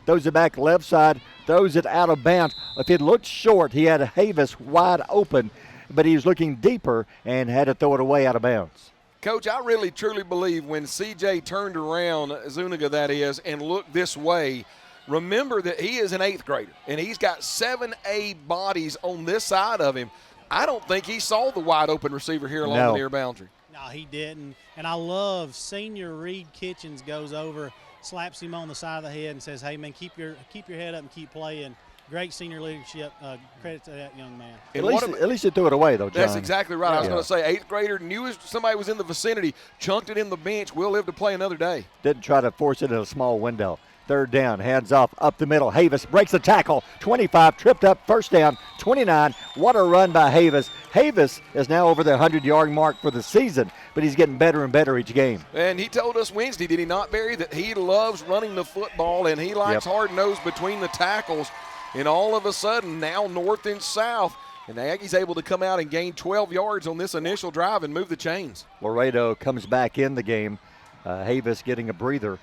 Speaker 1: throws it back left side, throws it out of bounds. If it looked short, he had Havis wide open, but he was looking deeper and had to throw it away out of bounds.
Speaker 3: Coach, I really truly believe when CJ turned around, Zuniga that is, and looked this way, remember that he is an 8th grader, and he's got 7A bodies on this side of him. I don't think he saw the wide open receiver here along the near boundary.
Speaker 2: No, he didn't. And I love senior Reed Kitchens goes over, slaps him on the side of the head and says, hey, man, keep your head up and keep playing. Great senior leadership. Credit to that young man.
Speaker 1: At least he threw it away, though, John.
Speaker 3: That's exactly right. I was going to say 8th grader, knew somebody was in the vicinity, chunked it in the bench, will live to play another day.
Speaker 1: Didn't try to force it in a small window. Third down, hands off, up the middle. Havis breaks the tackle. 25, tripped up, first down, 29. What a run by Havis. Havis is now over the 100-yard mark for the season, but he's getting better and better each game.
Speaker 3: And he told us Wednesday, did he not, Barry, that he loves running the football and he likes hard nose between the tackles. And all of a sudden, now north and south, and the Aggies able to come out and gain 12 yards on this initial drive and move the chains.
Speaker 1: Laredo comes back in the game. Havis getting a breather.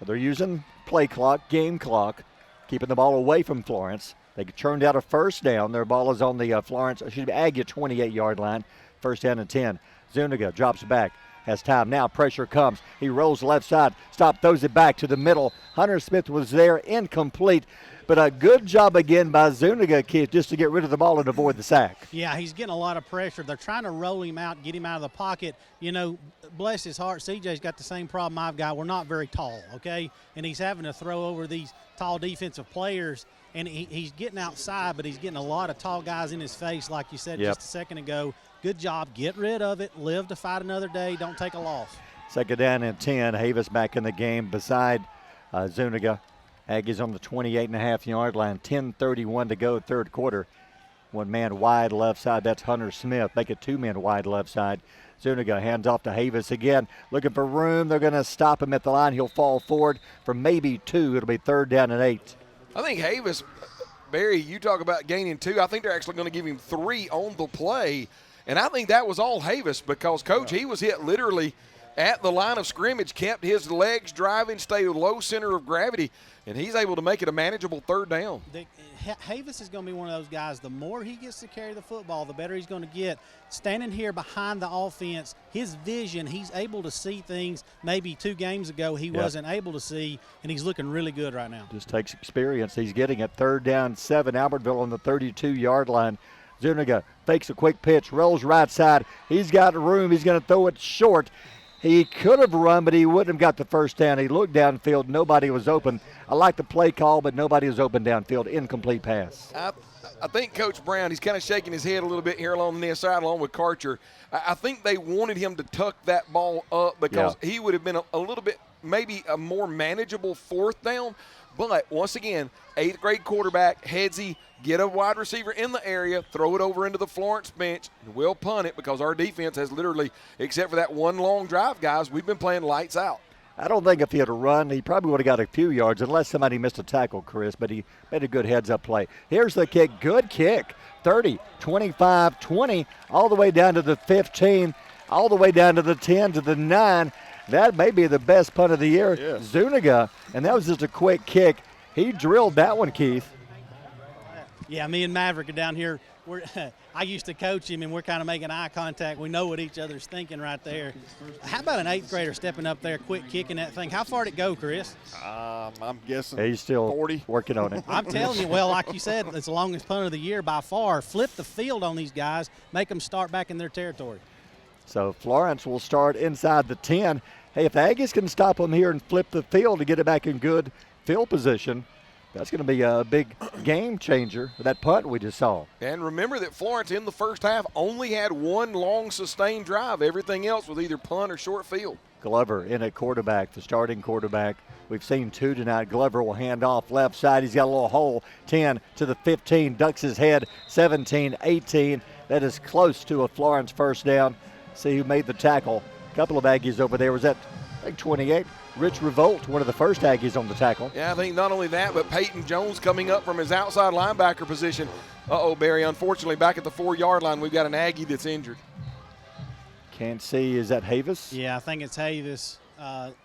Speaker 1: They're using play clock, game clock, keeping the ball away from Florence. They turned out a first down. Their ball is on the Aggie 28-yard line. First down and 10. Zuniga drops back, has time. Now pressure comes. He rolls left side. Stop, throws it back to the middle. Hunter Smith was there, incomplete. But a good job again by Zuniga, Keith, just to get rid of the ball and avoid the sack.
Speaker 2: Yeah, he's getting a lot of pressure. They're trying to roll him out, get him out of the pocket. You know, bless his heart, CJ's got the same problem I've got. We're not very tall, okay? And he's having to throw over these tall defensive players. And he's getting outside, but he's getting a lot of tall guys in his face, like you said just a second ago. Good job. Get rid of it. Live to fight another day. Don't take a loss.
Speaker 1: Second down and 10. Havis back in the game beside Zuniga. Aggies on the 28.5-yard line. 10:31 to go, third quarter. 1 man wide left side. That's Hunter Smith. Make it 2 men wide left side. Zuniga hands off to Havis again. Looking for room. They're going to stop him at the line. He'll fall forward for maybe 2. It'll be 3rd down and 8.
Speaker 3: I think Havis, Barry, you talk about gaining 2. I think they're actually going to give him 3 on the play. And I think that was all Havis because, Coach, he was hit literally at the line of scrimmage, kept his legs driving, stayed low center of gravity, and he's able to make it a manageable 3rd down.
Speaker 2: Havis is going to be one of those guys, the more he gets to carry the football, the better he's going to get. Standing here behind the offense, his vision, he's able to see things maybe 2 games ago he wasn't able to see, and he's looking really good right now.
Speaker 1: Just takes experience. He's getting it. 3rd down, 7. Albertville on the 32-yard line. Zuniga fakes a quick pitch, rolls right side. He's got room. He's going to throw it short. He could have run, but he wouldn't have got the first down. He looked downfield. Nobody was open. I like the play call, but nobody was open downfield. Incomplete pass.
Speaker 3: I think Coach Brown, he's kind of shaking his head a little bit here along the near side along with Karcher. I think they wanted him to tuck that ball up because he would have been a little bit maybe a more manageable 4th down. But once again, 8th grade quarterback, headsy, get a wide receiver in the area, throw it over into the Florence bench, and we'll punt it because our defense has literally, except for that one long drive, guys, we've been playing lights out.
Speaker 1: I don't think if he had run, he probably would have got a few yards unless somebody missed a tackle, Chris, but he made a good heads-up play. Here's the kick. Good kick. 30, 25, 20, all the way down to the 15, all the way down to the 10, to the 9. That may be the best punt of the year.
Speaker 5: Yes.
Speaker 1: Zuniga, and that was just a quick kick. He drilled that one, Keith.
Speaker 2: Yeah, me and Maverick are down here. I used to coach him, and we're kind of making eye contact. We know what each other's thinking right there. How about an 8th grader stepping up there, quick kicking that thing? How far did it go, Chris?
Speaker 5: I'm guessing
Speaker 1: he's still
Speaker 5: 40.
Speaker 1: Working on it.
Speaker 2: I'm telling you, well, like you said, it's the longest punt of the year by far. Flip the field on these guys, make them start back in their territory.
Speaker 1: So Florence will start inside the 10. Hey, if the Aggies can stop them here and flip the field to get it back in good field position, that's going to be a big game changer, that punt we just saw.
Speaker 3: And remember that Florence in the first half only had 1 long sustained drive. Everything else was either punt or short field.
Speaker 1: Glover in at quarterback, the starting quarterback. We've seen 2 tonight. Glover will hand off left side. He's got a little hole. 10 to the 15, ducks his head. 17, 18. That is close to a Florence first down. See who made the tackle. A couple of Aggies over there. Was that, I think, 28? Rich Revolt, one of the first Aggies on the tackle.
Speaker 3: Yeah, I think not only that, but Peyton Jones coming up from his outside linebacker position. Barry, unfortunately, back at the 4-yard line, we've got an Aggie that's injured.
Speaker 1: Can't see. Is that Havis?
Speaker 2: Yeah, I think it's Havis.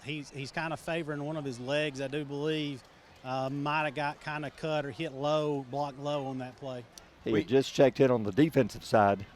Speaker 2: He's kind of favoring one of his legs, I do believe. Might have got kind of cut or hit low, blocked low on that play.
Speaker 1: He just checked in on the defensive side.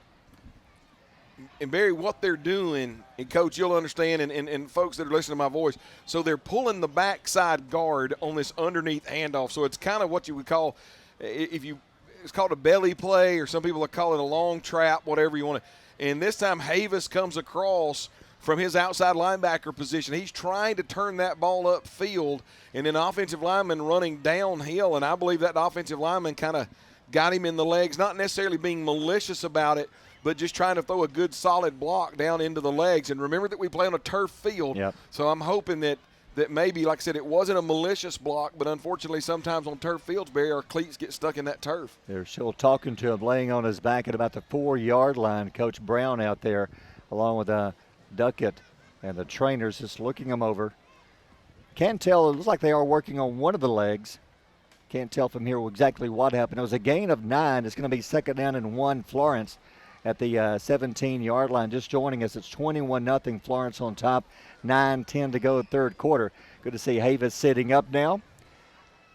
Speaker 3: And, Barry, what they're doing, and, Coach, you'll understand, and folks that are listening to my voice, so they're pulling the backside guard on this underneath handoff. So it's kind of what you would call, it's called a belly play, or some people would call it a long trap, whatever you want to. And this time Havis comes across from his outside linebacker position. He's trying to turn that ball upfield, and an offensive lineman running downhill, and I believe that offensive lineman kind of got him in the legs, not necessarily being malicious about it, but just trying to throw a good solid block down into the legs. And remember that we play on a turf field, so I'm hoping that maybe, like I said, it wasn't a malicious block, but unfortunately sometimes on turf fields, Barry, our cleats get stuck in that turf.
Speaker 1: They're still talking to him, laying on his back at about the 4-yard line. Coach Brown out there along with Duckett and the trainers just looking him over. Can't tell. It looks like they are working on one of the legs. Can't tell from here exactly what happened. It was a gain of 9. It's going to be 2nd down and 1, Florence at the 17-yard line. Just joining us, it's 21-0, Florence on top. 9-10 to go, third quarter. Good to see Havis sitting up now.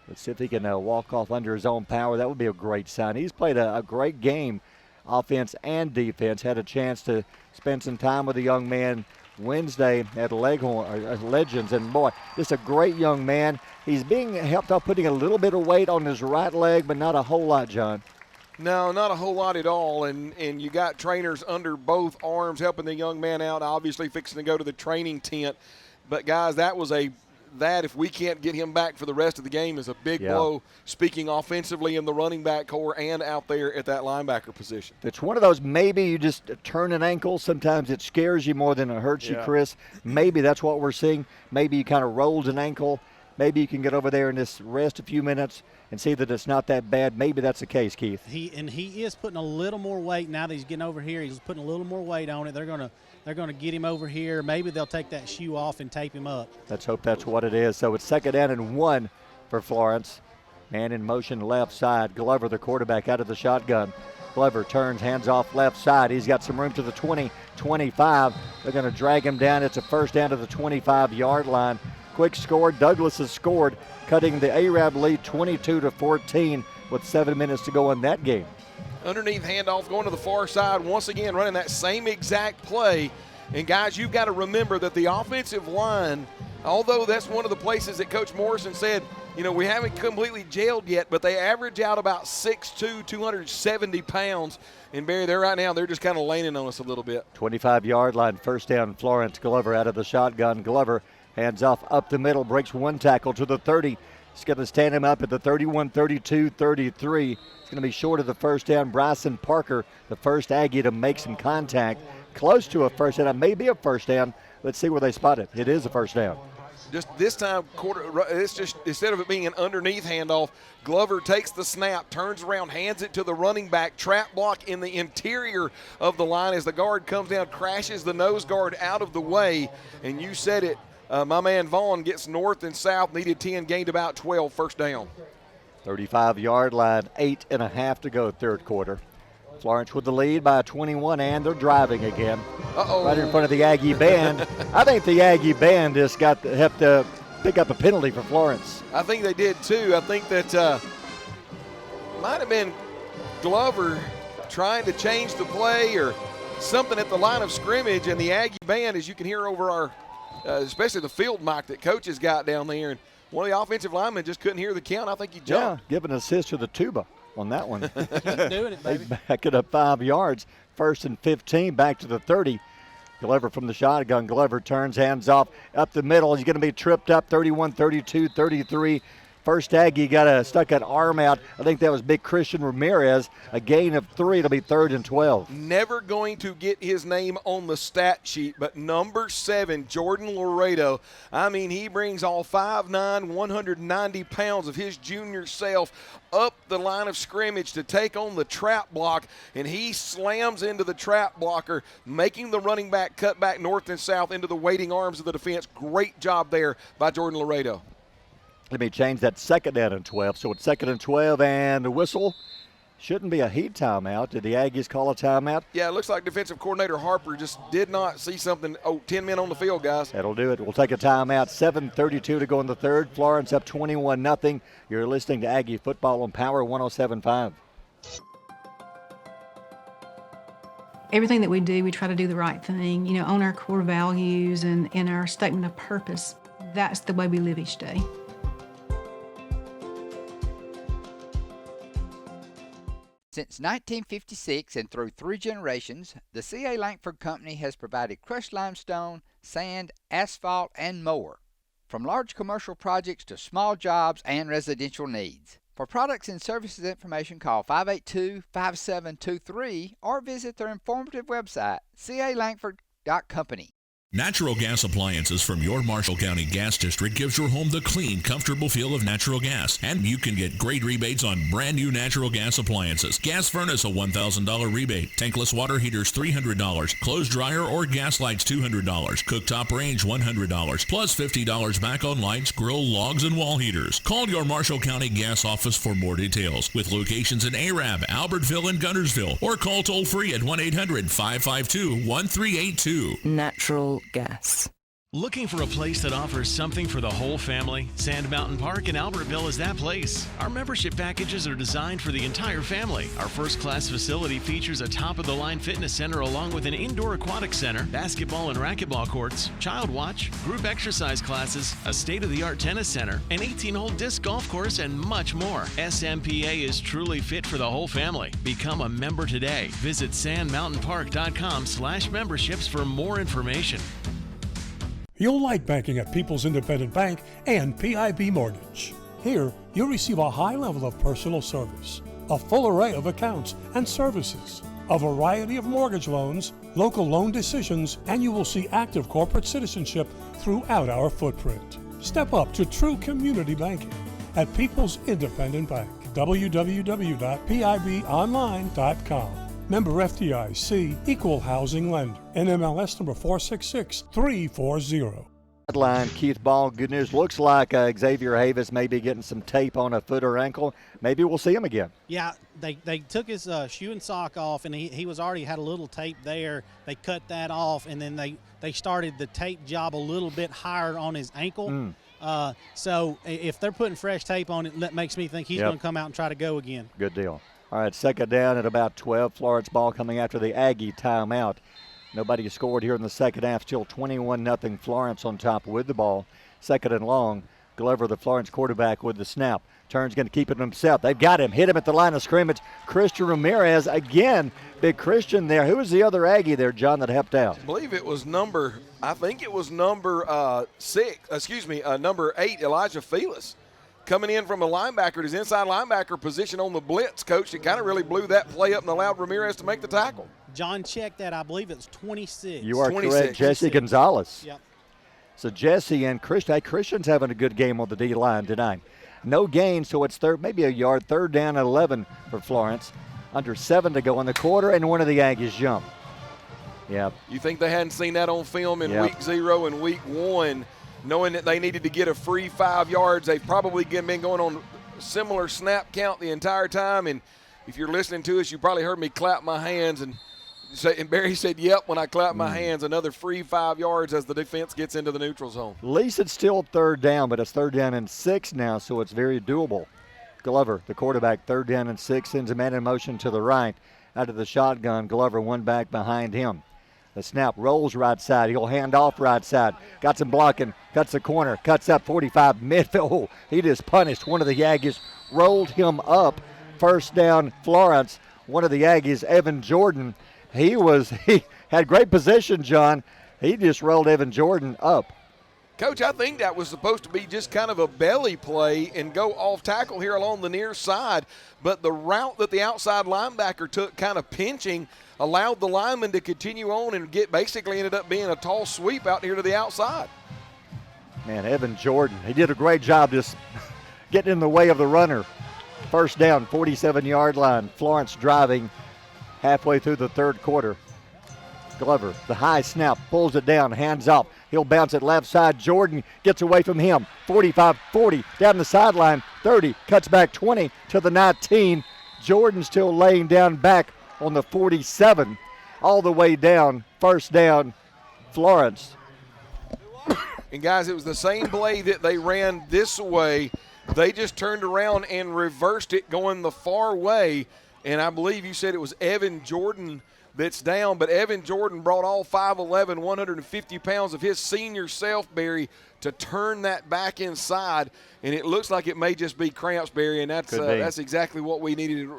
Speaker 1: Let's see if he can walk off under his own power. That would be a great sign. He's played a great game, offense and defense. Had a chance to spend some time with the young man Wednesday at Legends, and boy, just a great young man. He's being helped out putting a little bit of weight on his right leg, but not a whole lot, John.
Speaker 3: No, not a whole lot at all, and you got trainers under both arms helping the young man out, obviously fixing to go to the training tent. But, guys, that if we can't get him back for the rest of the game is a big blow, speaking offensively in the running back core and out there at that linebacker position.
Speaker 1: It's one of those, maybe you just turn an ankle. Sometimes it scares you more than it hurts you, Chris. Maybe that's what we're seeing. Maybe you kind of rolled an ankle. Maybe you can get over there and just rest a few minutes and see that it's not that bad. Maybe that's the case, Keith.
Speaker 2: He is putting a little more weight now that he's getting over here. He's putting a little more weight on it. They're gonna get him over here. Maybe they'll take that shoe off and tape him up.
Speaker 1: Let's hope that's what it is. So it's 2nd down and 1 for Florence. Man in motion left side. Glover, the quarterback, out of the shotgun. Glover turns, hands off left side. He's got some room to the 20, 25. They're going to drag him down. It's a first down to the 25-yard line. Quick score. Douglas has scored, cutting the Arab lead 22-14 with 7 minutes to go in that game.
Speaker 3: Underneath handoff going to the far side, once again running that same exact play. And, guys, you've got to remember that the offensive line, although that's one of the places that Coach Morrison said, we haven't completely jailed yet, but they average out about 6'2", 270 pounds. And, Barry, they're just kind of laning on us a little bit.
Speaker 1: 25-yard line, first down, Florence. Glover out of the shotgun. Glover hands off up the middle, breaks one tackle to the 30. He's going to stand him up at the 31, 32, 33. It's going to be short of the first down. Bryson Parker, the first Aggie to make some contact. Close to a first down. Maybe a first down. Let's see where they spot it. It is a first down.
Speaker 3: Just this time, it's just instead of it being an underneath handoff, Glover takes the snap, turns around, hands it to the running back, trap block in the interior of the line as the guard comes down, crashes the nose guard out of the way, and you said it, my man Vaughn gets north and south, needed 10, gained about 12, first down.
Speaker 1: 35-yard line, 8.5 to go, third quarter. Florence with the lead by 21, and they're driving again. Right in front of the Aggie band. I think the Aggie band just have to pick up a penalty for Florence.
Speaker 3: I think they did too. I think that might have been Glover trying to change the play or something at the line of scrimmage, and the Aggie band, as you can hear over our, especially the field mic that Coach has got down there, and one of the offensive linemen just couldn't hear the count. I think he jumped.
Speaker 1: Yeah, give an assist to the tuba on that one.
Speaker 2: Keep doing it, baby.
Speaker 1: They back it up 5 yards. 1st and 15, back to the 30. Glover from the shotgun. Glover turns, hands off up the middle. He's going to be tripped up, 31, 32, 33. First Aggie stuck an arm out. I think that was big Christian Ramirez. A gain of 3. It'll be 3rd and 12.
Speaker 3: Never going to get his name on the stat sheet, but number 7, Jordan Laredo. I mean, he brings all 5'9", 190 pounds of his junior self up the line of scrimmage to take on the trap block, and he slams into the trap blocker, making the running back cut back north and south into the waiting arms of the defense. Great job there by Jordan Laredo.
Speaker 1: Let me change that 2nd down and 12. So it's 2nd and 12 and a whistle. Shouldn't be a heat timeout. Did the Aggies call a timeout?
Speaker 3: Yeah, it looks like defensive coordinator Harper just did not see something. 10 men on the field, guys.
Speaker 1: That'll do it. We'll take a timeout. 7:32 to go in the 3rd. Florence up 21-0. You're listening to Aggie Football on Power 107.5.
Speaker 6: Everything that we do, we try to do the right thing, own our core values and our statement of purpose. That's the way we live each day.
Speaker 11: Since 1956 and through 3 generations, the C.A. Langford Company has provided crushed limestone, sand, asphalt, and more. From large commercial projects to small jobs and residential needs. For products and services information, call 582-5723 or visit their informative website, calangford.company.
Speaker 7: Natural gas appliances from your Marshall County Gas District gives your home the clean, comfortable feel of natural gas. And you can get great rebates on brand new natural gas appliances. Gas furnace, a $1,000 rebate. Tankless water heaters, $300. Clothes dryer or gas lights, $200. Cooktop range, $100. Plus $50 back on lights, grill, logs, and wall heaters. Call your Marshall County Gas office for more details. With locations in Arab, Albertville, and Guntersville. Or call toll free at 1-800-552-1382.
Speaker 8: Natural gas.
Speaker 10: Looking for a place that offers something for the whole family? Sand Mountain Park in Albertville is that place. Our membership packages are designed for the entire family. Our first-class facility features a top-of-the-line fitness center along with an indoor aquatic center, basketball and racquetball courts, child watch, group exercise classes, a state-of-the-art tennis center, an 18-hole disc golf course, and much more. SMPA is truly fit for the whole family. Become a member today. Visit sandmountainpark.com/memberships for more information.
Speaker 12: You'll like banking at People's Independent Bank and PIB Mortgage. Here, you'll receive a high level of personal service, a full array of accounts and services, a variety of mortgage loans, local loan decisions, and you will see active corporate citizenship throughout our footprint. Step up to true community banking at People's Independent Bank. www.pibonline.com. Member FDIC, Equal Housing Lender. NMLS number 466340.
Speaker 1: Headline, Keith Ball, good news. Looks like Xavier Havis may be getting some tape on a foot or ankle. Maybe we'll see him again.
Speaker 2: Yeah, they took his shoe and sock off, and he was already had a little tape there. They cut that off, and then they started the tape job a little bit higher on his ankle. So if they're putting fresh tape on it, that makes me think he's going to come out and try to go again.
Speaker 1: Good deal. All right, 2nd down at about 12. Florence ball coming after the Aggie timeout. Nobody scored here in the second half. Still 21-0 Florence on top with the ball. 2nd and long. Glover, the Florence quarterback, with the snap. Turns going to keep it himself. They've got him. Hit him at the line of scrimmage. Christian Ramirez again. Big Christian there. Who was the other Aggie there, John, that helped out?
Speaker 3: I believe it was number 8, Elijah Felix. Coming in from a linebacker, his inside linebacker position on the blitz, coach. It kind of really blew that play up and allowed Ramirez to make the tackle.
Speaker 2: John checked that. I believe it was 26.
Speaker 1: You are 26. Correct, Jesse Gonzalez. Yep. So Jesse and Christian. Hey, Christian's having a good game on the D-line tonight. No gain, so it's maybe a yard. 3rd down at 11 for Florence. Under 7 to go in the quarter, and one of the Aggies jump. Yep.
Speaker 3: You think they hadn't seen that on film in week 0 and week 1? Knowing that they needed to get a free 5 yards. They've probably been going on similar snap count the entire time. And if you're listening to us, you probably heard me clap my hands. And Barry said, yep, when I clap my hands, another free 5 yards as the defense gets into the neutral zone.
Speaker 1: At least it's still 3rd down, but it's 3rd down and 6 now, so it's very doable. Glover, the quarterback, 3rd down and 6, sends a man in motion to the right. Out of the shotgun, Glover, one back behind him. The snap rolls right side. He'll hand off right side. Got some blocking. Cuts the corner. Cuts up 45 midfield. Oh, he just punished one of the Aggies. Rolled him up. 1st down Florence. One of the Aggies, Evan Jordan. He had great position, John. He just rolled Evan Jordan up.
Speaker 3: Coach, I think that was supposed to be just kind of a belly play and go off tackle here along the near side, but the route that the outside linebacker took, kind of pinching, allowed the lineman to continue on and basically ended up being a tall sweep out here to the outside.
Speaker 1: Man, Evan Jordan, he did a great job just getting in the way of the runner. First down, 47-yard line. Florence driving halfway through the third quarter. Glover, the high snap, pulls it down, hands off. He'll bounce it left side. Jordan gets away from him. 45-40, down the sideline. 30, cuts back 20 to the 19. Jordan still laying down back on the 47. All the way down, first down, Florence.
Speaker 3: And, guys, it was the same play that they ran this way. They just turned around and reversed it going the far way. And I believe you said it was Evan Jordan that's down, but Evan Jordan brought all 5'11", 150 pounds of his senior self, Barry, to turn that back inside, and it looks like it may just be cramps, Barry, and that's exactly what we needed.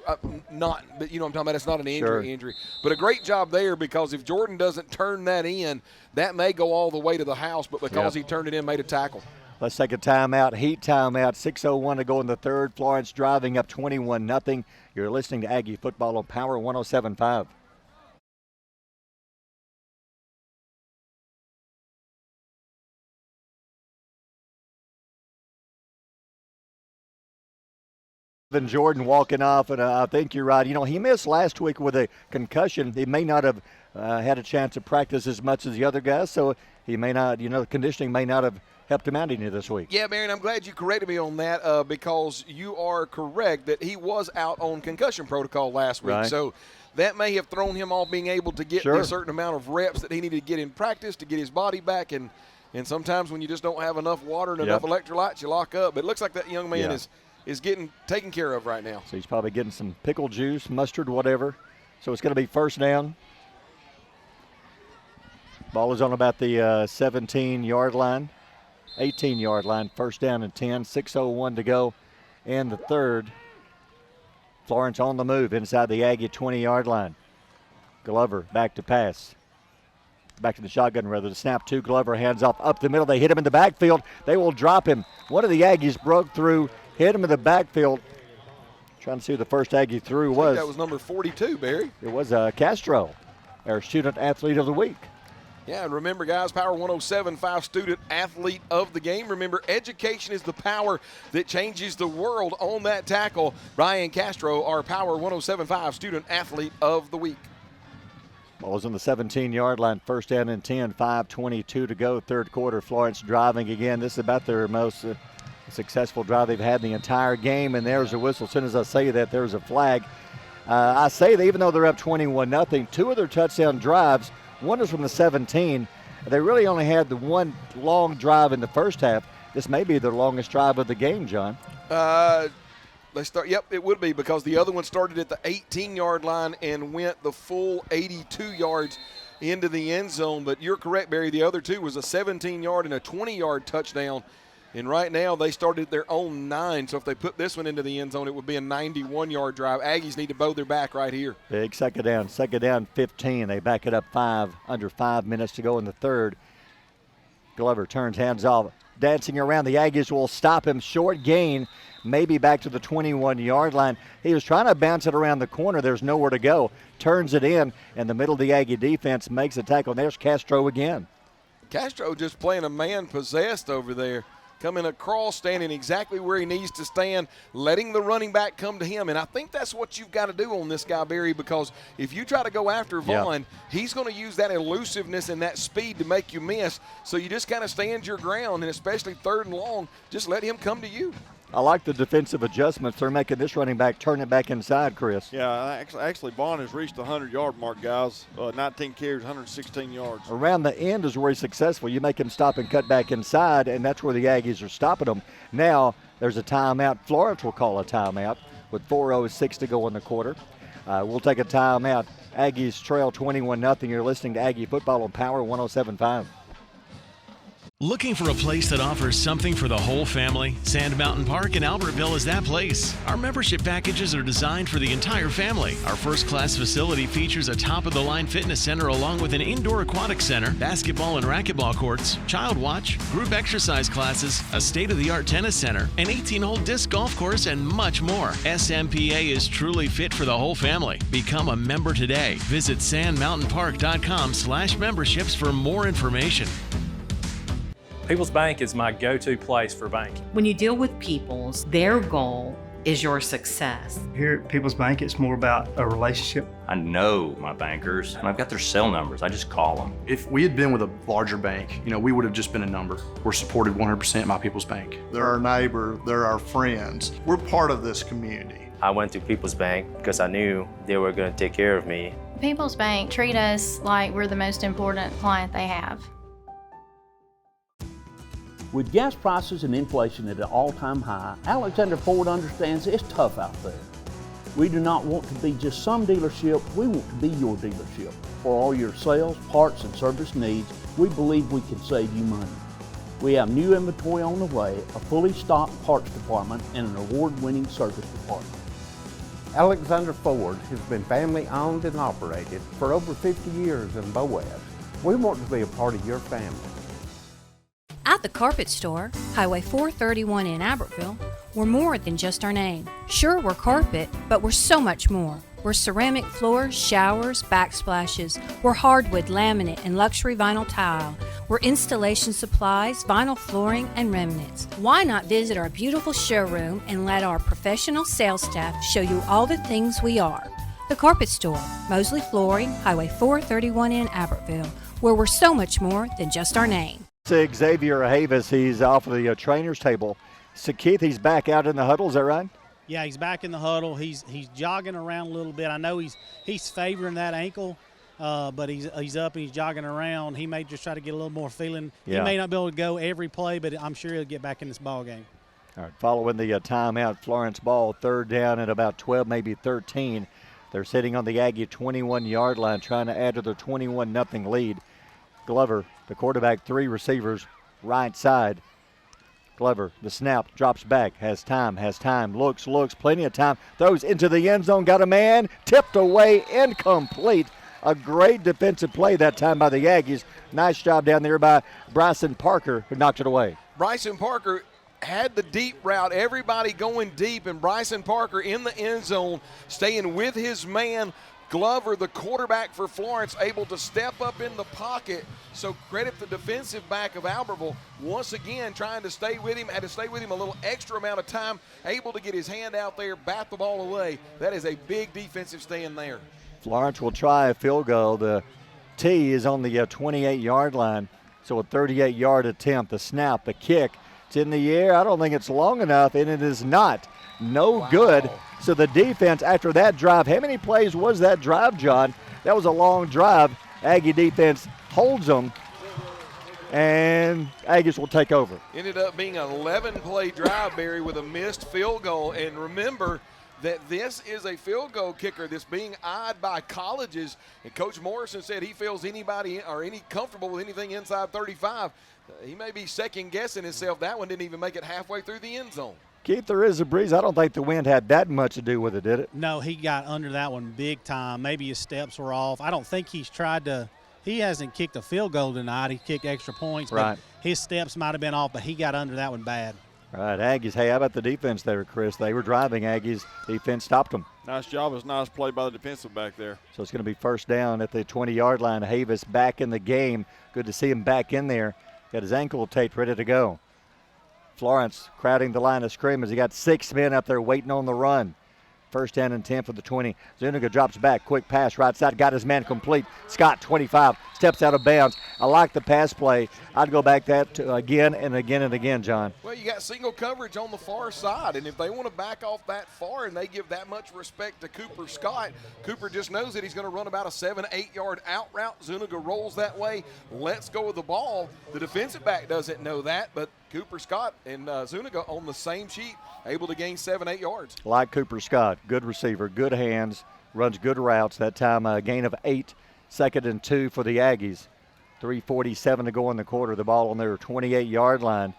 Speaker 3: Not, but you know what I'm talking about. It's not an injury, but a great job there, because if Jordan doesn't turn that in, that may go all the way to the house, but because he turned it in, made a tackle.
Speaker 1: Let's take a timeout, heat timeout, 6:01 to go in the third. Florence driving up 21-0. You're listening to Aggie Football on Power 107.5. Evan Jordan walking off, and I think you're right. You know, he missed last week with a concussion. He may not have had a chance to practice as much as the other guys, so he may not, the conditioning may not have helped him out any this week.
Speaker 3: Yeah, Marion, I'm glad you corrected me on that because you are correct that he was out on concussion protocol last week.
Speaker 1: Right.
Speaker 3: So that may have thrown him off being able to get a certain amount of reps that he needed to get in practice to get his body back. And sometimes when you just don't have enough water and enough electrolytes, you lock up. But it looks like that young man is getting taken care of right now.
Speaker 1: So he's probably getting some pickle juice, mustard, whatever. So it's going to be first down. Ball is on about the 17-yard line, 18-yard line, first down and 10, 6:01 to go in the third. Florence on the move inside the Aggie 20-yard line. Glover back to pass. Back to the shotgun, rather. The snap to Glover, hands off up the middle. They hit him in the backfield. They will drop him. One of the Aggies broke through, hit him in the backfield. Trying to see who the first Aggie threw was.
Speaker 3: That was number 42, Barry.
Speaker 1: It was Castro, our student athlete of the week.
Speaker 3: Yeah, and remember, guys, Power 107.5 Student Athlete of the Game. Remember, education is the power that changes the world on that tackle. Brian Castro, our Power 107.5 Student Athlete of the Week.
Speaker 1: Ball is on the 17-yard line, first down and 10, 5:22 to go, third quarter. Florence driving again. This is about their most successful drive they've had in the entire game, and there's a whistle. As soon as I say that, there's a flag. I say that even though they're up 21-0, two of their touchdown drives, one is from the 17. They really only had the one long drive in the first half. This may be their longest drive of the game, John.
Speaker 3: Yep, it would be, because the other one started at the 18-yard line and went the full 82 yards into the end zone. But you're correct, Barry. The other two was a 17-yard and a 20-yard touchdown. And right now they started their own 9. So if they put this one into the end zone, it would be a 91-yard drive. Aggies need to bow their back right here.
Speaker 1: Big second down 15. They back it up under 5 minutes to go in the third. Glover turns, hands off, dancing around. The Aggies will stop him. Short gain, maybe back to the 21-yard line. He was trying to bounce it around the corner. There's nowhere to go. Turns it in the middle of the Aggie defense, makes a tackle. And there's Castro again.
Speaker 3: Castro just playing a man possessed over there. Coming across, standing exactly where he needs to stand, letting the running back come to him. And I think that's what you've got to do on this guy, Barry, because if you try to go after Vaughn, he's going to use that elusiveness and that speed to make you miss. So you just kind of stand your ground, and especially third and long, just let him come to you.
Speaker 1: I like the defensive adjustments. They're making this running back turn it back inside, Chris.
Speaker 5: Yeah, actually Vaughn has reached the 100-yard mark, guys. 19 carries, 116 yards.
Speaker 1: Around the end is where he's successful. You make him stop and cut back inside, and that's where the Aggies are stopping him. Now there's a timeout. Florence will call a timeout with 4:06 to go in the quarter. We'll take a timeout. Aggies trail 21-0. You're listening to Aggie Football on Power 107.5.
Speaker 10: Looking for a place that offers something for the whole family? Sand Mountain Park in Albertville is that place. Our membership packages are designed for the entire family. Our first-class facility features a top-of-the-line fitness center along with an indoor aquatic center, basketball and racquetball courts, child watch, group exercise classes, a state-of-the-art tennis center, an 18-hole disc golf course, and much more. SMPA is truly fit for the whole family. Become a member today. Visit sandmountainpark.com/memberships for more information.
Speaker 4: People's Bank is my go-to place for banking.
Speaker 22: When you deal with People's, their goal is your success.
Speaker 23: Here at People's Bank, it's more about a relationship.
Speaker 24: I know my bankers, and I've got their cell numbers. I just call them.
Speaker 25: If we had been with a larger bank, we would have just been a number. We're supported 100% by People's Bank.
Speaker 26: They're our neighbor, they're our friends. We're part of this community.
Speaker 27: I went to People's Bank because I knew they were going to take care of me.
Speaker 28: People's Bank treat us like we're the most important client they have.
Speaker 29: With gas prices and inflation at an all-time high, Alexander Ford understands it's tough out there. We do not want to be just some dealership, we want to be your dealership. For all your sales, parts, and service needs, we believe we can save you money. We have new inventory on the way, a fully stocked parts department, and an award-winning service department.
Speaker 30: Alexander Ford has been family owned and operated for over 50 years in Boaz. We want to be a part of your family.
Speaker 31: At the Carpet Store, Highway 431 in Albertville, we're more than just our name. Sure, we're carpet, but we're so much more. We're ceramic floors, showers, backsplashes. We're hardwood, laminate, and luxury vinyl tile. We're installation supplies, vinyl flooring, and remnants. Why not visit our beautiful showroom and let our professional sales staff show you all the things we are? The Carpet Store, Mosley Flooring, Highway 431 in Albertville, where we're so much more than just our name.
Speaker 1: Xavier Havis, he's off of the trainer's table. So Keith, he's back out in the huddle, is that right?
Speaker 2: Yeah, he's back in the huddle. He's jogging around a little bit. I know he's favoring that ankle, but he's up and he's jogging around. He may just try to get a little more feeling. Yeah. He may not be able to go every play, but I'm sure he'll get back in this ball game.
Speaker 1: All right, following the timeout, Florence ball, third down at about 12, maybe 13. They're sitting on the Aggie 21-yard line, trying to add to their 21-0 lead. Glover, the quarterback, three receivers, right side. Glover, the snap, drops back, has time, looks, plenty of time, throws into the end zone, got a man, tipped away, incomplete. A great defensive play that time by the Aggies. Nice job down there by Bryson Parker, who knocked it away.
Speaker 3: Bryson Parker had the deep route, everybody going deep, and Bryson Parker in the end zone, staying with his man. Glover, the quarterback for Florence, able to step up in the pocket. So credit the defensive back of Albertville, once again trying to stay with him, had to stay with him a little extra amount of time, able to get his hand out there, bat the ball away. That is a big defensive stand there.
Speaker 1: Florence will try a field goal. The tee is on the 28-yard line, so a 38-yard attempt. The snap, the kick, it's in the air. I don't think it's long enough, and it is not. No good. So the defense, after that drive, how many plays was that drive, John? That was a long drive. Aggie defense holds them, and Aggies will take over.
Speaker 3: Ended up being an 11-play drive, Barry, with a missed field goal. And remember that this is a field goal kicker that's being eyed by colleges. And Coach Morrison said he feels anybody or any comfortable with anything inside 35. He may be second-guessing himself. That one didn't even make it halfway through the end zone.
Speaker 1: Keith, there is a breeze. I don't think the wind had that much to do with it, did it?
Speaker 2: No, he got under that one big time. Maybe his steps were off. I don't think he's tried to – he hasn't kicked a field goal tonight. He kicked extra points.
Speaker 1: Right.
Speaker 2: But his steps might have been off, but he got under that one bad.
Speaker 1: All right, Aggies. Hey, how about the defense there, Chris? They were driving. Aggies defense stopped them.
Speaker 5: Nice job. It was a nice play by the defensive back there.
Speaker 1: So it's going to be first down at the 20-yard line. Havis back in the game. Good to see him back in there. Got his ankle taped, ready to go. Florence crowding the line of scrimmage. He got 6 men up there waiting on the run. First down and 10 for the 20. Zuniga drops back. Quick pass right side. Got his man complete. Scott, 25. Steps out of bounds. I like the pass play. I'd go back that again and again and again, John.
Speaker 3: Well, you got single coverage on the far side, and if they want to back off that far and they give that much respect to Cooper Scott, Cooper just knows that he's going to run about a 7-8 yard out route. Zuniga rolls that way. Let's go with the ball. The defensive back doesn't know that, but Cooper Scott and Zuniga on the same sheet, able to gain 7-8 yards.
Speaker 1: Like Cooper Scott, good receiver, good hands, runs good routes. That time a gain of 8, 2nd and 2 for the Aggies. 3:47 to go in the quarter. The ball on their 28-yard line.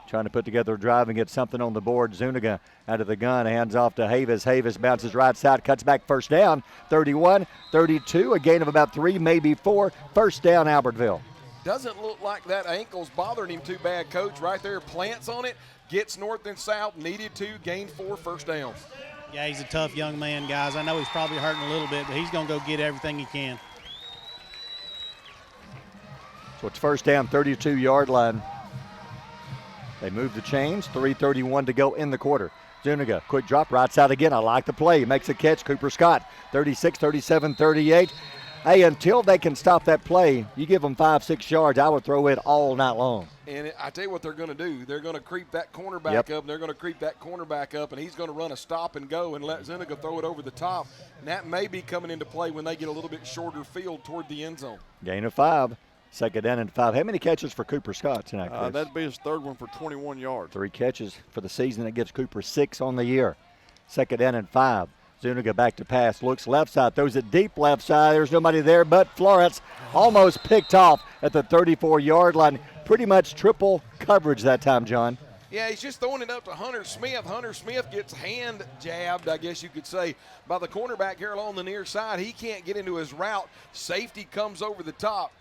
Speaker 1: Trying to put together a drive and get something on the board. Zuniga out of the gun, hands off to Havis. Havis bounces right side, cuts back, first down. 31, 32, a gain of about 3, maybe 4. First down, Albertville.
Speaker 3: Doesn't look like that ankle's bothering him too bad, Coach. Right there, plants on it, gets north and south, needed to, gain 4, first down.
Speaker 2: Yeah, he's a tough young man, guys. I know he's probably hurting a little bit, but he's going to go get everything he can.
Speaker 1: So it's first down, 32-yard line. They move the chains, 3:31 to go in the quarter. Zuniga, quick drop, right side again. I like the play. Makes a catch. Cooper Scott, 36, 37, 38. Hey, until they can stop that play, you give them 5-6 yards, I would throw it all night long.
Speaker 3: And I tell you what they're going to do. They're going to creep that cornerback up, and they're going to creep that cornerback up, and he's going to run a stop and go and let Zuniga throw it over the top. And that may be coming into play when they get a little bit shorter field toward the end zone.
Speaker 1: Gain of 5. Second down and 5. How many catches for Cooper Scott tonight, Chris?
Speaker 5: That'd be his third one for 21 yards.
Speaker 1: 3 catches for the season. That gives Cooper 6 on the year. Second down and 5. Zuniga back to pass. Looks left side. Throws it deep left side. There's nobody there but Florence. Almost picked off at the 34-yard line. Pretty much triple coverage that time, John.
Speaker 3: Yeah, he's just throwing it up to Hunter Smith. Hunter Smith gets hand jabbed, I guess you could say, by the cornerback here along the near side. He can't get into his route. Safety comes over the top.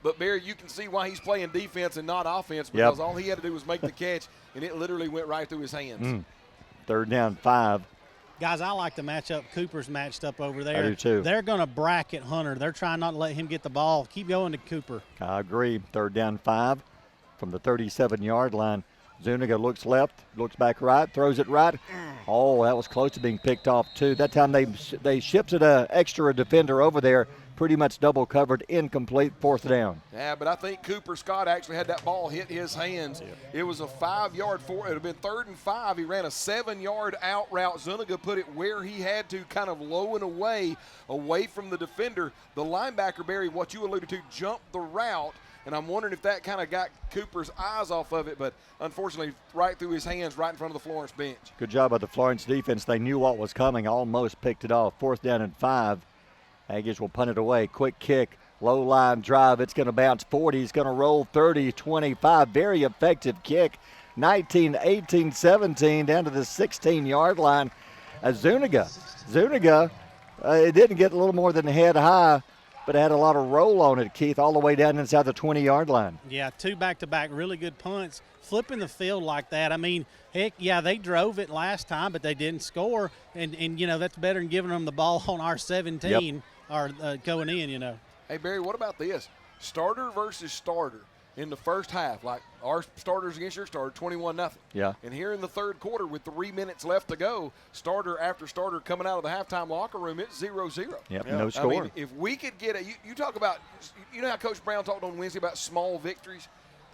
Speaker 3: But, Barry, you can see why he's playing defense and not offense, because all he had to do was make the catch, and it literally went right through his hands.
Speaker 1: Third down, 5.
Speaker 2: Guys, I like the matchup. Cooper's matched up over there.
Speaker 1: I do too.
Speaker 2: They're going to bracket Hunter. They're trying not to let him get the ball. Keep going to Cooper.
Speaker 1: I agree. Third down, 5 from the 37-yard line. Zuniga looks left, looks back right, throws it right. Oh, that was close to being picked off, too. That time they shifted an extra defender over there. Pretty much double covered, incomplete, fourth down.
Speaker 3: Yeah, but I think Cooper Scott actually had that ball hit his hands. It was a 5-yard it would have been 3rd and 5. He ran a 7-yard out route. Zuniga put it where he had to, kind of low and away from the defender. The linebacker, Barry, what you alluded to, jumped the route, and I'm wondering if that kind of got Cooper's eyes off of it, but unfortunately right through his hands right in front of the Florence bench.
Speaker 1: Good job by the Florence defense. They knew what was coming, almost picked it off. Fourth down and 5. Aggies will punt it away. Quick kick, low line drive. It's going to bounce 40. It's going to roll 30, 25. Very effective kick. 19, 18, 17 down to the 16-yard line. Zuniga, it didn't get a little more than head high, but it had a lot of roll on it, Keith, all the way down inside the 20-yard line.
Speaker 2: Yeah, 2 back-to-back really good punts. Flipping the field like that, I mean, heck, yeah, they drove it last time, but they didn't score. And you know, that's better than giving them the ball on our 17 or going in, you know.
Speaker 3: Hey, Barry, what about this? Starter versus starter in the first half. Like our starters against your starter, 21-0.
Speaker 1: Yeah.
Speaker 3: And here in the third quarter with 3 minutes left to go, starter after starter coming out of the halftime locker room, it's 0-0.
Speaker 1: Yep, no score.
Speaker 3: I mean, if we could get you talk about, you know how Coach Brown talked on Wednesday about small victories?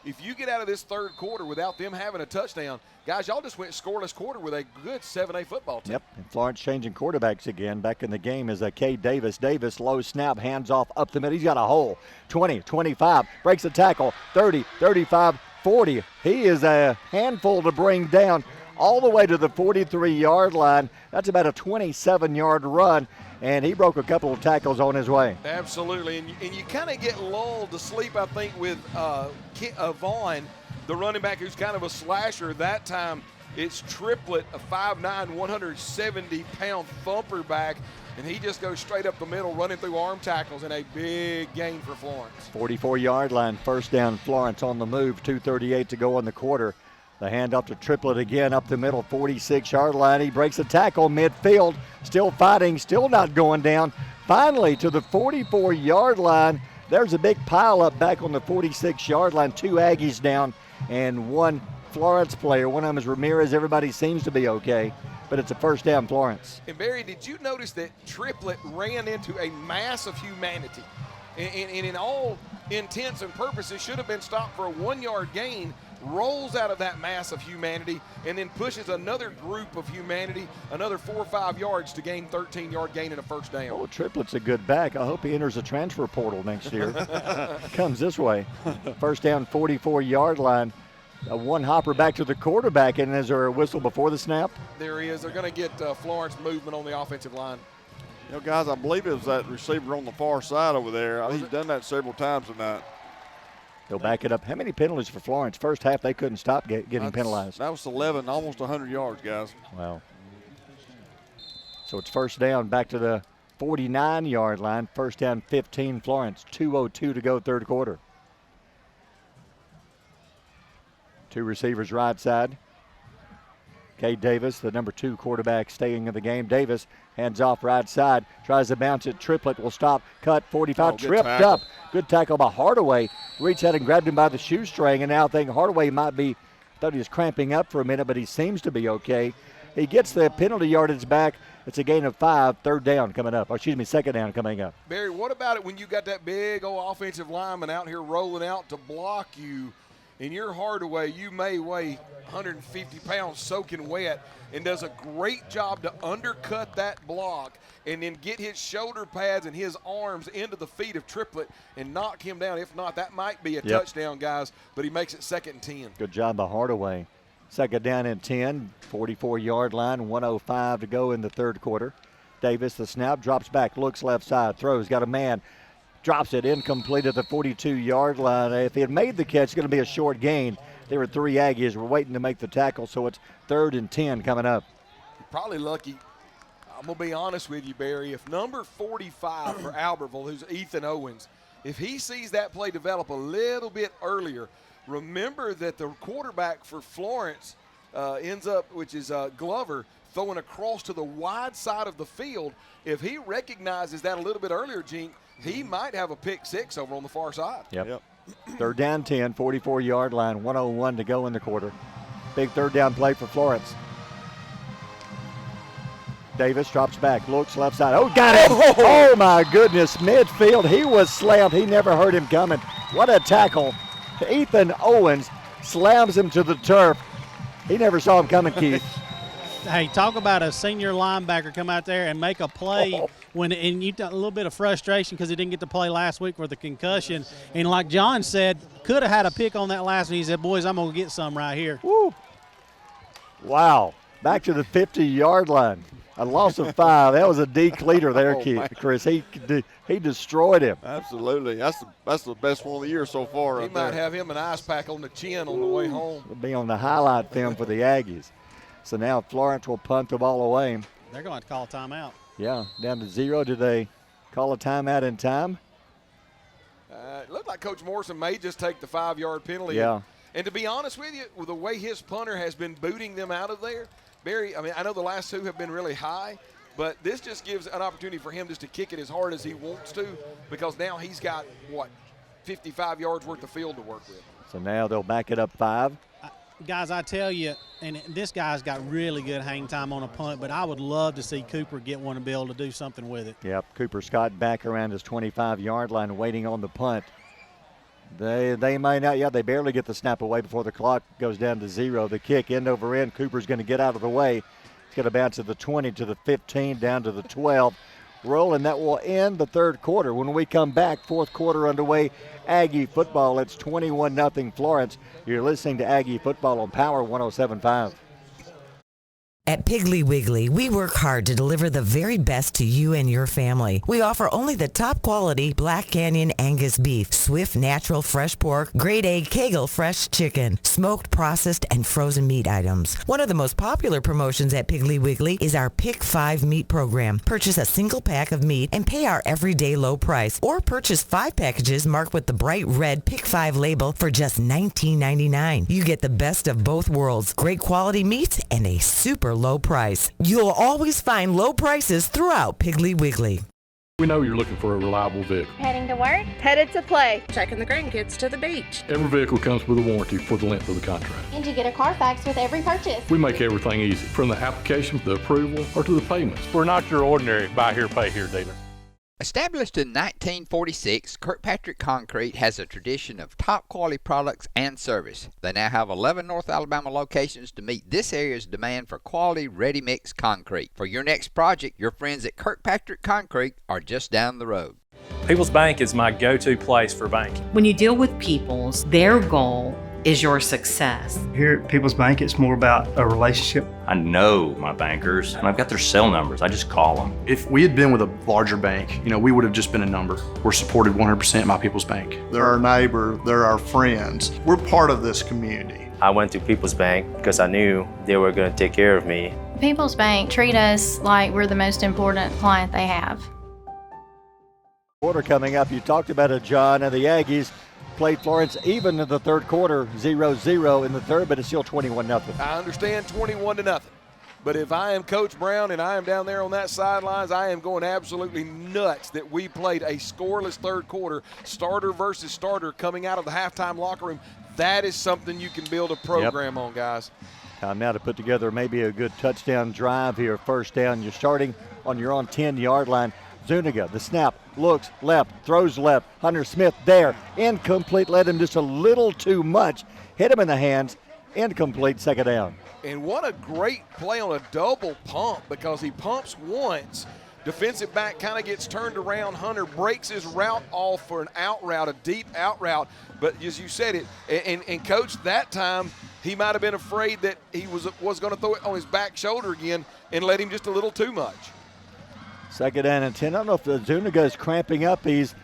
Speaker 3: If you get out of this third quarter without them having a touchdown, guys, y'all just went scoreless quarter with a good 7A football team.
Speaker 1: Yep, and Florence changing quarterbacks again. Back in the game is Cade Davis. Davis, low snap, hands off up the middle. He's got a hole. 20, 25, breaks a tackle. 30, 35, 40. He is a handful to bring down all the way to the 43-yard line. That's about a 27-yard run. And he broke a couple of tackles on his way.
Speaker 3: Absolutely, and you kind of get lulled to sleep, I think, with Vaughn, the running back who's kind of a slasher. That time it's Triplett, a 5'9", 170-pound thumper back, and he just goes straight up the middle, running through arm tackles, and a big gain for Florence.
Speaker 1: 44-yard line, first down, Florence on the move, 2:38 to go in the quarter. The handoff to Triplett again up the middle, 46-yard line. He breaks a tackle midfield, still fighting, still not going down. Finally to the 44-yard line. There's a big pile up back on the 46-yard line. 2 Aggies down and 1 Florence player. One of them is Ramirez. Everybody seems to be okay, but it's a first down, Florence.
Speaker 3: And Barry, did you notice that Triplett ran into a mass of humanity? And in all intents and purposes should have been stopped for a 1-yard gain, rolls out of that mass of humanity, and then pushes another group of humanity another 4 or 5 yards to gain 13-yard gain and a first down.
Speaker 1: Oh, Triplett's a good back. I hope he enters the transfer portal next year. Comes this way. First down, 44-yard line. One hopper back to the quarterback, and is there a whistle before the snap?
Speaker 3: There is. They're going to get Florence movement on the offensive line.
Speaker 5: You know, guys, I believe it was that receiver on the far side over there. He's done that several times tonight.
Speaker 1: They'll back it up. How many penalties for Florence? First half, they couldn't stop getting penalized.
Speaker 5: That was 11, almost 100 yards, guys.
Speaker 1: Wow. So it's first down back to the 49-yard line. First down, 15, Florence. 2:02 to go, third quarter. Two receivers right side. Cade Davis, the number 2 quarterback, staying in the game. Davis hands off right side, tries to bounce it. Triplet will stop, cut, 45, tripped up. Good tackle by Hardaway. Reached out and grabbed him by the shoestring, and now I think Hardaway might be, thought he was cramping up for a minute, but he seems to be okay. He gets the penalty yardage back. It's a gain of 5, third down coming up. Or excuse me, second down coming up.
Speaker 3: Barry, what about it when you got that big old offensive lineman out here rolling out to block you? In your Hardaway, you may weigh 150 pounds soaking wet, and does a great job to undercut that block and then get his shoulder pads and his arms into the feet of Triplet and knock him down. If not, that might be a touchdown, guys, but he makes it 2nd and 10.
Speaker 1: Good job by Hardaway. Second down and 10, 44-yard line, 1:05 to go in the third quarter. Davis, the snap, drops back, looks left side, throws, got a man. Drops it incomplete at the 42-yard line. If he had made the catch, it's going to be a short gain. There were 3 Aggies. We're waiting to make the tackle, so it's 3rd and 10 coming up.
Speaker 3: You're probably lucky. I'm going to be honest with you, Barry. If number 45 for Albertville, who's Ethan Owens, if he sees that play develop a little bit earlier, remember that the quarterback for Florence ends up, which is Glover, throwing across to the wide side of the field. If he recognizes that a little bit earlier, Gene, he might have a pick 6 over on the far side.
Speaker 1: Yep. Third down 10, 44-yard line, 1:01 to go in the quarter. Big third down play for Florence. Davis drops back, looks left side. Oh, got it! Oh, my goodness, midfield. He was slammed. He never heard him coming. What a tackle. Ethan Owens slams him to the turf. He never saw him coming, Keith.
Speaker 2: Hey, talk about a senior linebacker come out there and make a play and you got a little bit of frustration because he didn't get to play last week with the concussion. And like John said, could have had a pick on that last one. He said, boys, I'm going to get some right here.
Speaker 1: Woo. Wow. Back to the 50-yard line. A loss of 5. That was a decleater there, Chris. He destroyed him.
Speaker 5: Absolutely. That's the best one of the year so far.
Speaker 3: He might have him an ice pack on the chin on the way home.
Speaker 1: It'll be on the highlight film for the Aggies. So now Florence will punt the ball away.
Speaker 2: They're going to have to call a timeout.
Speaker 1: Yeah, down to 0. Did they call a timeout in time?
Speaker 3: It looked like Coach Morrison may just take the 5-yard penalty.
Speaker 1: Yeah.
Speaker 3: And to be honest with you, with the way his punter has been booting them out of there, Barry, I mean, I know the last 2 have been really high, but this just gives an opportunity for him just to kick it as hard as he wants to, because now he's got, 55 yards worth of field to work with.
Speaker 1: So now they'll back it up 5.
Speaker 2: Guys, I tell you, and this guy's got really good hang time on a punt, but I would love to see Cooper get one and be able to do something with it.
Speaker 1: Yep, Cooper Scott back around his 25-yard line waiting on the punt. They may not, they barely get the snap away before the clock goes down to 0. The kick end over end, Cooper's going to get out of the way. It's going to bounce to the 20, to the 15, down to the 12. Rolling, that will end the third quarter. When we come back, fourth quarter underway, Aggie football. It's 21-0 Florence. You're listening to Aggie football on Power 107.5.
Speaker 6: At Piggly Wiggly, we work hard to deliver the very best to you and your family. We offer only the top quality Black Canyon Angus beef, Swift natural fresh pork, grade A Kegel fresh chicken, smoked, processed, and frozen meat items. One of the most popular promotions at Piggly Wiggly is our Pick 5 meat program. Purchase a single pack of meat and pay our everyday low price, or purchase 5 packages marked with the bright red Pick 5 label for just $19.99. You get the best of both worlds, great quality meats and a super low price. You'll always find low prices throughout Piggly Wiggly.
Speaker 9: We know you're looking for a reliable vehicle.
Speaker 13: Heading to work? Headed to play. Taking the grandkids to the beach.
Speaker 9: Every vehicle comes with a warranty for the length of the contract.
Speaker 13: And you get a Carfax with every purchase.
Speaker 9: We make everything easy, from the application, the approval, or to the payments.
Speaker 14: We're not your ordinary buy here, pay here dealer.
Speaker 11: Established in 1946, Kirkpatrick Concrete has a tradition of top quality products and service. They now have 11 North Alabama locations to meet this area's demand for quality ready-mix concrete. For your next project, your friends at Kirkpatrick Concrete are just down the road.
Speaker 4: People's Bank is my go-to place for banking.
Speaker 22: When you deal with People's, their goal is your success.
Speaker 23: Here at People's Bank, it's more about a relationship.
Speaker 24: I know my bankers, and I've got their cell numbers. I just call them.
Speaker 25: If we had been with a larger bank, we would have just been a number. We're supported 100% by People's Bank.
Speaker 26: They're our neighbor, they're our friends. We're part of this community.
Speaker 27: I went to People's Bank because I knew they were going to take care of me.
Speaker 28: People's Bank treat us like we're the most important client they have.
Speaker 1: Quarter coming up. You talked about it, John, and the Aggies played Florence even in the third quarter, 0-0 in the third, but it's still 21-0.
Speaker 3: I understand 21-0. But if I am Coach Brown and I am down there on that sidelines, I am going absolutely nuts that we played a scoreless third quarter, starter versus starter coming out of the halftime locker room. That is something you can build a program on, guys.
Speaker 1: Time now to put together maybe a good touchdown drive here. First down, you're starting on your own 10-yard line. Zuniga, the snap, looks left, throws left. Hunter Smith there, incomplete, led him just a little too much. Hit him in the hands, incomplete, second down.
Speaker 3: And what a great play on a double pump, because he pumps once. Defensive back kind of gets turned around. Hunter breaks his route off for an out route, a deep out route. But as you said it, and Coach, that time he might have been afraid that he was going to throw it on his back shoulder again and let him just a little too much.
Speaker 1: Second down and 10. I don't know if Zuniga is cramping up. He's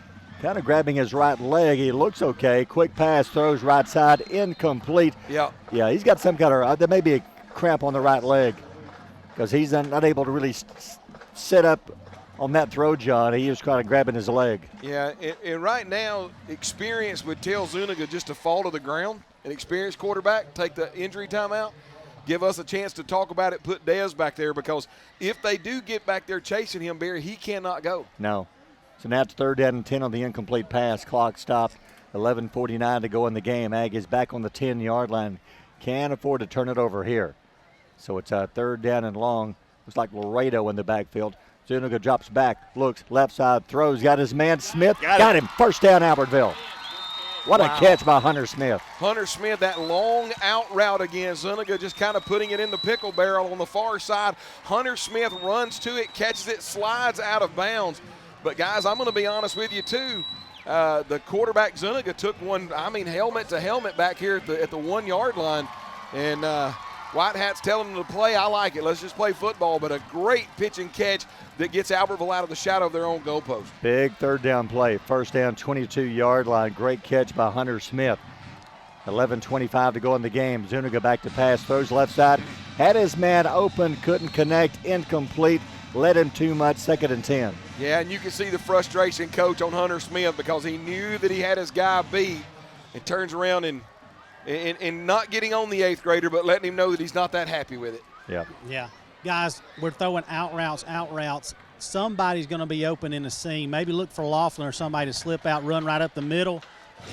Speaker 1: kind of grabbing his right leg. He looks okay. Quick pass, throws right side, incomplete.
Speaker 3: Yeah.
Speaker 1: Yeah, he's got some kind of, there may be a cramp on the right leg because he's not able to really set up on that throw, John. He was kind of grabbing his leg.
Speaker 3: Yeah, and right now, experience would tell Zuniga just to fall to the ground. An experienced quarterback, take the injury time out. Give us a chance to talk about it, put Dez back there, because if they do get back there chasing him, Barry, he cannot go.
Speaker 1: No. So now it's third down and 10 on the incomplete pass. Clock stopped, 11:49 to go in the game. Aggies back on the 10-yard line. Can't afford to turn it over here. So it's a third down and long. Looks like Laredo in the backfield. Zuniga drops back, looks left side, throws, got his man Smith. Got him. First down, Albertville. What a catch by Hunter Smith.
Speaker 3: Hunter Smith, that long out route again. Zuniga just kind of putting it in the pickle barrel on the far side. Hunter Smith runs to it, catches it, slides out of bounds. But, guys, I'm going to be honest with you, too. The quarterback, Zuniga, took one, helmet to helmet back here at the 1-yard line. And White Hat's telling him to play. I like it. Let's just play football. But a great pitch and catch that gets Albertville out of the shadow of their own goalpost.
Speaker 1: Big third down play. First down, 22-yard line. Great catch by Hunter Smith. 11:25 to go in the game. Zuniga back to pass, throws left side. Had his man open, couldn't connect, incomplete. Led him too much, second and 10.
Speaker 3: Yeah, and you can see the frustration, Coach, on Hunter Smith, because he knew that he had his guy beat. And turns around and not getting on the 8th grader, but letting him know that he's not that happy with it.
Speaker 2: Yeah. Guys, we're throwing out routes. Somebody's going to be open in the seam. Maybe look for Laughlin or somebody to slip out, run right up the middle,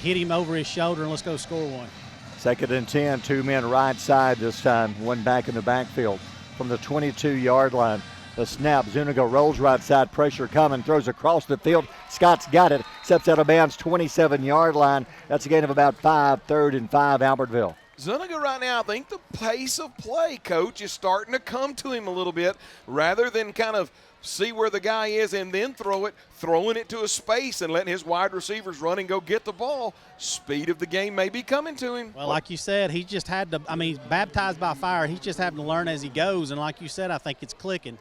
Speaker 2: hit him over his shoulder, and let's go score one.
Speaker 1: Second and 10, two men right side this time, one back in the backfield from the 22-yard line. The snap, Zuniga rolls right side, pressure coming, throws across the field. Scott's got it, steps out of bounds, 27-yard line. That's a gain of about 5, third and 5, Albertville.
Speaker 3: Zuniga right now, I think the pace of play, Coach, is starting to come to him a little bit, rather than kind of see where the guy is and then throwing it to a space and letting his wide receivers run and go get the ball. Speed of the game may be coming to him.
Speaker 2: Well, like you said, he just had to, he's baptized by fire. He's just having to learn as he goes, and like you said, I think it's clicking.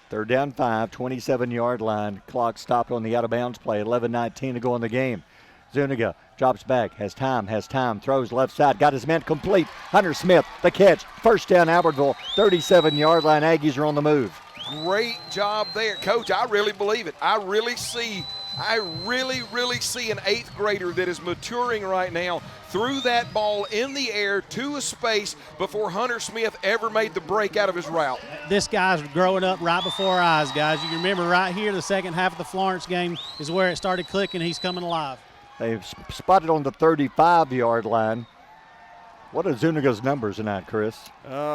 Speaker 1: Third down 5, 27-yard line. Clock stopped on the out-of-bounds play. 11:19 to go in the game. Zuniga drops back, has time, throws left side, got his man complete. Hunter Smith, the catch. First down, Albertville, 37-yard line. Aggies are on the move.
Speaker 3: Great job there, Coach. I really believe it. I really see an 8th grader that is maturing right now. Threw that ball in the air to a space before Hunter Smith ever made the break out of his route.
Speaker 2: This guy's growing up right before our eyes, guys. You can remember right here, the second half of the Florence game is where it started clicking. He's coming alive.
Speaker 1: They've spotted on the 35-yard line. What are Zuniga's numbers tonight, Chris?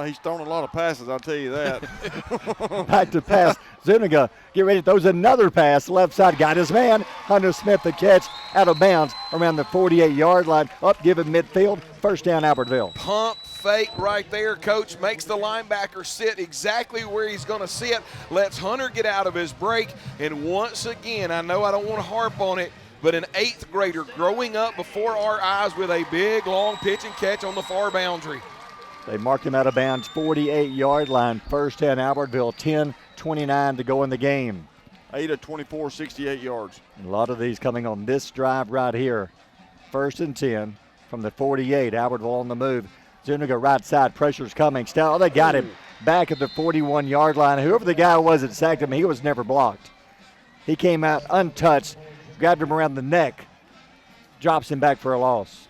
Speaker 5: He's thrown a lot of passes, I'll tell you that.
Speaker 1: Back to pass. Zuniga, get ready, throws another pass. Left side, got his man. Hunter Smith, the catch, out of bounds around the 48-yard line. Up, given midfield. First down, Albertville.
Speaker 3: Pump fake right there, Coach. Makes the linebacker sit exactly where he's going to sit. Lets Hunter get out of his break. And once again, I know I don't want to harp on it, but an 8th grader growing up before our eyes with a big, long pitch and catch on the far boundary.
Speaker 1: They marked him out of bounds, 48-yard line. First down, Albertville, 10:29 to go in the game.
Speaker 5: 8 of 24, 68 yards.
Speaker 1: A lot of these coming on this drive right here. First and 10 from the 48. Albertville on the move. Zuniga right side, pressure's coming. Still, they got him back at the 41-yard line. Whoever the guy was that sacked him, he was never blocked. He came out untouched, grabbed him around the neck, drops him back for a loss.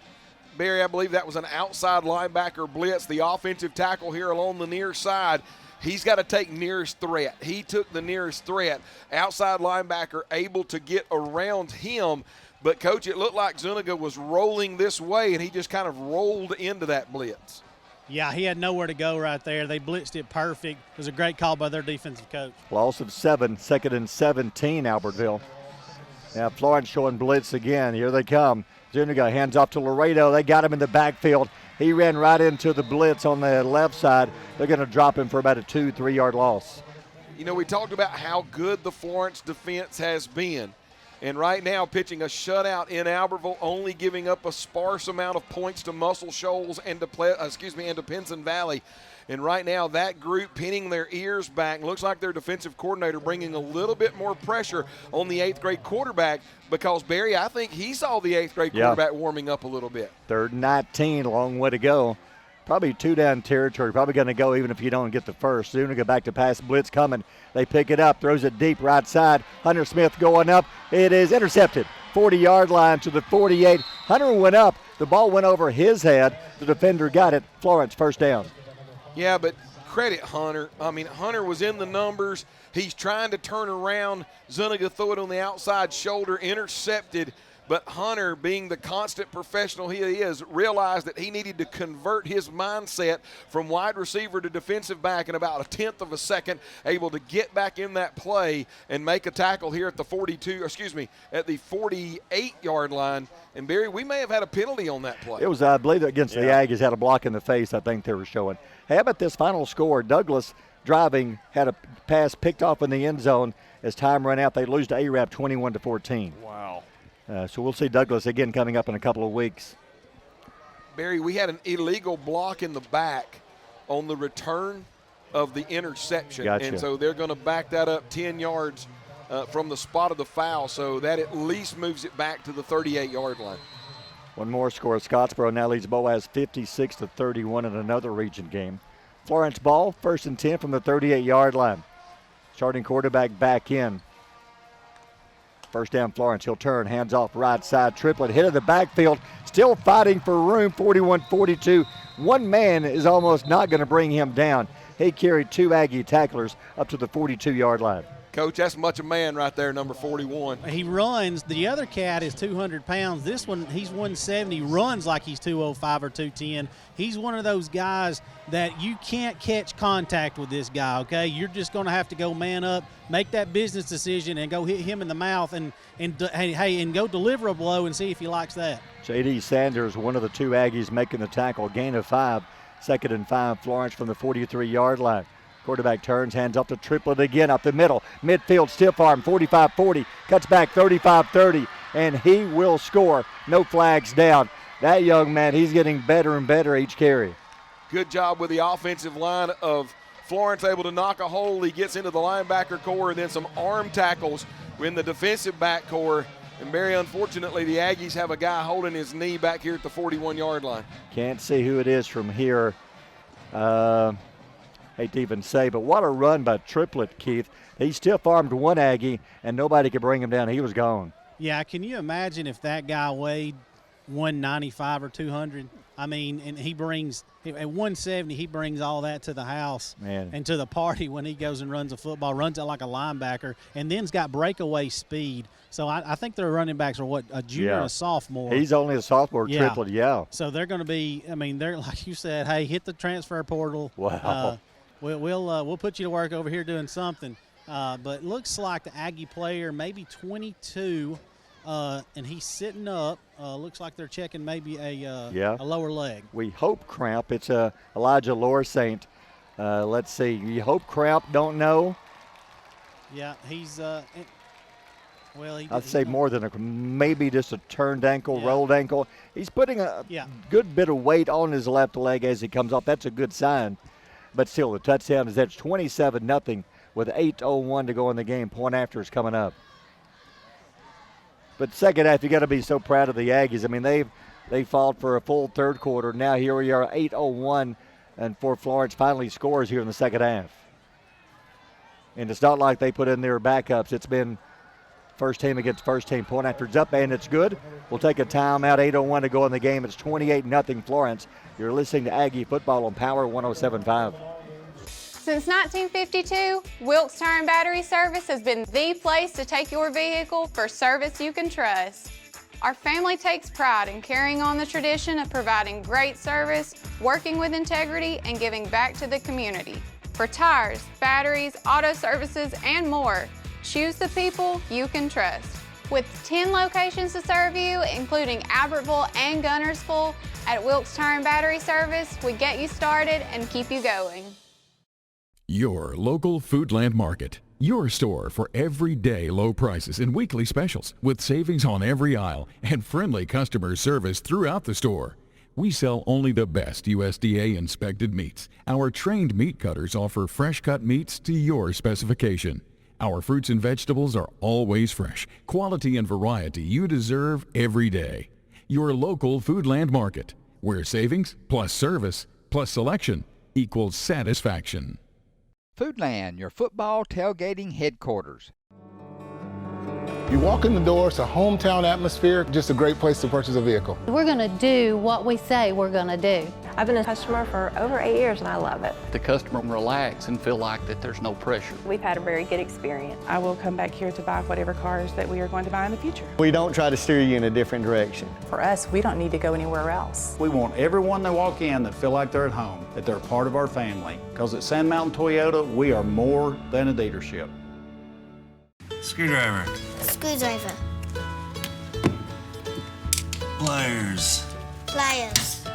Speaker 3: Barry, I believe that was an outside linebacker blitz. The offensive tackle here along the near side, he's got to take nearest threat. He took the nearest threat. Outside linebacker able to get around him. But, Coach, it looked like Zuniga was rolling this way, and he just kind of rolled into that blitz.
Speaker 2: Yeah, he had nowhere to go right there. They blitzed it perfect. It was a great call by their defensive coach.
Speaker 1: Loss of 7, 2nd and 17, Albertville. Now Florence showing blitz again. Here they come. Zuniga hands off to Laredo. They got him in the backfield. He ran right into the blitz on the left side. They're going to drop him for about a 2-3 yard loss.
Speaker 3: You know, we talked about how good the Florence defense has been. And right now, pitching a shutout in Albertville, only giving up a sparse amount of points to Muscle Shoals and to Pinson Valley. And right now, that group pinning their ears back. Looks like their defensive coordinator bringing a little bit more pressure on the 8th grade quarterback because, Barry, I think he saw the 8th grade quarterback warming up a little bit.
Speaker 1: 3rd and 19, long way to go. Probably 2-down territory. Probably going to go even if you don't get the first. Zuniga back to pass, blitz coming. They pick it up, throws it deep right side. Hunter Smith going up. It is intercepted. 40-yard line to the 48. Hunter went up. The ball went over his head. The defender got it. Florence first down.
Speaker 3: Yeah, but credit Hunter. I mean, Hunter was in the numbers. He's trying to turn around. Zuniga threw it on the outside shoulder, intercepted. But Hunter, being the constant professional he is, realized that he needed to convert his mindset from wide receiver to defensive back in about a 1/10 of a second, able to get back in that play and make a tackle here at the 48-yard line. And, Barry, we may have had a penalty on that play.
Speaker 1: It was, I believe, against the Aggies, had a block in the face, I think they were showing. Hey, how about this final score? Douglas driving, had a pass picked off in the end zone. As time ran out, they lose to ARAP 21-14.
Speaker 5: Wow.
Speaker 1: So we'll see Douglas again coming up in a couple of weeks.
Speaker 3: Barry, we had an illegal block in the back on the return of the interception.
Speaker 1: Gotcha.
Speaker 3: And so they're going to back that up 10 yards from the spot of the foul. So that at least moves it back to the 38-yard line.
Speaker 1: One more score. Scottsboro now leads Boaz 56-31 in another region game. Florence ball, 1st and 10 from the 38-yard line. Starting quarterback back in. First down, Florence. He'll turn, hands off right side. Triplet hit in the backfield. Still fighting for room, 41-42. One man is almost not going to bring him down. He carried 2 Aggie tacklers up to the 42-yard line.
Speaker 3: Coach, that's much a man right there, number 41.
Speaker 2: He runs. The other cat is 200 pounds. This one, he's 170, runs like he's 205 or 210. He's one of those guys that you can't catch contact with this guy, okay? You're just going to have to go man up, make that business decision, and go hit him in the mouth and go deliver a blow and see if he likes that.
Speaker 1: J.D. Sanders, one of the 2 Aggies making the tackle. Gain of 5. 2nd and 5, Florence from the 43-yard line. Quarterback turns, hands off to Triplet again up the middle. Midfield stiff arm, 45-40, cuts back 35-30, and he will score. No flags down. That young man, he's getting better and better each carry.
Speaker 3: Good job with the offensive line of Florence, able to knock a hole. He gets into the linebacker core and then some arm tackles in the defensive back core. And very unfortunately, the Aggies have a guy holding his knee back here at the 41-yard line.
Speaker 1: Can't see who it is from here. Hate to even say, but what a run by Triplet, Keith. He stiff-armed one Aggie, and nobody could bring him down. He was gone.
Speaker 2: Yeah, can you imagine if that guy weighed 195 or 200? I mean, and he brings – at 170, he brings all that to the house and to the party when he goes and runs a football, runs it like a linebacker, and then's got breakaway speed. So I think their running backs are, a junior and a sophomore.
Speaker 1: He's only a sophomore, Triplet,
Speaker 2: So they're going to be – I mean, they're like you said, hey, hit the transfer portal.
Speaker 1: Wow.
Speaker 2: We'll put you to work over here doing something. But looks like the Aggie player, maybe 22, and he's sitting up. Looks like they're checking maybe a lower leg.
Speaker 1: We hope cramp. It's Elijah Loresaint. Let's see. You hope cramp, don't know.
Speaker 2: Yeah, he's Well,
Speaker 1: I'd say more than maybe just a turned ankle, rolled ankle. He's putting a good bit of weight on his left leg as he comes off. That's a good sign. But still, the touchdown is at 27-0 with 8:01 to go in the game. Point after is coming up. But second half, you got to be so proud of the Aggies. I mean, they fought for a full third quarter. Now here we are, 8:01, and Fort Florence finally scores here in the second half. And it's not like they put in their backups. It's been first team against first team. Point after is up, and it's good. We'll take a timeout. 8:01 to go in the game. It's 28-0 Florence. You're listening to Aggie Football on Power 107.5.
Speaker 13: Since 1952, Wilkes Tire and Battery Service has been the place to take your vehicle for service you can trust. Our family takes pride in carrying on the tradition of providing great service, working with integrity, and giving back to the community. For tires, batteries, auto services, and more, choose the people you can trust. With 10 locations to serve you, including Albertville and Gunnersville, at Wilkes Tire and Battery Service, we get you started and keep you going.
Speaker 7: Your local Foodland Market. Your store for everyday low prices and weekly specials with savings on every aisle and friendly customer service throughout the store. We sell only the best USDA inspected meats. Our trained meat cutters offer fresh cut meats to your specification. Our fruits and vegetables are always fresh. Quality and variety you deserve every day. Your local Foodland Market, where savings plus service plus selection equals satisfaction.
Speaker 11: Foodland, your football tailgating headquarters.
Speaker 8: You walk in the door, it's a hometown atmosphere, just a great place to purchase a vehicle.
Speaker 10: We're going to do what we say we're going to do.
Speaker 12: I've been a customer for over 8 years and I love it.
Speaker 15: The customer can relax and feel like that there's no pressure.
Speaker 12: We've had a very good experience.
Speaker 16: I will come back here to buy whatever cars that we are going to buy in the future.
Speaker 17: We don't try to steer you in a different direction.
Speaker 16: For us, we don't need to go anywhere else.
Speaker 18: We want everyone that walk in that feel like they're at home, that they're part of our family. Because at Sand Mountain Toyota, we are more than a dealership.
Speaker 19: Screwdriver.
Speaker 20: Screwdriver.
Speaker 19: Pliers.
Speaker 20: Pliers.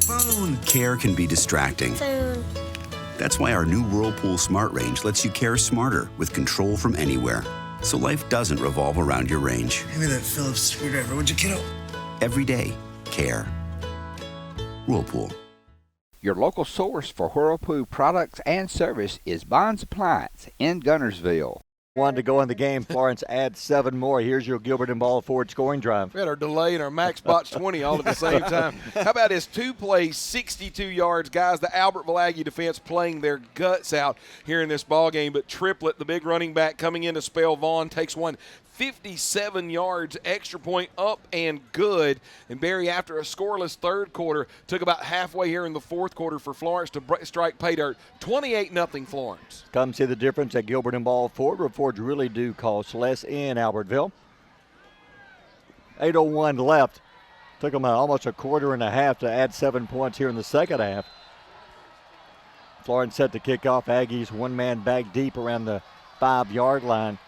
Speaker 19: Phone. Care can be distracting.
Speaker 20: Phone.
Speaker 19: That's why our new Whirlpool Smart Range lets you care smarter with control from anywhere. So life doesn't revolve around your range.
Speaker 20: Give me that Phillips screwdriver, would you, kiddo?
Speaker 19: Every day, care. Whirlpool.
Speaker 11: Your local source for Whirlpool products and service is Bond's Appliance in Gunnersville.
Speaker 1: One to go in the game. Florence adds 7 more. Here's your Gilbert and Ball Ford scoring drive.
Speaker 3: We had our delay and our max box 20 all at the same time. How about this 2 plays, 62 yards? Guys, the Albertville Aggie defense playing their guts out here in this ball game. But Triplett, the big running back, coming in to spell Vaughn, takes one 57 yards, extra point up and good. And Barry, after a scoreless third quarter, took about halfway here in the fourth quarter for Florence to strike pay dirt. 28-0 Florence.
Speaker 1: Come see the difference at Gilbert and Ball Ford, where Fords really do cost less in Albertville. 8:01 left. Took them almost a quarter and a half to add 7 points here in the second half. Florence set to kick off. Aggies one man back deep around the 5-yard line.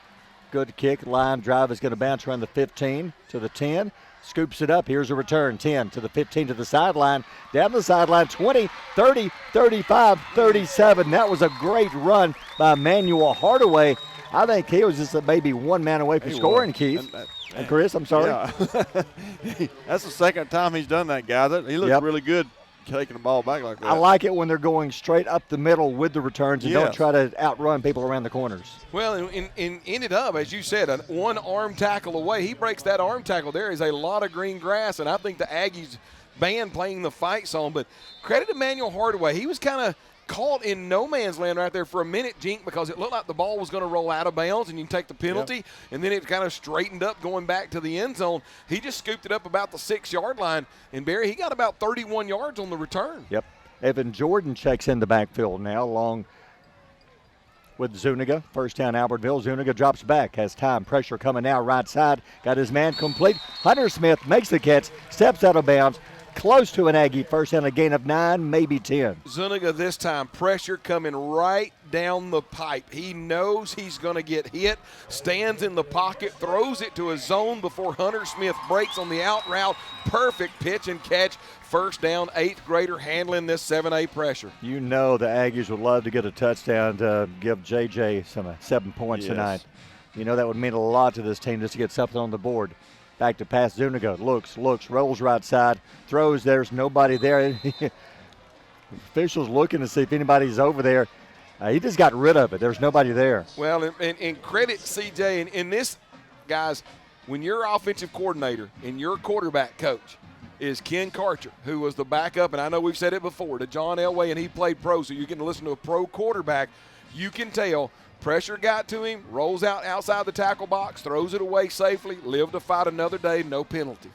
Speaker 1: Good kick. Line drive is going to bounce around the 15 to the 10. Scoops it up. Here's a return. 10 to the 15 to the sideline. Down the sideline. 20, 30, 35, 37. That was a great run by Emmanuel Hardaway. I think he was just maybe one man away from scoring, Keith. And Chris, I'm sorry.
Speaker 5: Yeah. That's the second time he's done that, guy. He looks really good taking the ball back like that.
Speaker 1: I like it when they're going straight up the middle with the returns and don't try to outrun people around the corners.
Speaker 3: Well, and ended up, as you said, one arm tackle away. He breaks that arm tackle. There is a lot of green grass, and I think the Aggies band playing the fight song. But credit to Emmanuel Hardaway. He was kind of caught in no man's land right there for a minute, Jink, because it looked like the ball was going to roll out of bounds and you can take the penalty, and then it kind of straightened up going back to the end zone. He just scooped it up about the 6-yard line, and Barry, he got about 31 yards on the return.
Speaker 1: Yep. Evan Jordan checks in the backfield now along with Zuniga. First down Albertville. Zuniga drops back, has time. Pressure coming now right side. Got his man complete. Hunter Smith makes the catch, steps out of bounds. Close to an Aggie first down, a gain of 9, maybe 10.
Speaker 3: Zuniga this time, pressure coming right down the pipe. He knows he's going to get hit, stands in the pocket, throws it to a zone before Hunter Smith breaks on the out route. Perfect pitch and catch. First down, 8th grader handling this 7A pressure.
Speaker 1: You know the Aggies would love to get a touchdown to give JJ some 7 points tonight. You know that would mean a lot to this team just to get something on the board. Back to pass. Zuniga looks, rolls right side, throws. There's nobody there. Officials looking to see if anybody's over there. He just got rid of it. There's nobody there.
Speaker 3: Well, and credit CJ. And in this, guys, when your offensive coordinator and your quarterback coach is Ken Karcher, who was the backup, and I know we've said it before, to John Elway, and he played pro, so you're getting to listen to a pro quarterback. You can tell pressure got to him, rolls out outside the tackle box, throws it away safely, live to fight another day, no penalty.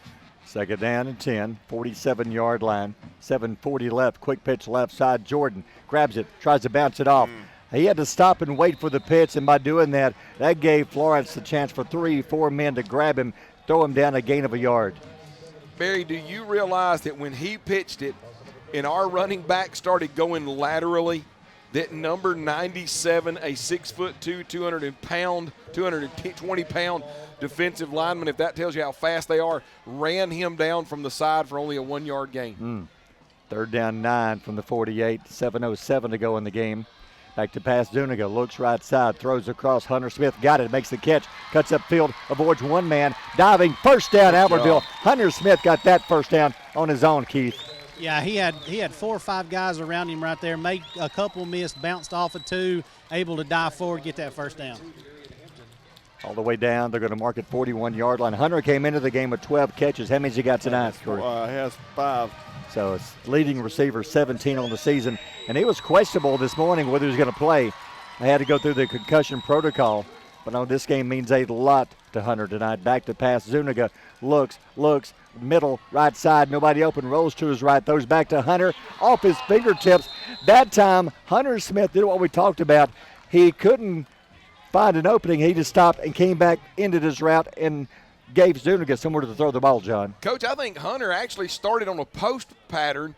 Speaker 1: Second down and 10, 47-yard line, 7:40 left, quick pitch left side. Jordan grabs it, tries to bounce it off. He had to stop and wait for the pitch, and by doing that, that gave Florence the chance for 3-4 men to grab him, throw him down a gain of a yard.
Speaker 3: Barry, do you realize that when he pitched it and our running back started going laterally, that number 97, a 6'2", 220-pound defensive lineman, if that tells you how fast they are, ran him down from the side for only a 1-yard gain.
Speaker 1: Third down 9 from the 48, 7:07 to go in the game. Back to pass. Zuniga looks right side, throws across. Hunter Smith got it, makes the catch, cuts upfield, avoids one man, diving, first down, Albertville. Hunter Smith got that first down on his own, Keith.
Speaker 2: Yeah, he had 4 or 5 guys around him right there, made a couple missed, bounced off of 2, able to dive forward, get that first down.
Speaker 1: All the way down, they're going to mark it 41-yard line. Hunter came into the game with 12 catches. How many has he got tonight?
Speaker 5: He has 5.
Speaker 1: So it's leading receiver, 17 on the season. And he was questionable this morning whether he was going to play. They had to go through the concussion protocol. But no, this game means a lot to Hunter tonight. Back to pass. Zuniga looks, middle, right side. Nobody open, rolls to his right, throws back to Hunter, off his fingertips. That time, Hunter Smith did what we talked about. He couldn't find an opening. He just stopped and came back, ended his route, and gave Zuniga somewhere to throw the ball, John.
Speaker 3: Coach, I think Hunter actually started on a post pattern,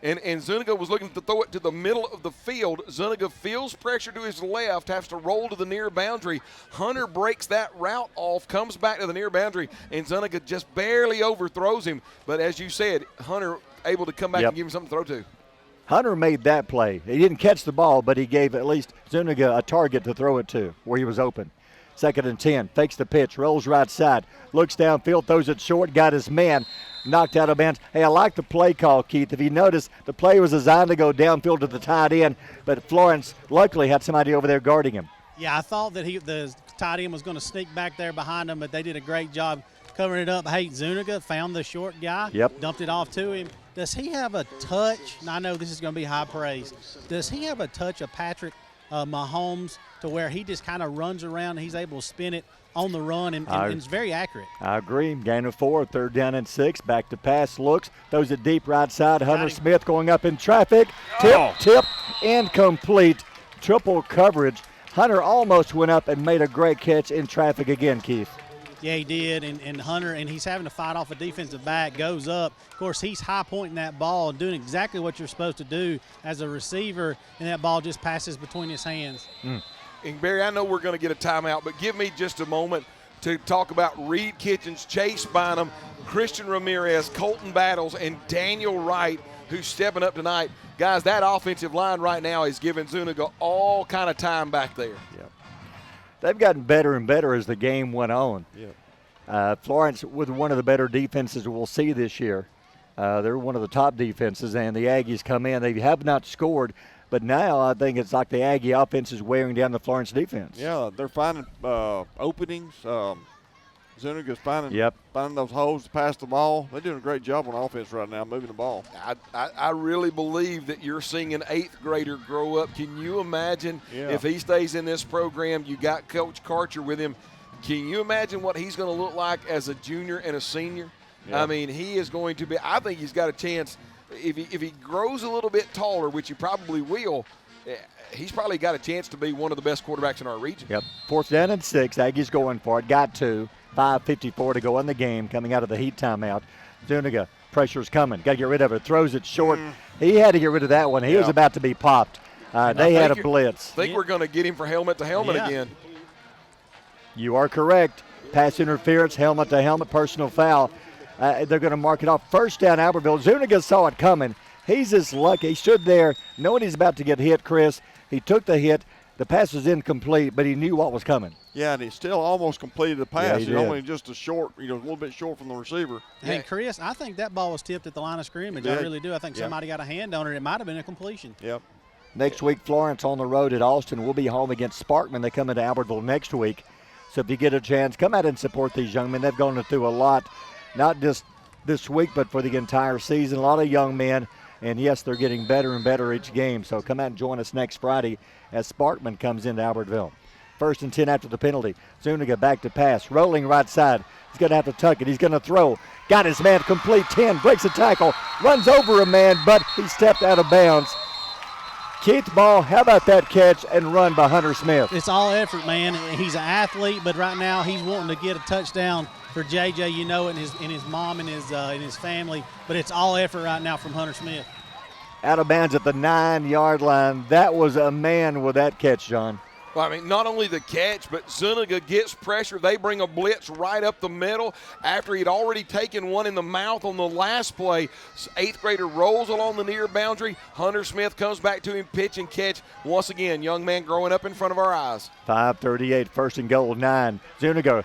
Speaker 3: and Zuniga was looking to throw it to the middle of the field. Zuniga feels pressure to his left, has to roll to the near boundary. Hunter breaks that route off, comes back to the near boundary, and Zuniga just barely overthrows him. But as you said, Hunter able to come back and give him something to throw to.
Speaker 1: Hunter made that play. He didn't catch the ball, but he gave at least Zuniga a target to throw it to where he was open. Second and 10, fakes the pitch, rolls right side, looks downfield, throws it short, got his man, knocked out of bounds. Hey, I like the play call, Keith. If you notice, the play was designed to go downfield to the tight end, but Florence luckily had somebody over there guarding him.
Speaker 2: Yeah, I thought that the tight end was going to sneak back there behind him, but they did a great job covering it up. Hey, Zuniga found the short guy, dumped it off to him. Does he have a touch? And I know this is going to be high praise. Does he have a touch of Patrick Mahomes to where he just kind of runs around and he's able to spin it on the run and it's very accurate? I
Speaker 1: agree. Gain of 4, third down and 6. Back to pass, looks, throws it deep right side. Hunter Smith going up in traffic. Tip, incomplete. Triple coverage. Hunter almost went up and made a great catch in traffic again, Keith.
Speaker 2: Yeah, he did, and Hunter, and he's having to fight off a defensive back, goes up. Of course, he's high pointing that ball and doing exactly what you're supposed to do as a receiver, and that ball just passes between his hands.
Speaker 3: And, Barry, I know we're going to get a timeout, but give me just a moment to talk about Reed Kitchens, Chase Bynum, Christian Ramirez, Colton Battles, and Daniel Wright, who's stepping up tonight. Guys, that offensive line right now is giving Zuniga all kind of time back there.
Speaker 1: Yep. They've gotten better and better as the game went on. Florence with one of the better defenses we'll see this year. They're one of the top defenses, and the Aggies come in. They have not scored, but now I think it's like the Aggie offense is wearing down the Florence defense.
Speaker 5: Yeah, they're finding openings. Zuniga's finding those holes to pass the ball. They're doing a great job on offense right now, moving the ball.
Speaker 3: I really believe that you're seeing an 8th grader grow up. Can you imagine if he stays in this program? You got Coach Karcher with him. Can you imagine what he's going to look like as a junior and a senior? I mean, he is going to be – I think he's got a chance. If he grows a little bit taller, which he probably will, he's probably got a chance to be one of the best quarterbacks in our region.
Speaker 1: Fourth down and 6. Aggies going for it. Got 2. 5:54 to go in the game, coming out of the heat timeout. Zuniga, pressure's coming. Got to get rid of it. Throws it short. He had to get rid of that one. He was about to be popped. They had a blitz.
Speaker 3: I think we're going to get him for helmet to helmet again.
Speaker 1: You are correct. Pass interference, helmet to helmet, personal foul. They're going to mark it off. First down, Albertville. Zuniga saw it coming. He's just lucky. He stood there knowing he's about to get hit, Chris. He took the hit, The pass was incomplete, but he knew what was coming.
Speaker 5: Yeah, and he still almost completed the pass.
Speaker 1: Yeah, he
Speaker 5: He's
Speaker 1: did.
Speaker 5: only just a little bit short from the receiver.
Speaker 2: Hey, Chris, I think that ball was tipped at the line of scrimmage. I really do. I think somebody got a hand on it. It might have been a completion.
Speaker 5: Yep.
Speaker 1: Next week, Florence on the road at Austin. We'll be home against Sparkman. They come into Albertville next week. So if you get a chance, come out and support these young men. They've gone through a lot, not just this week, but for the entire season. A lot of young men, and yes, they're getting better and better each game. So come out and join us next Friday as Sparkman comes into Albertville. 1st and 10 after the penalty. Zuniga back to pass, rolling right side. He's going to have to tuck it. He's going to throw. Got his man complete. 10, breaks a tackle, runs over a man, but he stepped out of bounds. Keith Ball, how about that catch and run by Hunter Smith?
Speaker 2: It's all effort, man. He's an athlete, but right now he's wanting to get a touchdown for JJ, you know, and his mom and his family. But it's all effort right now from Hunter Smith.
Speaker 1: Out of bounds at the 9-yard line. That was a man with that catch, John.
Speaker 3: Well, I mean, not only the catch, but Zuniga gets pressure. They bring a blitz right up the middle after he'd already taken one in the mouth on the last play. 8th grader rolls along the near boundary. Hunter Smith comes back to him, pitch and catch. Once again, young man growing up in front of our eyes.
Speaker 1: 5:38, 1st and goal, 9. Zuniga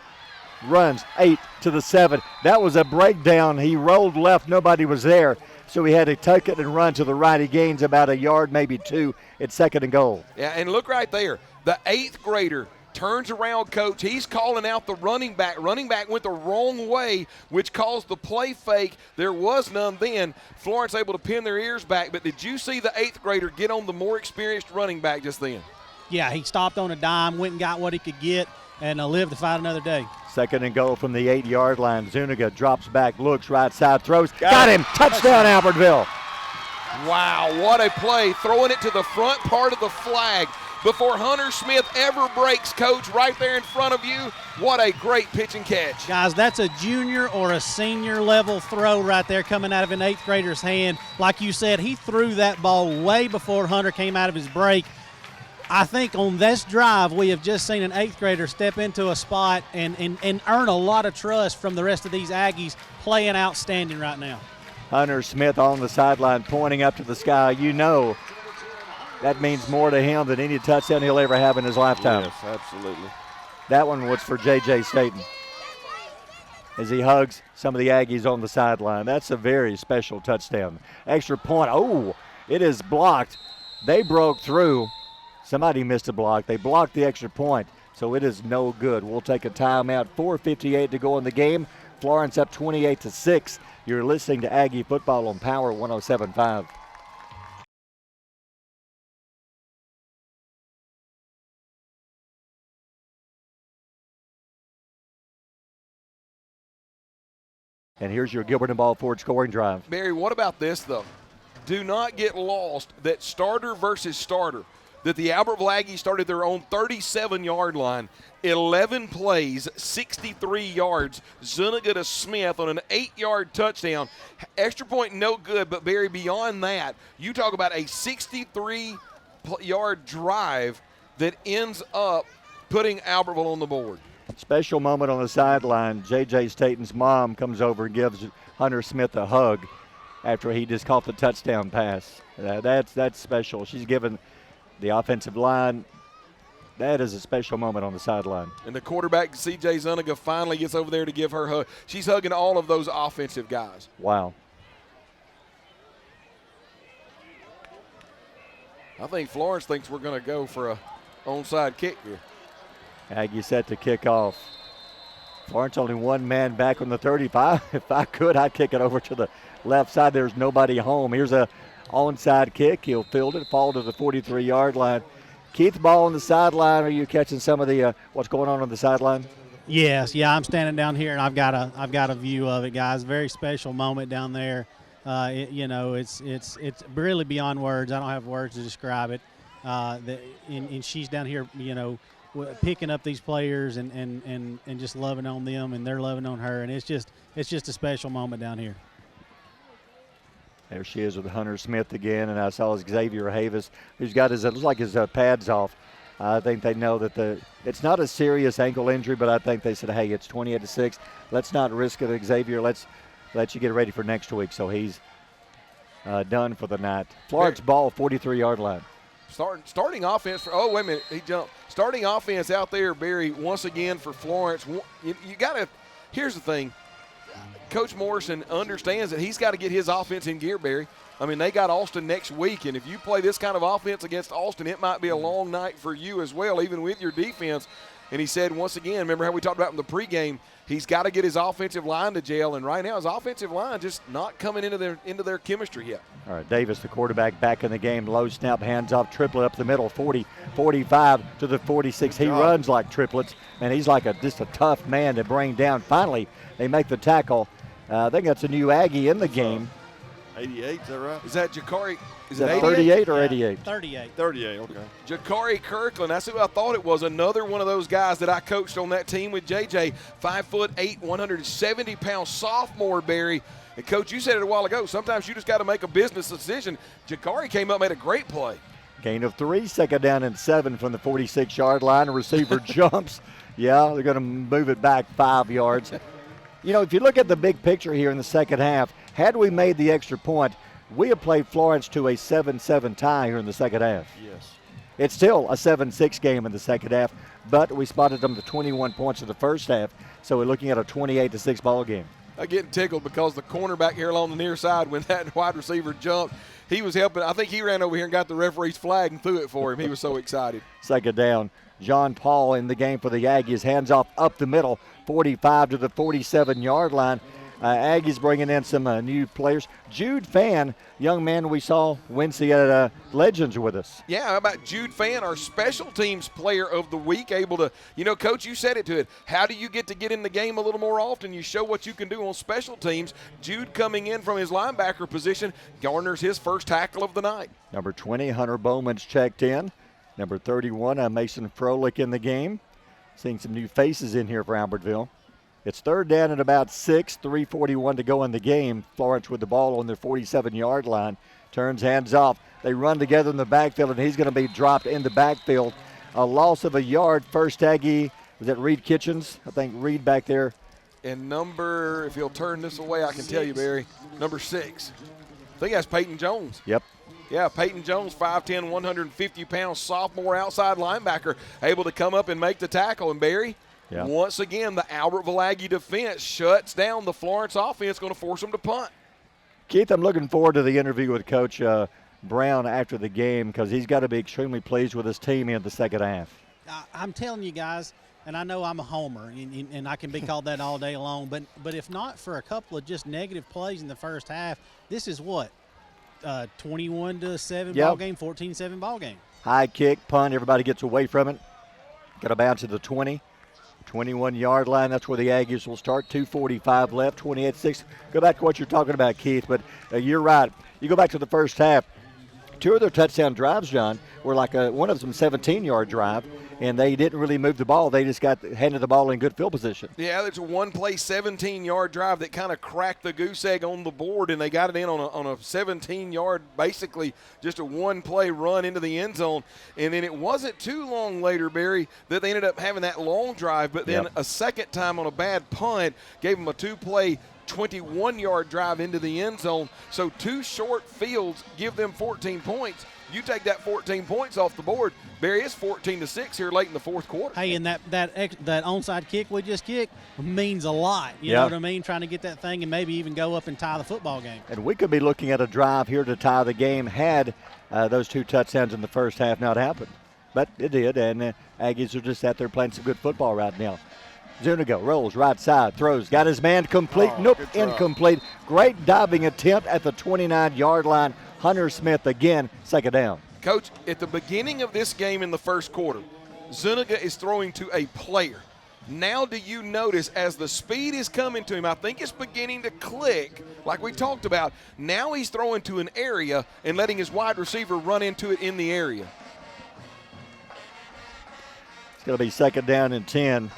Speaker 1: runs 8 to the 7. That was a breakdown. He rolled left. Nobody was there. So he had to tuck it and run to the right. He gains about a yard, maybe 2 at 2nd and goal.
Speaker 3: Yeah, and look right there. The 8th grader turns around, coach. He's calling out the running back. Running back went the wrong way, which caused the play fake. There was none then. Florence able to pin their ears back. But did you see the 8th grader get on the more experienced running back just then?
Speaker 2: Yeah, he stopped on a dime, went and got what he could get, and lived to fight another day.
Speaker 1: 2nd and goal from the 8-yard line. Zuniga drops back, looks right side, throws. Got him. Touchdown, Albertville.
Speaker 3: Wow, what a play. Throwing it to the front part of the flag before Hunter Smith ever breaks, coach, right there in front of you. What a great pitch and catch.
Speaker 2: Guys, that's a junior or a senior level throw right there coming out of an 8th grader's hand. Like you said, he threw that ball way before Hunter came out of his break. I think on this drive, we have just seen an 8th grader step into a spot and earn a lot of trust from the rest of these Aggies, playing outstanding right now.
Speaker 1: Hunter Smith on the sideline pointing up to the sky. You know that means more to him than any touchdown he'll ever have in his lifetime.
Speaker 5: Yes, absolutely.
Speaker 1: That one was for J.J. Staten as he hugs some of the Aggies on the sideline. That's a very special touchdown. Extra point. Oh, it is blocked. They broke through. Somebody missed a block. They blocked the extra point, so it is no good. We'll take a timeout. 4:58 to go in the game. Florence up 28-6. You're listening to Aggie Football on Power 107.5. And here's your Gilbert and Ball Ford scoring drive.
Speaker 3: Barry, what about this, though? Do not get lost that starter versus starter, that the Albertville Aggies started their own 37-yard line, 11 plays, 63 yards. Zuniga to Smith on an 8-yard touchdown. Extra point, no good, but Barry, beyond that, you talk about a 63-yard drive that ends up putting Albertville on the board.
Speaker 1: Special moment on the sideline. J.J. Staten's mom comes over and gives Hunter Smith a hug after he just caught the touchdown pass. That's special. She's given the offensive line. That is a special moment on the sideline.
Speaker 3: And the quarterback, C.J. Zuniga, finally gets over there to give her a hug. She's hugging all of those offensive guys.
Speaker 1: Wow.
Speaker 3: I think Florence thinks we're going to go for a onside kick here.
Speaker 1: Aggie set to kick off. Florence only one man back on the 35. If I could, I'd kick it over to the left side. There's nobody home. Here's a onside kick. He'll field it, fall to the 43-yard line. Keith Ball on the sideline. Are you catching some of the what's going on the sideline?
Speaker 2: Yes, yeah. I'm standing down here and I've got a view of it, guys. Very special moment down there. It's really beyond words. I don't have words to describe it. And she's down here, picking up these players and just loving on them, and they're loving on her, and it's just a special moment down here.
Speaker 1: There she is with Hunter Smith again, and I saw Xavier Havis, who's got it looks like his pads off. I think they know that it's not a serious ankle injury, but I think they said, hey, it's 28-6. Let's not risk it, Xavier. Let's let you get ready for next week. So he's done for the night. Florence Ball, 43-yard line.
Speaker 3: Starting offense for, oh, wait a minute, he jumped. Starting offense out there, Barry, once again for Florence. You got to, here's the thing. Coach Morrison understands that he's got to get his offense in gear, Barry. I mean, they got Austin next week, and if you play this kind of offense against Austin, it might be a long night for you as well, even with your defense. And he said, once again, remember how we talked about in the pregame, he's got to get his offensive line to jail, and right now his offensive line just not coming into their chemistry yet.
Speaker 1: All right, Davis, the quarterback, back in the game. Low snap, hands off, triplet up the middle, 40, 45 to the 46. He runs like triplets, and he's like just a tough man to bring down. Finally, they make the tackle. I think that's a new Aggie in the game.
Speaker 5: 88, is that right?
Speaker 3: Is that Jakari?
Speaker 1: Is that 38 or 88?
Speaker 2: 38.
Speaker 5: 38, okay.
Speaker 3: Jakari Kirkland, that's who I thought it was. Another one of those guys that I coached on that team with JJ. 5'8", 170-pound sophomore, Barry. And, Coach, you said it a while ago. Sometimes you just got to make a business decision. Jakari came up, made a great play.
Speaker 1: Gain of 3, second down and 7 from the 46-yard line. A receiver jumps. Yeah, they're going to move it back 5 yards. You know, if you look at the big picture here in the second half, had we made the extra point, we have played Florence to a 7-7 tie here in the second half.
Speaker 5: Yes.
Speaker 1: It's still a 7-6 game in the second half, but we spotted them to 21 points in the first half, so we're looking at a 28-6 ball game.
Speaker 3: I'm getting tickled because the cornerback here along the near side, when that wide receiver jumped, he was helping. I think he ran over here and got the referee's flag and threw it for him. He was so excited.
Speaker 1: Second down. John Paul in the game for the Aggies. Hands off up the middle, 45 to the 47-yard line. Aggies bringing in some new players. Jude Fan, young man we saw Wednesday at Legends with us.
Speaker 3: Yeah, how about Jude Fan, our special teams player of the week, able to, Coach, you said it to it. How do you get in the game a little more often? You show what you can do on special teams. Jude coming in from his linebacker position garners his first tackle of the night.
Speaker 1: Number 20, Hunter Bowman's checked in. Number 31, Mason Froelich in the game. Seeing some new faces in here for Albertville. It's third down at about 6, 3:41 to go in the game. Florence with the ball on their 47-yard line. Turns hands off. They run together in the backfield, and he's going to be dropped in the backfield. A loss of a yard. First Aggie, was that Reed Kitchens? I think Reed back there.
Speaker 3: And number, if he'll turn this away, I can tell you, Barry, number 6. I think that's Peyton Jones.
Speaker 1: Yep.
Speaker 3: Yeah, Peyton Jones, 5'10", 150-pound sophomore outside linebacker, able to come up and make the tackle. And, Barry, once again, the Albertville Aggie defense shuts down the Florence offense, going to force them to punt.
Speaker 1: Keith, I'm looking forward to the interview with Coach Brown after the game because he's got to be extremely pleased with his team in the second half.
Speaker 2: I'm telling you guys, and I know I'm a homer, and I can be called that all day long, but if not for a couple of just negative plays in the first half, this is what? 21-7 ball game, 14-7 ball game.
Speaker 1: High kick, punt, everybody gets away from it. Got to bounce to the 20. 21-yard line, that's where the Aggies will start. 2:45 left, 28-6. Go back to what you're talking about, Keith, but you're right. You go back to the first half. 2 of their touchdown drives, John, were like one of them 17-yard drive, and they didn't really move the ball. They just got handed the ball in good field position.
Speaker 3: Yeah, there's a one-play 17-yard drive that kind of cracked the goose egg on the board, and they got it in on a 17-yard, basically just a one-play run into the end zone. And then it wasn't too long later, Barry, that they ended up having that long drive, but then a second time on a bad punt gave them a 2-play 21-yard drive into the end zone. So 2 short fields give them 14 points. You take that 14 points off the board, Barry, it's 14-6 here late in the fourth quarter.
Speaker 2: Hey, and that onside kick we just kicked means a lot. You know what I mean? Trying to get that thing and maybe even go up and tie the football game.
Speaker 1: And we could be looking at a drive here to tie the game had those 2 touchdowns in the first half not happened. But it did, and Aggies are just out there playing some good football right now. Zuniga rolls right side, throws, got his man complete. Nope, incomplete. Great diving attempt at the 29-yard line. Hunter Smith again, second down.
Speaker 3: Coach, at the beginning of this game in the first quarter, Zuniga is throwing to a player. Now do you notice as the speed is coming to him, I think it's beginning to click, like we talked about. Now he's throwing to an area and letting his wide receiver run into it in the area.
Speaker 1: It's going to be second down and 10.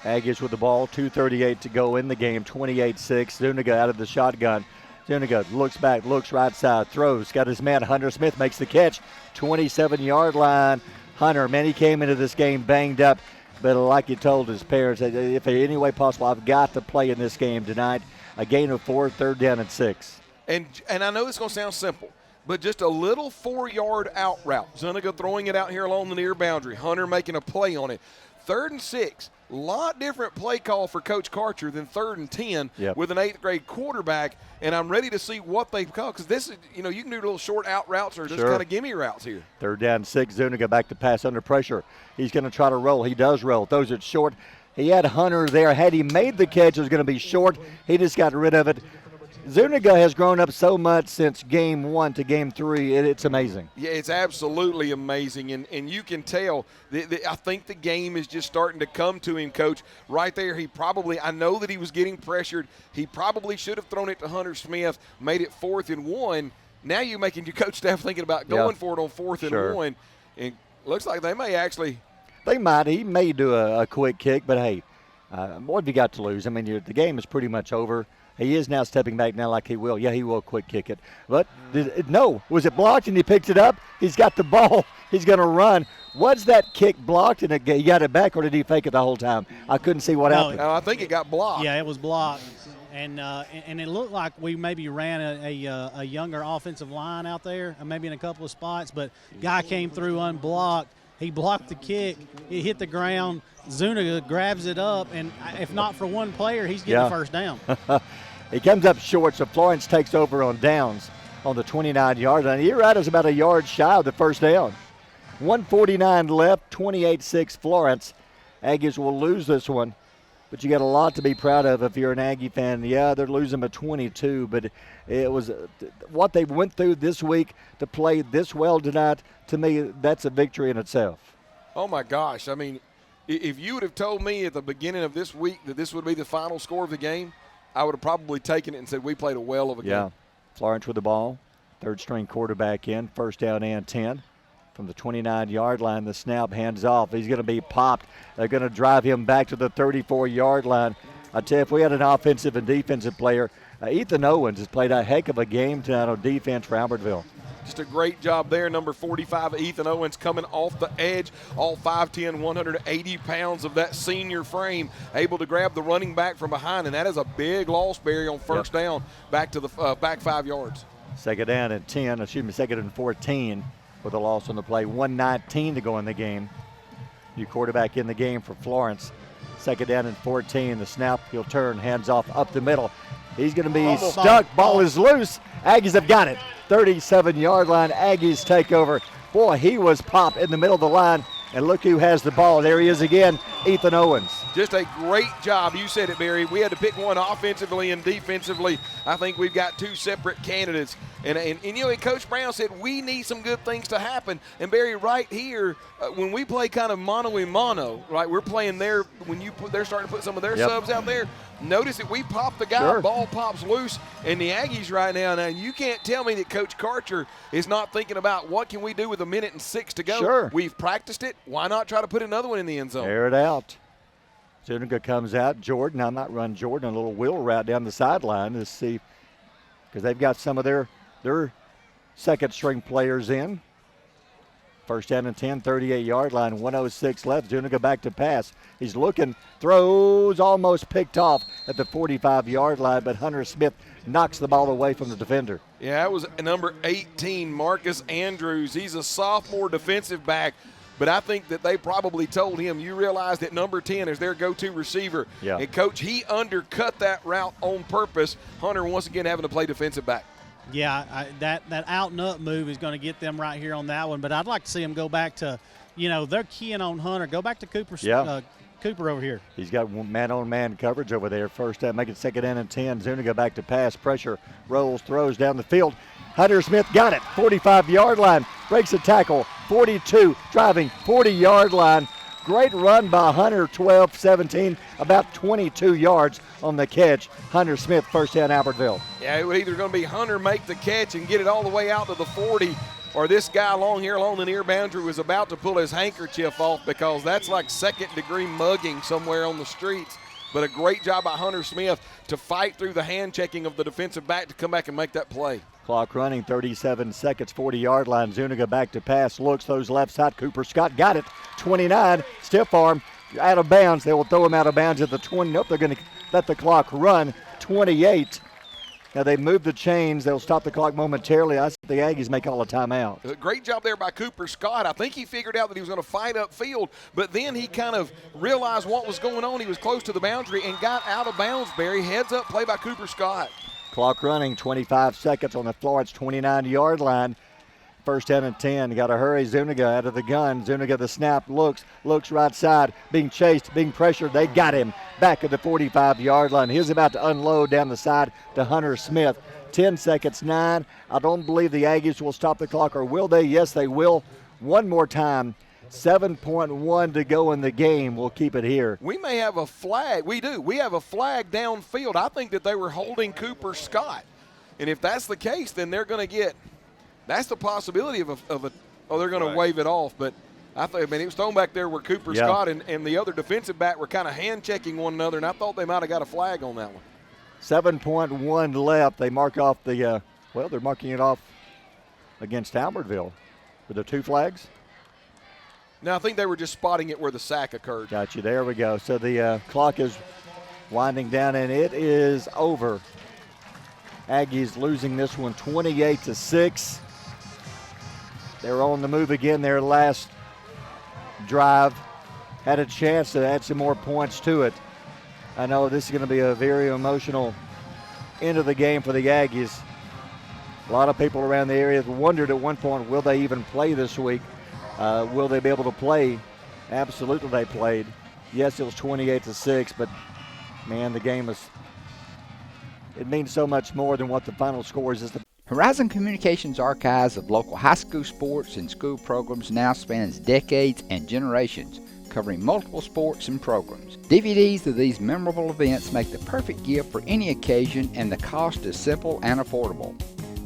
Speaker 1: Aggies with the ball, 2:38 to go in the game, 28-6. Zuniga out of the shotgun. Zuniga looks back, looks right side, throws, got his man Hunter Smith, makes the catch, 27-yard line. Hunter, man, he came into this game banged up, but like he told his parents, if in any way possible, I've got to play in this game tonight. A gain of 4, third down and 6.
Speaker 3: And I know it's going to sound simple, but just a little 4-yard out route. Zuniga throwing it out here along the near boundary. Hunter making a play on it. 3rd and 6. Lot different play call for Coach Karcher than 3rd and 10 with an 8th grade quarterback, and I'm ready to see what they call, because this is, you can do little short out routes or just kind of gimme routes here.
Speaker 1: 3rd down 6. Zuniga back to pass under pressure. He's going to try to roll. He does roll. Throws it short. He had Hunter there. Had he made the catch, it was going to be short. He just got rid of it. Zuniga has grown up so much since game 1 to game 3. It's amazing.
Speaker 3: Yeah, it's absolutely amazing, and you can tell. I think the game is just starting to come to him, Coach. Right there, I know that he was getting pressured. He probably should have thrown it to Hunter Smith, made it 4th and 1. Now you're making your coach staff thinking about going for it on 4th and 1, and looks like they may actually.
Speaker 1: They might. He may do a quick kick, but hey, what have you got to lose? I mean, the game is pretty much over. He is now stepping back now like he will. Yeah, he will quick kick it. But no, was it blocked and he picked it up? He's got the ball. He's going to run. Was that kick blocked and he got it back, or did he fake it the whole time? I couldn't see what happened.
Speaker 3: No, I think it got blocked.
Speaker 2: Yeah, it was blocked. And it looked like we maybe ran a younger offensive line out there, maybe in a couple of spots, but guy came through unblocked. He blocked the kick. It hit the ground. Zuniga grabs it up, and if not for one player, he's getting the first down.
Speaker 1: He comes up short, so Florence takes over on downs on the 29-yard line. You're right, it's about a yard shy of the first down. 1:49 left, 28-6 Florence. Aggies will lose this one, but you got a lot to be proud of if you're an Aggie fan. Yeah, they're losing by 22, but it was what they went through this week to play this well tonight. To me, that's a victory in itself.
Speaker 3: Oh, my gosh. I mean, if you would have told me at the beginning of this week that this would be the final score of the game, I would have probably taken it and said we played a well of a game.
Speaker 1: Yeah, Florence with the ball. 3rd-string quarterback in. 1st down and 10. From the 29-yard line, the snap hands off. He's going to be popped. They're going to drive him back to the 34-yard line. I tell you, if we had an offensive and defensive player, Ethan Owens has played a heck of a game tonight on defense for Albertville.
Speaker 3: Just a great job there. Number 45, Ethan Owens, coming off the edge. All 5'10", 180 pounds of that senior frame, able to grab the running back from behind, and that is a big loss, Barry, on 1st down, back to the back 5 yards.
Speaker 1: 2nd and 14 with a loss on the play. 1:19 to go in the game. New quarterback in the game for Florence. 2nd down and 14. The snap, he'll turn, hands off up the middle. He's going to be stuck. Ball is loose. Aggies have got it. 37-yard line. Aggies take over. Boy, he was popped in the middle of the line. And look who has the ball. There he is again, Ethan Owens.
Speaker 3: Just a great job. You said it, Barry. We had to pick one offensively and defensively. I think we've got 2 separate candidates. And Coach Brown said we need some good things to happen. And, Barry, right here, when we play kind of mano-a-mano, right, we're playing there when they're starting to put some of their subs out there. Notice that we pop the guy, ball pops loose, and the Aggies right now, you can't tell me that Coach Karcher is not thinking about what can we do with 1:06 to go.
Speaker 1: Sure.
Speaker 3: We've practiced it. Why not try to put another one in the end zone?
Speaker 1: Air it out. Zuniga comes out. Jordan, I might run Jordan a little wheel route down the sideline to see, because they've got some of their 2nd-string players in. 1st down and 10, 38-yard line, 1:06 left. Zuniga back to pass. He's looking, throws, almost picked off at the 45-yard line, but Hunter Smith knocks the ball away from the defender.
Speaker 3: Yeah, that was number 18, Marcus Andrews. He's a sophomore defensive back, but I think that they probably told him, you realize that number 10 is their go-to receiver.
Speaker 1: Yeah.
Speaker 3: And, Coach, he undercut that route on purpose. Hunter once again having to play defensive back.
Speaker 2: Yeah, that out and up move is going to get them right here on that one. But I'd like to see them go back to, they're keying on Hunter. Go back to Cooper over here.
Speaker 1: He's got man-on-man coverage over there. 1st down, make it 2nd down and 10. Zuniga back to pass. Pressure, rolls, throws down the field. Hunter Smith got it. 45-yard line. Breaks a tackle. 42, driving 40-yard line. Great run by Hunter, 12-17, about 22 yards on the catch. Hunter Smith, 1st down, Albertville.
Speaker 3: Yeah, it was either going to be Hunter make the catch and get it all the way out to the 40, or this guy along the near boundary was about to pull his handkerchief off, because that's like 2nd-degree mugging somewhere on the streets. But a great job by Hunter Smith to fight through the hand checking of the defensive back to come back and make that play.
Speaker 1: Clock running, 37 seconds, 40-yard line. Zuniga back to pass, looks, those left side. Cooper Scott got it, 29, stiff arm, out of bounds. They will throw him out of bounds at the 20. Nope, they're going to let the clock run, 28. Now they move the chains. They'll stop the clock momentarily. I see the Aggies may call a timeout.
Speaker 3: Great job there by Cooper Scott. I think he figured out that he was going to fight upfield, but then he kind of realized what was going on. He was close to the boundary and got out of bounds, Barry. Heads up play by Cooper Scott.
Speaker 1: Clock running, 25 seconds on the Florence 29-yard line. First down and 10. Got to hurry. Zuniga out of the gun. Zuniga the snap. Looks right side. Being chased. Being pressured. They got him back at the 45-yard line. He's about to unload down the side to Hunter Smith. 10 seconds, 9. I don't believe the Aggies will stop the clock, or will they? Yes, they will. One more time. 7.1 to go in the game. We'll keep it here.
Speaker 3: We may have a flag. We do. We have a flag downfield. I think that they were holding Cooper Scott. And if that's the case, then they're going to get – that's the possibility of a they're going to wave it off. But I mean, it was thrown back there where Cooper Scott and the other defensive back were kind of hand-checking one another, and I thought they might have got a flag on that one.
Speaker 1: 7.1 left. They mark off the they're marking it off against Albertville with the 2 flags.
Speaker 3: No, I think they were just spotting it where the sack occurred.
Speaker 1: Got you. There we go. So the clock is winding down, and it is over. Aggies losing this one 28-6. They're on the move again. Their last drive had a chance to add some more points to it. I know this is going to be a very emotional end of the game for the Aggies. A lot of people around the area wondered at one point, will they even play this week? Will they be able to play? Absolutely they played. Yes, it was 28-6, but, man, the game it means so much more than what the final score is.
Speaker 11: Horizon Communications' archives of local high school sports and school programs now spans decades and generations, covering multiple sports and programs. DVDs of these memorable events make the perfect gift for any occasion, and the cost is simple and affordable.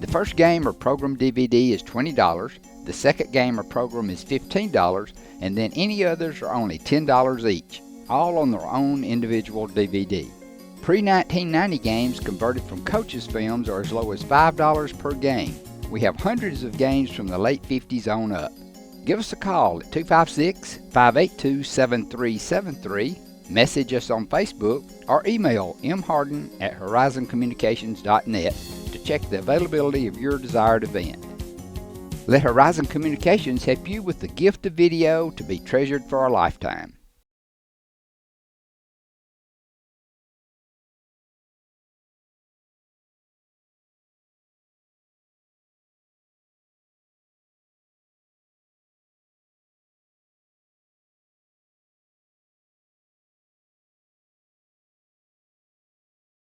Speaker 11: The first game or program DVD is $20, the second game or program is $15, and then any others are only $10 each, all on their own individual DVD. Pre-1990 games converted from coaches' films are as low as $5 per game. We have hundreds of games from the late 50s on up. Give us a call at 256-582-7373, message us on Facebook, or email mharden@horizoncommunications.net to check the availability of your desired event. Let Horizon Communications help you with the gift of video to be treasured for a lifetime.